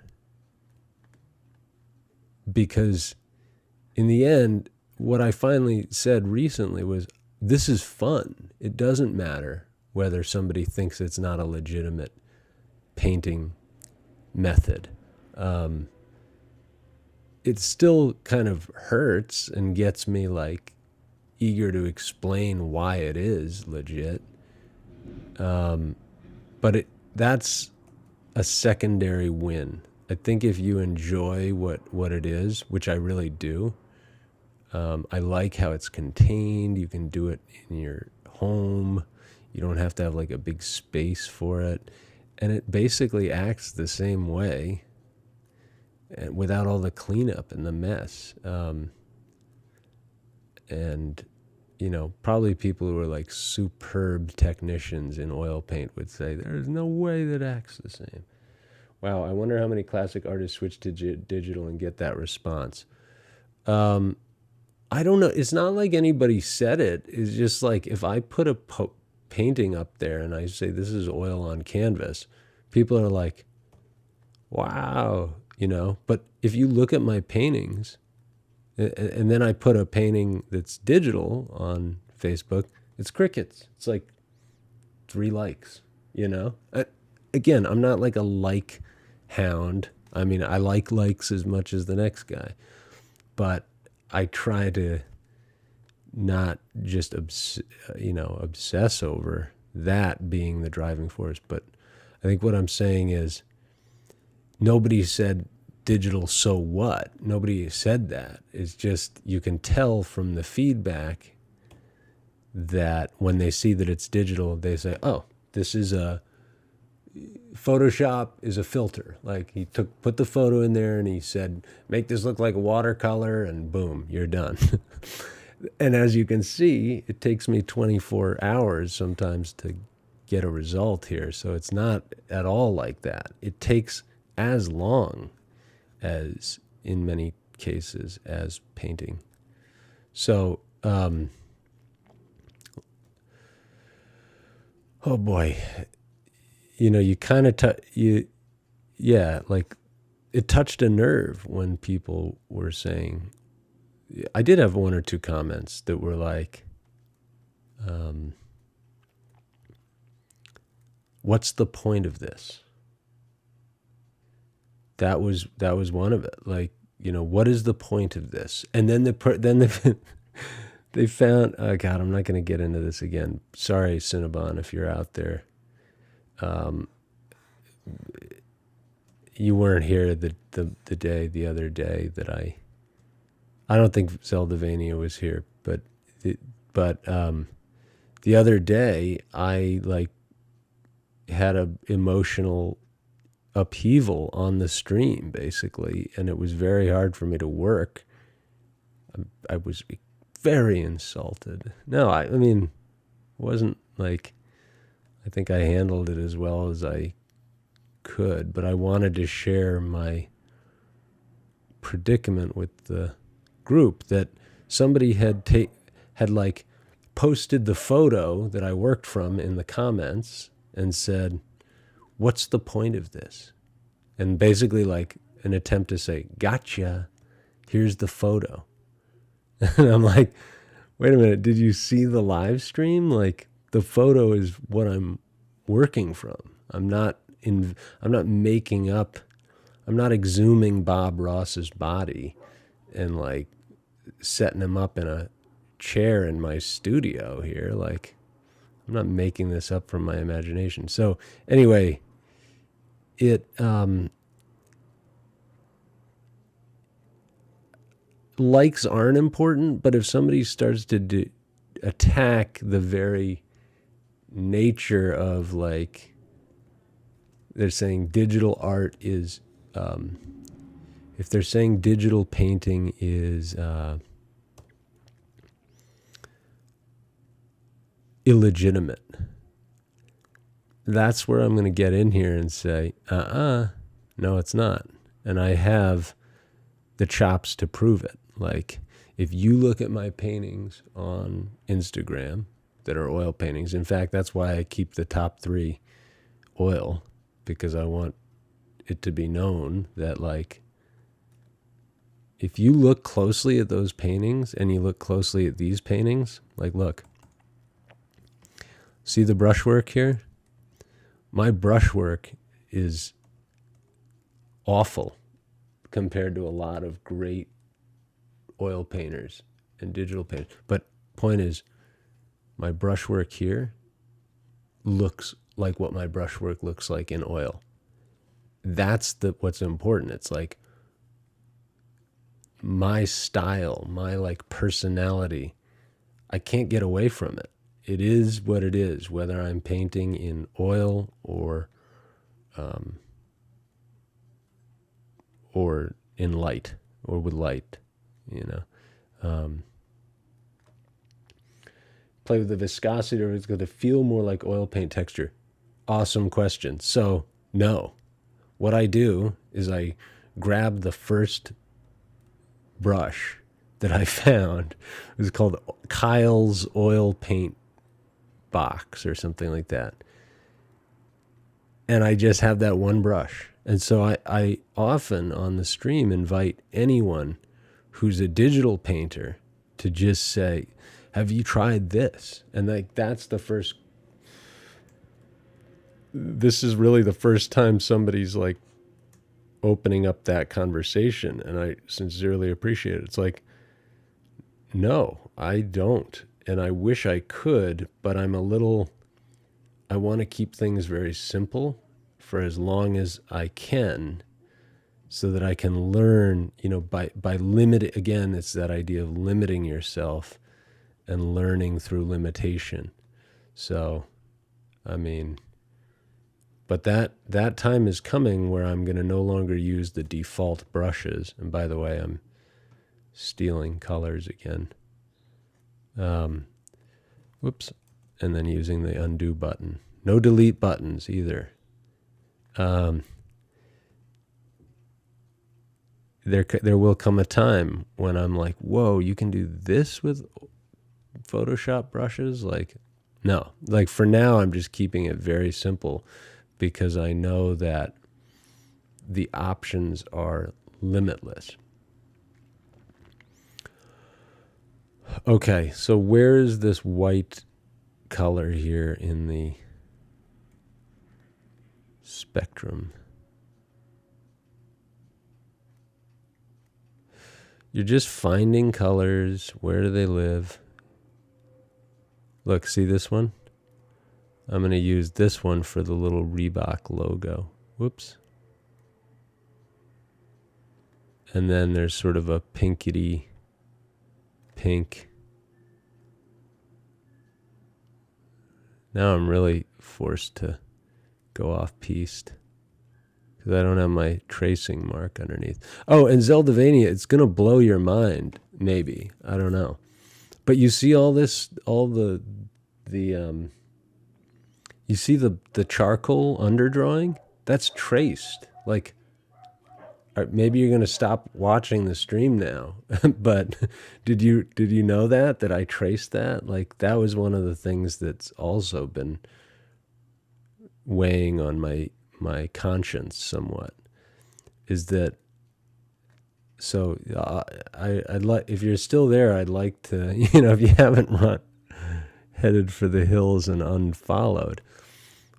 S1: because in the end, what I finally said recently was, this is fun. It doesn't matter whether somebody thinks it's not a legitimate painting method. It still kind of hurts and gets me like eager to explain why it is legit. But that's a secondary win. I think if you enjoy what it is, which I really do, I like how it's contained. You can do it in your home. You don't have to have like a big space for it. And it basically acts the same way without all the cleanup and the mess. And, probably people who are like superb technicians in oil paint would say, there's no way that acts the same. Wow, I wonder how many classic artists switch to digital and get that response. I don't know. It's not like anybody said it. It's just like if I put a painting up there and I say this is oil on canvas, people are like, wow, But if you look at my paintings, and then I put a painting that's digital on Facebook, it's crickets. It's like 3 likes, Again, I'm not like a like hound. I mean, I like likes as much as the next guy, but I try to not just obsess over that being the driving force. But I think what I'm saying is nobody said digital, so what? Nobody said that. It's just you can tell from the feedback that when they see that it's digital, they say, oh, this is Photoshop is a filter. Like he put the photo in there and he said, make this look like a watercolor, and boom, you're done. And as you can see, it takes me 24 hours sometimes to get a result here. So it's not at all like that. It takes as long as, in many cases, as painting. So, oh boy, you kind of like it touched a nerve when people were saying. I did have 1 or 2 comments that were like, what's the point of this? That was one of it. Like, what is the point of this? And then they found, oh God, I'm not going to get into this again. Sorry, Cinnabon, if you're out there. You weren't here the other day that I don't think Zeldavania was here, but the other day I like had a emotional upheaval on the stream basically, and it was very hard for me to work. I was very insulted. No, I mean, wasn't like, I think I handled it as well as I could, but I wanted to share my predicament with the group that somebody had like posted the photo that I worked from in the comments and said, "What's the point of this?" And basically like an attempt to say, "Gotcha, here's the photo." And I'm like, wait a minute, did you see the live stream? Like, the photo is what I'm working from. I'm not making up, I'm not exhuming Bob Ross's body and like setting him up in a chair in my studio here. Like, I'm not making this up from my imagination. So anyway, likes aren't important, but if somebody starts to attack the very nature of, like, they're saying digital art is, if they're saying digital painting is illegitimate, that's where I'm going to get in here and say, no, it's not. And I have the chops to prove it. Like, if you look at my paintings on Instagram that are oil paintings, in fact, that's why I keep the top 3 oil, because I want it to be known that, like, if you look closely at those paintings and you look closely at these paintings, like, look, see the brushwork here? My brushwork is awful compared to a lot of great oil painters and digital painters. But point is, my brushwork here looks like what my brushwork looks like in oil. That's what's important. It's like my style, my like personality. I can't get away from it. It is what it is, whether I'm painting in oil or in light, or with light, you know. Play with the viscosity, or it's going to feel more like oil paint texture. Awesome question. So, no. What I do is I grab the first brush that I found. It was called Kyle's Oil Paint Box or something like that. And I just have that one brush. And so I often on the stream invite anyone who's a digital painter to just say, have you tried this? And like, that's the first, this is really the first time somebody's like opening up that conversation. And I sincerely appreciate it. It's like, no, I don't. And I wish I could, but I want to keep things very simple for as long as I can, so that I can learn, you know, by limiting, again, it's that idea of limiting yourself and learning through limitation. So, I mean, but that time is coming where I'm going to no longer use the default brushes. And by the way, I'm stealing colors again. Whoops. And then using the undo button. No delete buttons either. There will come a time when I'm like, whoa, you can do this with Photoshop brushes? Like, no. Like, for now, I'm just keeping it very simple because I know that the options are limitless. Okay, so where is this white color here in the spectrum? You're just finding colors. Where do they live? Look, see this one? I'm going to use this one for the little Reebok logo. Whoops. And then there's sort of a pinkety pink. Now I'm really forced to go off-piste because I don't have my tracing mark underneath. Oh, and Zeldavania, it's going to blow your mind, maybe. I don't know. But you see all this, all the the you see the charcoal underdrawing? That's traced. Like, maybe you're going to stop watching the stream now, but did you know that I traced that? Like, that was one of the things that's also been weighing on my conscience somewhat, is that, so I'd like, if you're still there, I'd like to, if you haven't headed for the hills and unfollowed,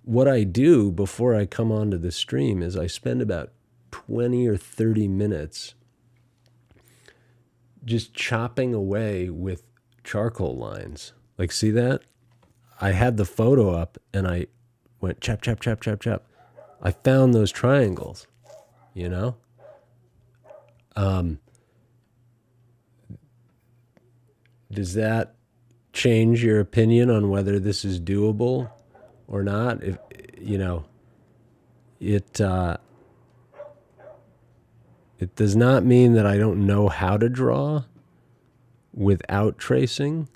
S1: what I do before I come onto the stream is I spend about 20 or 30 minutes just chopping away with charcoal lines. Like, see that? I had the photo up and I went chop, chop, chop, chop, chop. I found those triangles, Does that change your opinion on whether this is doable or not? If it does not mean that I don't know how to draw without tracing,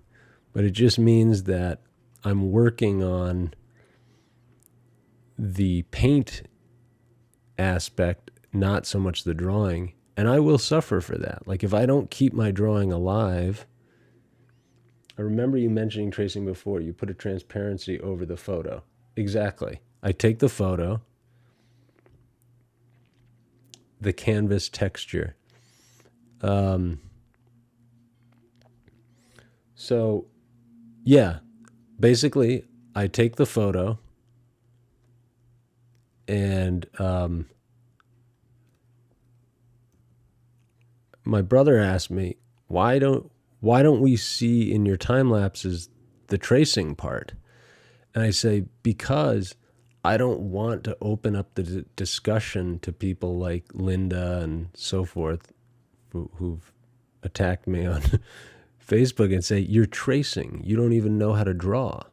S1: but it just means that I'm working on the paint aspect, not so much the drawing, and I will suffer for that. Like, if I don't keep my drawing alive, I remember you mentioning tracing before. You put a transparency over the photo. Exactly. I take the photo, the canvas texture. So, yeah, basically, I take the photo and my brother asked me, why don't we see in your time lapses the tracing part? And I say, because I don't want to open up the discussion to people like Linda and so forth who've attacked me on Facebook and say, you're tracing. You don't even know how to draw.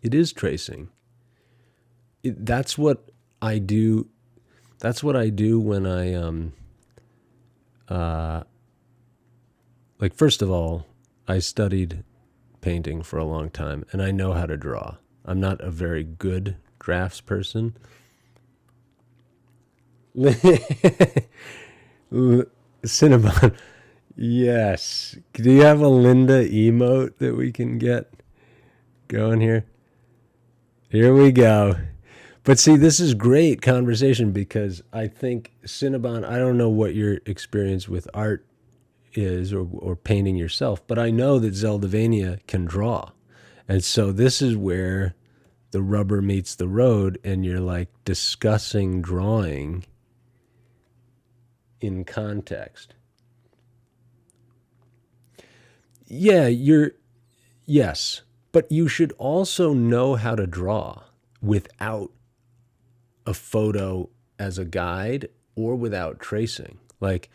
S1: It is tracing. That's what I do. That's what I do when I, like, first of all, I studied painting for a long time and I know how to draw. I'm not a very good drafts person. Cinnabon. Yes. Do you have a Linda emote that we can get going here? Here we go. But see, this is great conversation because I think Cinnabon, I don't know what your experience with art is or painting yourself, but I know that Zeldavania can draw. And so this is where the rubber meets the road and you're like discussing drawing in context. Yeah, yes, but you should also know how to draw without a photo as a guide or without tracing. Like,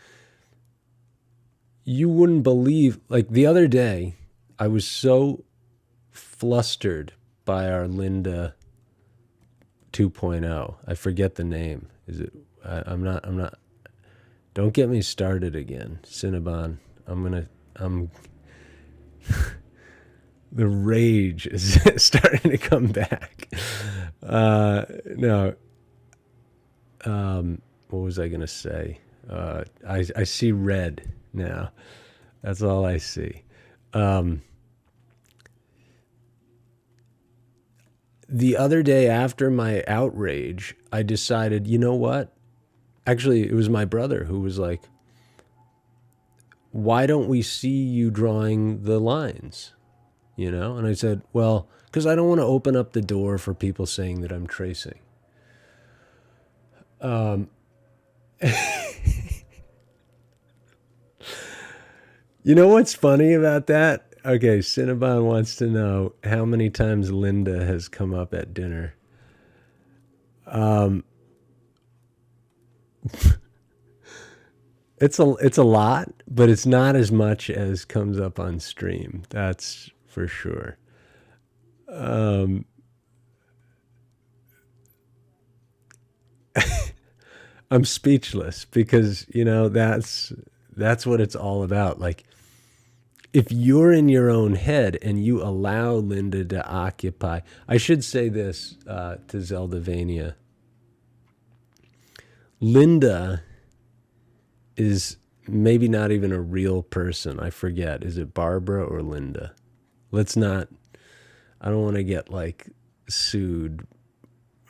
S1: you wouldn't believe, like, the other day, I was so flustered by our Linda 2.0. I forget the name. Is it, I'm not, don't get me started again, Cinnabon. The rage is starting to come back. No. What was I going to say? I see red now. That's all I see. The other day after my outrage, I decided, you know what? Actually, it was my brother who was like, why don't we see you drawing the lines? And I said, well, because I don't want to open up the door for people saying that I'm tracing. You know what's funny about that? Okay, Cinnabon wants to know how many times Linda has come up at dinner. It's a lot, but it's not as much as comes up on stream. That's for sure. I'm speechless because, that's what it's all about. Like, if you're in your own head and you allow Linda to occupy, I should say this to Zeldavania. Linda is maybe not even a real person. I forget. Is it Barbara or Linda? Let's not, I don't want to get like sued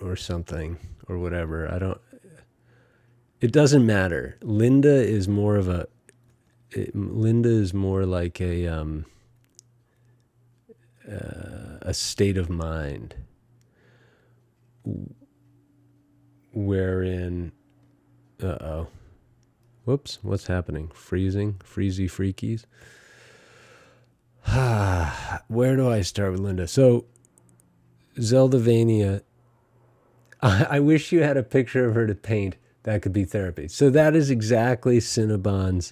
S1: or something or whatever. It doesn't matter. Linda is more like a state of mind wherein, whoops, what's happening? Freezy freakies. Where do I start with Linda? So, Zeldavania, I wish you had a picture of her to paint. That could be therapy. So that is exactly Cinnabon's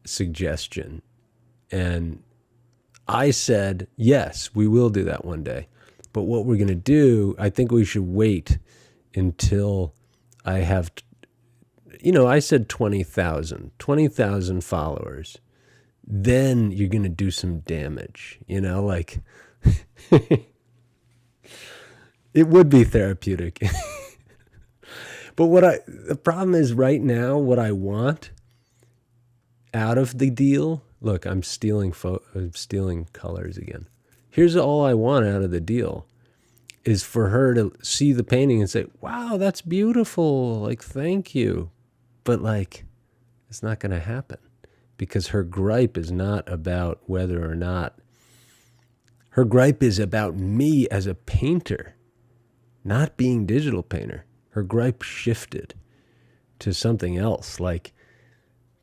S1: suggestion. And I said, yes, we will do that one day. But what we're going to do, I think we should wait until I have, I said 20,000 followers. Then you're going to do some damage, like it would be therapeutic. But the problem is right now, what I want out of the deal, look, I'm stealing colors again. Here's all I want out of the deal is for her to see the painting and say, wow, that's beautiful. Like, thank you. But like, it's not going to happen because her gripe is not about whether or not, her gripe is about me as a painter, not being digital painter. Her gripe shifted to something else. Like,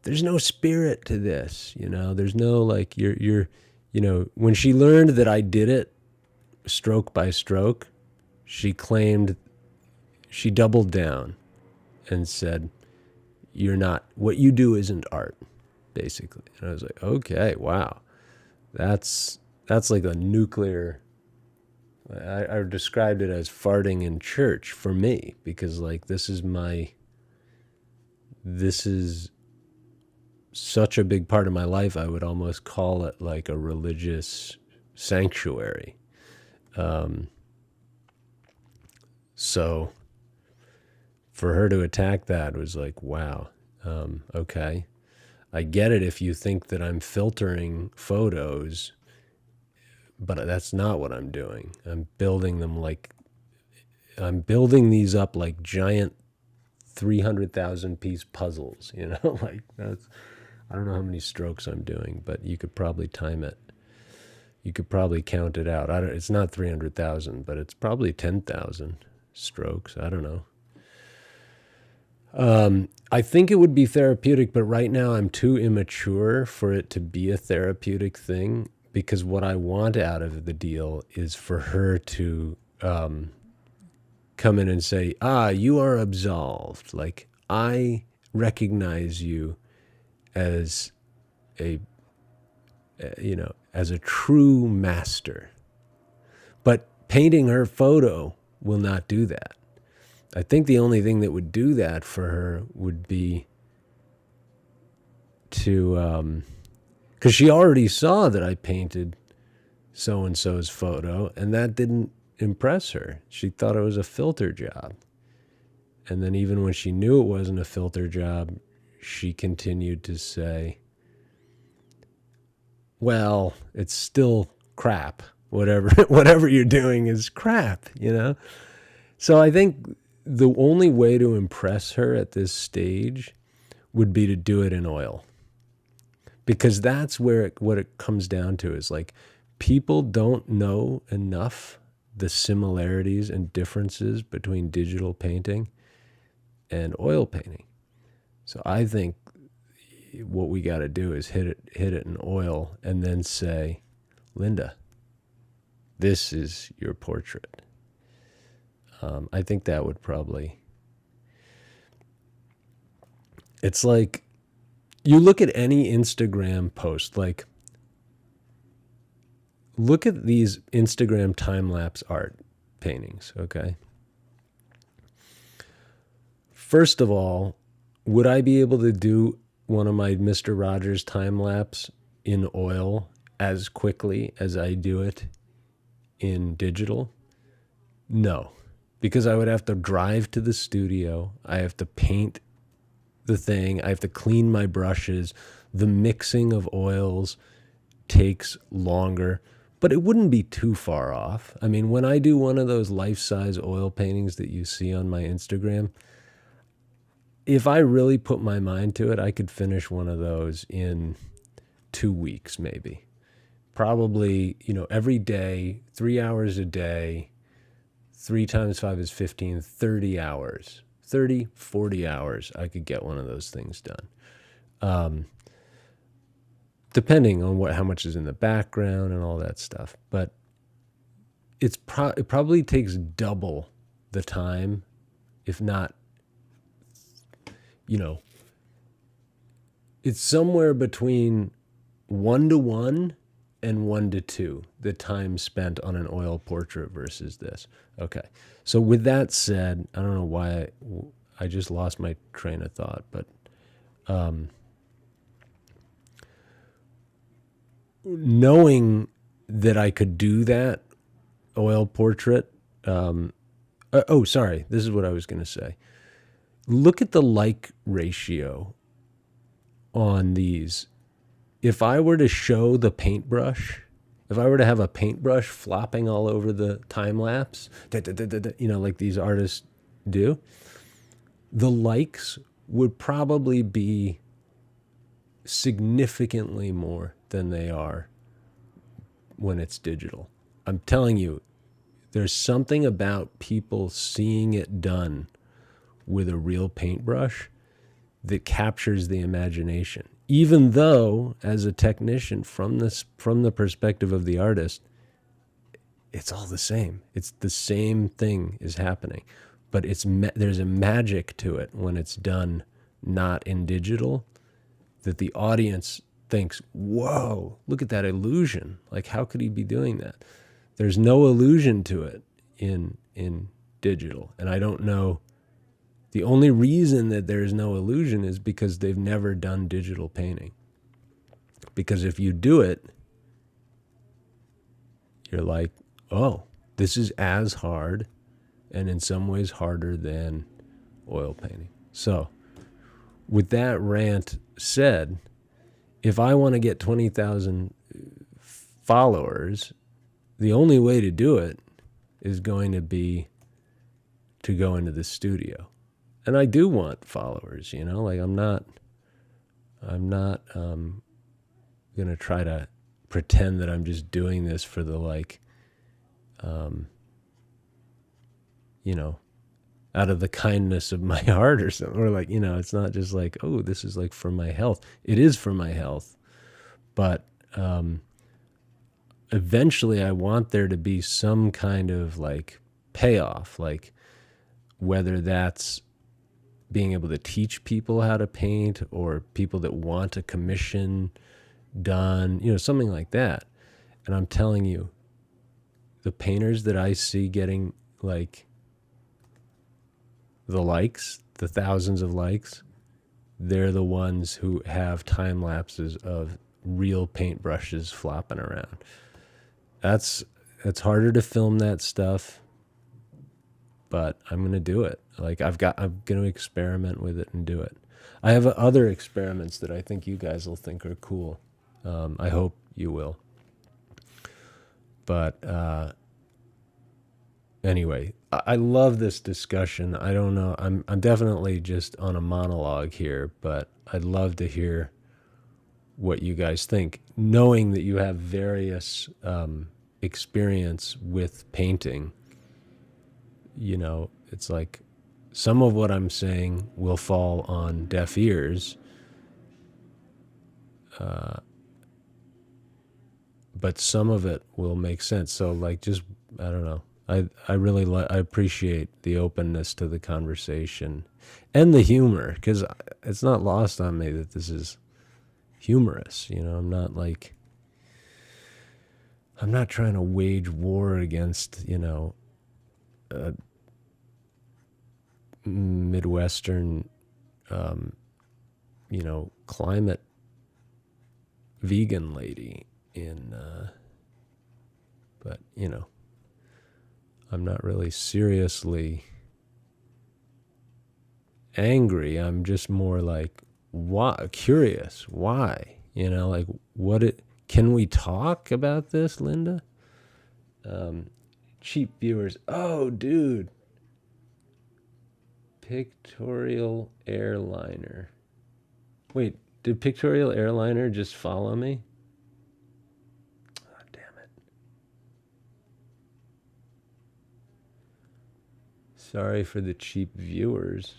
S1: there's no spirit to this, there's no like, when she learned that I did it stroke by stroke, she doubled down and said, what you do isn't art, basically. And I was like, okay, wow. That's like a nuclear, I described it as farting in church for me, because like, this is such a big part of my life. I would almost call it like a religious sanctuary. So for her to attack that was like, wow. Okay. I get it if you think that I'm filtering photos, but that's not what I'm doing. I'm building these up like giant 300,000 piece puzzles, like that's, I don't know how many strokes I'm doing, but you could probably time it. You could probably count it out. It's not 300,000, but it's probably 10,000 strokes. I don't know. I think it would be therapeutic, but right now I'm too immature for it to be a therapeutic thing, because what I want out of the deal is for her to come in and say, you are absolved. Like, I recognize you as as a true master. But painting her photo will not do that. I think the only thing that would do that for her would be to, because she already saw that I painted so-and-so's photo, and that didn't impress her. She thought it was a filter job. And then even when she knew it wasn't a filter job, she continued to say, well, it's still crap. Whatever you're doing is crap, So I think the only way to impress her at this stage would be to do it in oil. Because that's what it comes down to, is like, people don't know enough the similarities and differences between digital painting and oil painting. So I think what we got to do is hit it in oil and then say, Linda, this is your portrait. I think that would probably, it's like, you look at any Instagram post, like, look at these Instagram time-lapse art paintings, okay? First of all, would I be able to do one of my Mr. Rogers time lapse in oil as quickly as I do it in digital? No, because I would have to drive to the studio. I have to paint the thing. I have to clean my brushes. The mixing of oils takes longer, but it wouldn't be too far off. I mean, when I do one of those life-size oil paintings that you see on my Instagram, if I really put my mind to it, I could finish one of those in 2 weeks, maybe. Probably, every day, 3 hours a day, 3 times 5 is 15, 30 hours. 30, 40 hours, I could get one of those things done. Depending on how much is in the background and all that stuff. But it probably takes double the time, if not, it's somewhere between 1-to-1 and 1-to-2, the time spent on an oil portrait versus this. Okay. So with that said, I don't know why I just lost my train of thought, but knowing that I could do that oil portrait, sorry, this is what I was going to say. Look at the like ratio on these. If I were to show the paintbrush, if I were to have a paintbrush flopping all over the time lapse, like these artists do, the likes would probably be significantly more than they are when it's digital. I'm telling you, there's something about people seeing it done with a real paintbrush that captures the imagination. Even though, as a technician, from the perspective of the artist, it's all the same. It's the same thing is happening, but there's a magic to it when it's done not in digital, that the audience thinks, "Whoa, look at that illusion! Like, how could he be doing that?" There's no illusion to it in digital, and I don't know. The only reason that there's no illusion is because they've never done digital painting. Because if you do it, you're like, oh, this is as hard and in some ways harder than oil painting. So with that rant said, if I want to get 20,000 followers, the only way to do it is going to be to go into the studio. And I do want followers, like I'm not going to try to pretend that I'm just doing this for the out of the kindness of my heart or something, or it's not just like, oh, this is like for my health. It is for my health, but eventually I want there to be some kind of payoff, whether that's being able to teach people how to paint or people that want a commission done, something like that. And I'm telling you, the painters that I see getting the likes, the thousands of likes, they're the ones who have time lapses of real paintbrushes flopping around. It's harder to film that stuff, but I'm going to do it. I'm going to experiment with it and do it. I have other experiments that I think you guys will think are cool. I hope you will. But anyway, I love this discussion. I don't know. I'm definitely just on a monologue here, but I'd love to hear what you guys think, knowing that you have various experience with painting. It's like some of what I'm saying will fall on deaf ears, but some of it will make sense. So I don't know. I really I appreciate the openness to the conversation and the humor, because it's not lost on me that this is humorous. I'm not trying to wage war against, Midwestern you know, climate vegan lady in, but, you know, I'm not really seriously angry. I'm just more like, why, curious, why, you know, like can we talk about this, Linda? Cheap viewers. Oh, dude. Pictorial Airliner. Wait, did Pictorial Airliner just follow me? Oh, damn it. Sorry for the cheap viewers.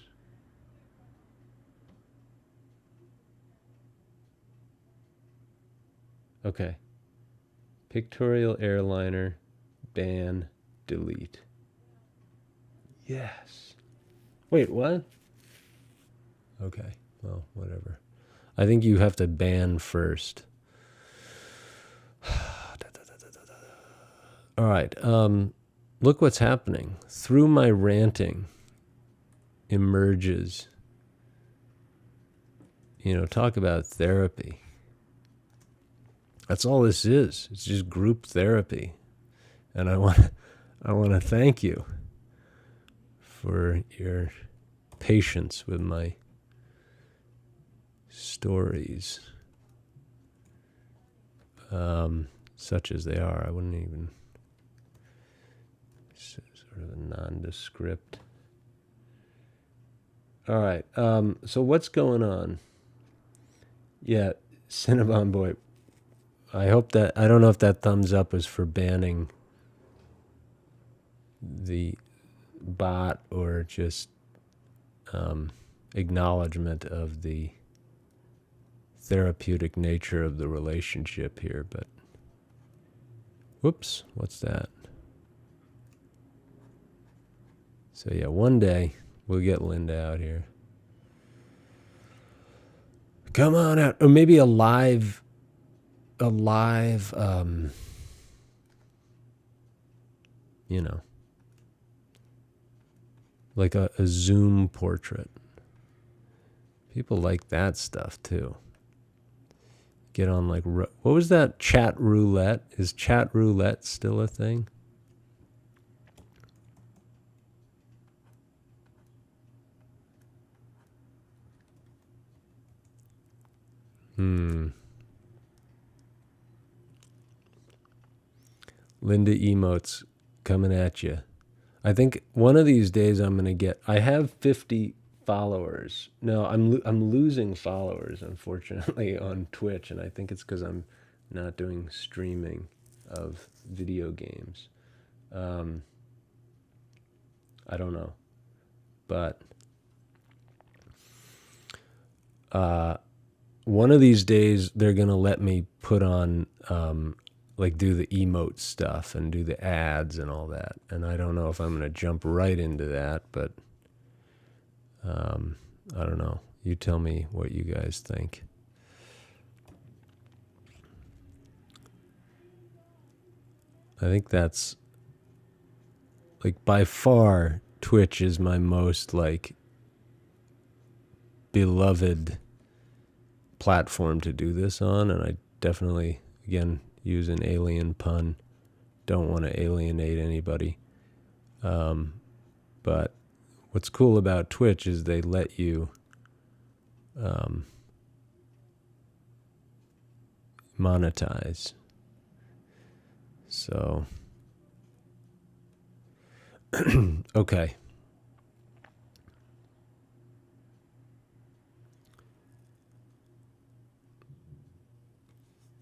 S1: Okay. Pictorial Airliner, ban, delete. Yes. Wait, what? Okay, well, whatever. I think you have to ban first. All right, look what's happening. Through my ranting emerges, you know, talk about therapy. That's all this is. It's just group therapy. And I want to thank you for your patience with my stories, such as they are. I wouldn't even, sort of a nondescript. All right, so what's going on? Yeah, Cinnabon Boy, I hope that, I don't know if that thumbs up was for banning the bot or just acknowledgement of the therapeutic nature of the relationship here, but whoops, what's that? So yeah, one day we'll get Linda out here. Come on out, or maybe a live, you know, like a Zoom portrait. People like that stuff too. Get on like, what was that? Chat roulette? Is chat roulette still a thing? Linda emotes coming at you. I think one of these days I'm gonna get. I have 50 followers. No, I'm losing followers, unfortunately, on Twitch, and I think it's because I'm not doing streaming of video games. I don't know, but one of these days they're gonna let me put on like do the emote stuff and do the ads and all that, and I don't know if I'm gonna jump right into that, but I don't know. You tell me what you guys think. I think that's like by far Twitch is my most like beloved platform to do this on, and I definitely, again, use an alien pun, don't want to alienate anybody, but what's cool about Twitch is they let you monetize. So okay.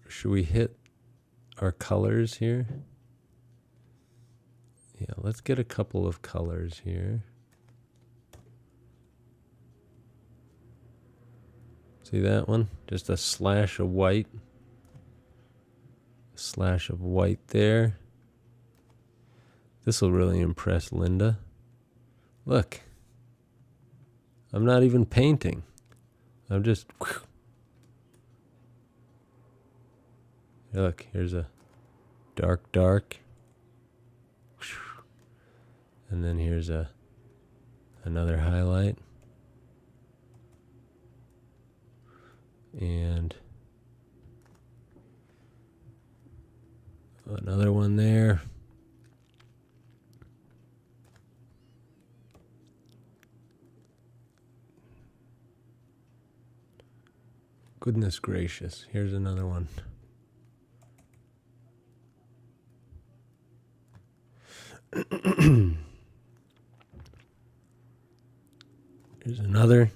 S1: Should we hit our colors here? Yeah, let's get a couple of colors here. See that one? Just a slash of white. A slash of white there. This will really impress Linda. Look. I'm not even painting. I'm just... Look, here's a dark. And then here's another highlight. And another one there. Goodness gracious. Here's another one. Here's another.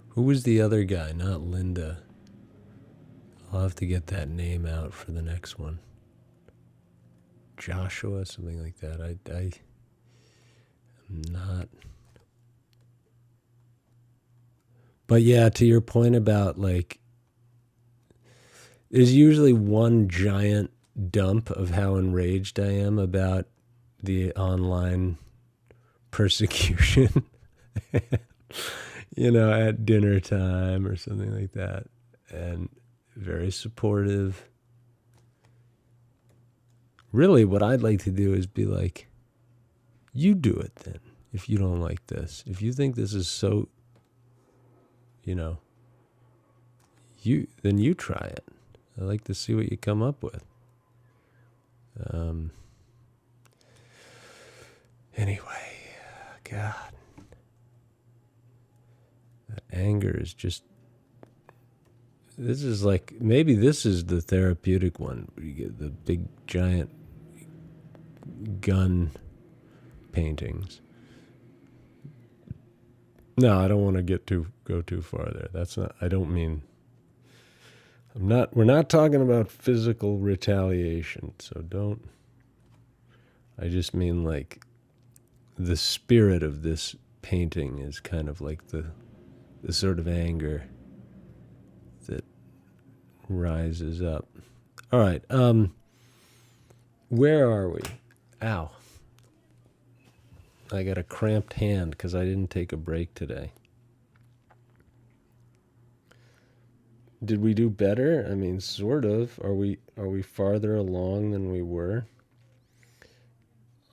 S1: Who was the other guy? Not Linda. I'll have to get that name out for the next one. Joshua, something like that. I'm not. But yeah, to your point about like, there's usually one giant dump of how enraged I am about the online persecution, at dinner time or something like that. And very supportive. Really, what I'd like to do is be like, you do it then, if you don't like this. If you think this is so, then you try it. I'd like to see what you come up with. Anyway, God. That anger is just, this is like, maybe this is the therapeutic one, where you get the big giant gun paintings. No, I don't want to go too far there. That's not, I don't mean, we're not talking about physical retaliation, so don't, I just mean like the spirit of this painting is kind of like the sort of anger that rises up. All right, where are we? Ow. I got a cramped hand because I didn't take a break today. Did we do better? I mean, sort of. Are we farther along than we were?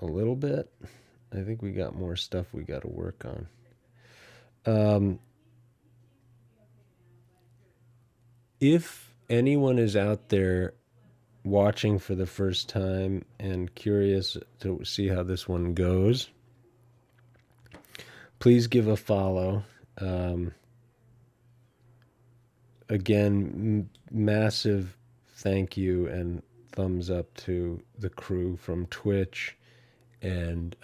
S1: A little bit. I think we got more stuff we got to work on. If anyone is out there watching for the first time and curious to see how this one goes, please give a follow. Again, massive thank you and thumbs up to the crew from Twitch. And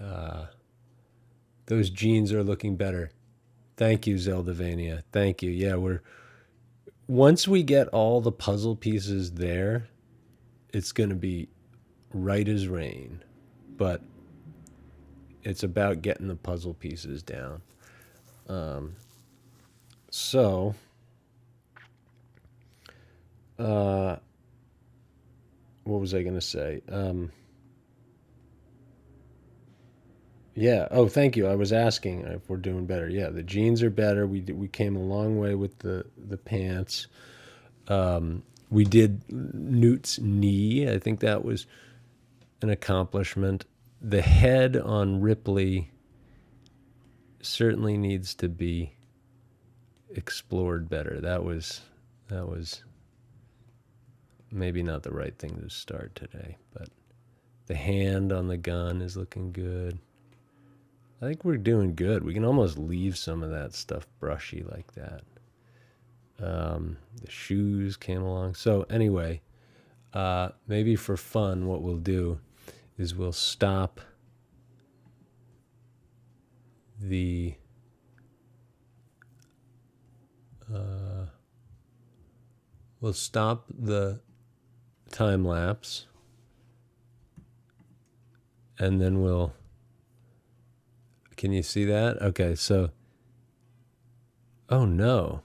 S1: those jeans are looking better. Thank you, Zeldavania. Thank you. Yeah, once we get all the puzzle pieces there, it's going to be right as rain. But it's about getting the puzzle pieces down. What was I going to say? Yeah. Oh, thank you. I was asking if we're doing better. Yeah, the jeans are better. We came a long way with the pants. We did Newt's knee. I think that was an accomplishment. The head on Ripley certainly needs to be explored better. That was maybe not the right thing to start today, but the hand on the gun is looking good. I think we're doing good. We can almost leave some of that stuff brushy like that. The shoes came along. So anyway, maybe for fun, what we'll do is we'll stop the time lapse, and then we'll. Can you see that? Okay, so. Oh no,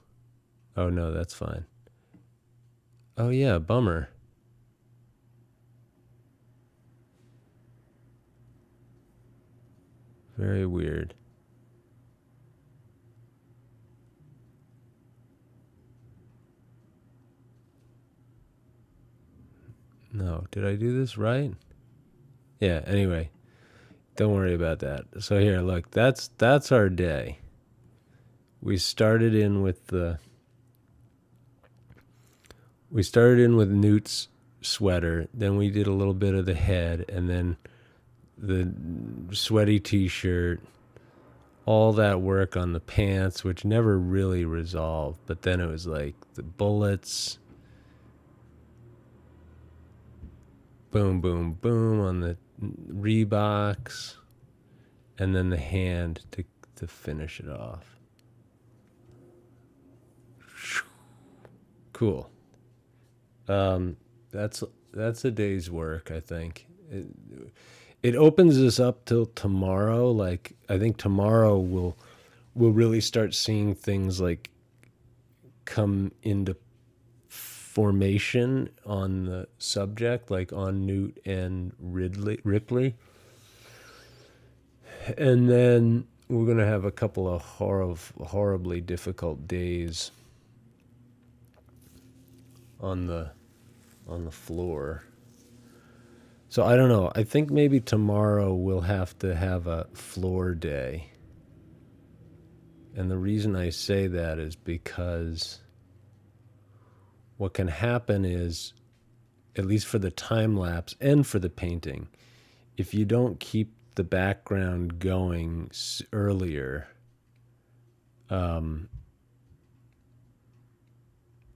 S1: that's fine. Oh yeah, bummer. Very weird. No, did I do this right? Yeah, anyway, don't worry about that. So here, look, that's our day. we started in with Newt's sweater, then we did a little bit of the head, and then the sweaty t-shirt, all that work on the pants, which never really resolved, but then it was like the bullets, boom, boom, boom on the Reeboks, and then the hand to finish it off. Cool. That's a day's work, I think. It opens us up till tomorrow. Like, I think tomorrow we'll really start seeing things like come into formation on the subject, like on Newt and Ripley. And then we're going to have a couple of horribly difficult days on the floor. So I don't know. I think maybe tomorrow we'll have to have a floor day. And the reason I say that is because what can happen is, at least for the time lapse and for the painting, if you don't keep the background going earlier,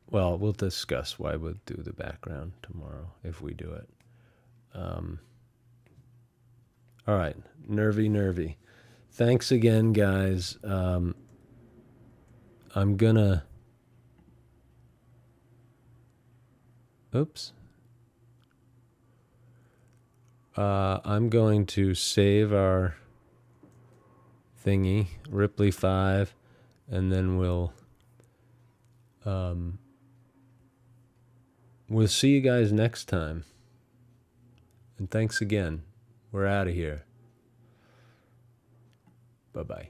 S1: well, we'll discuss why we'll do the background tomorrow if we do it. All right, nervy. Thanks again, guys. I'm gonna... Oops. I'm going to save our thingy, Ripley 5, and then we'll see you guys next time. And thanks again. We're out of here. Bye-bye.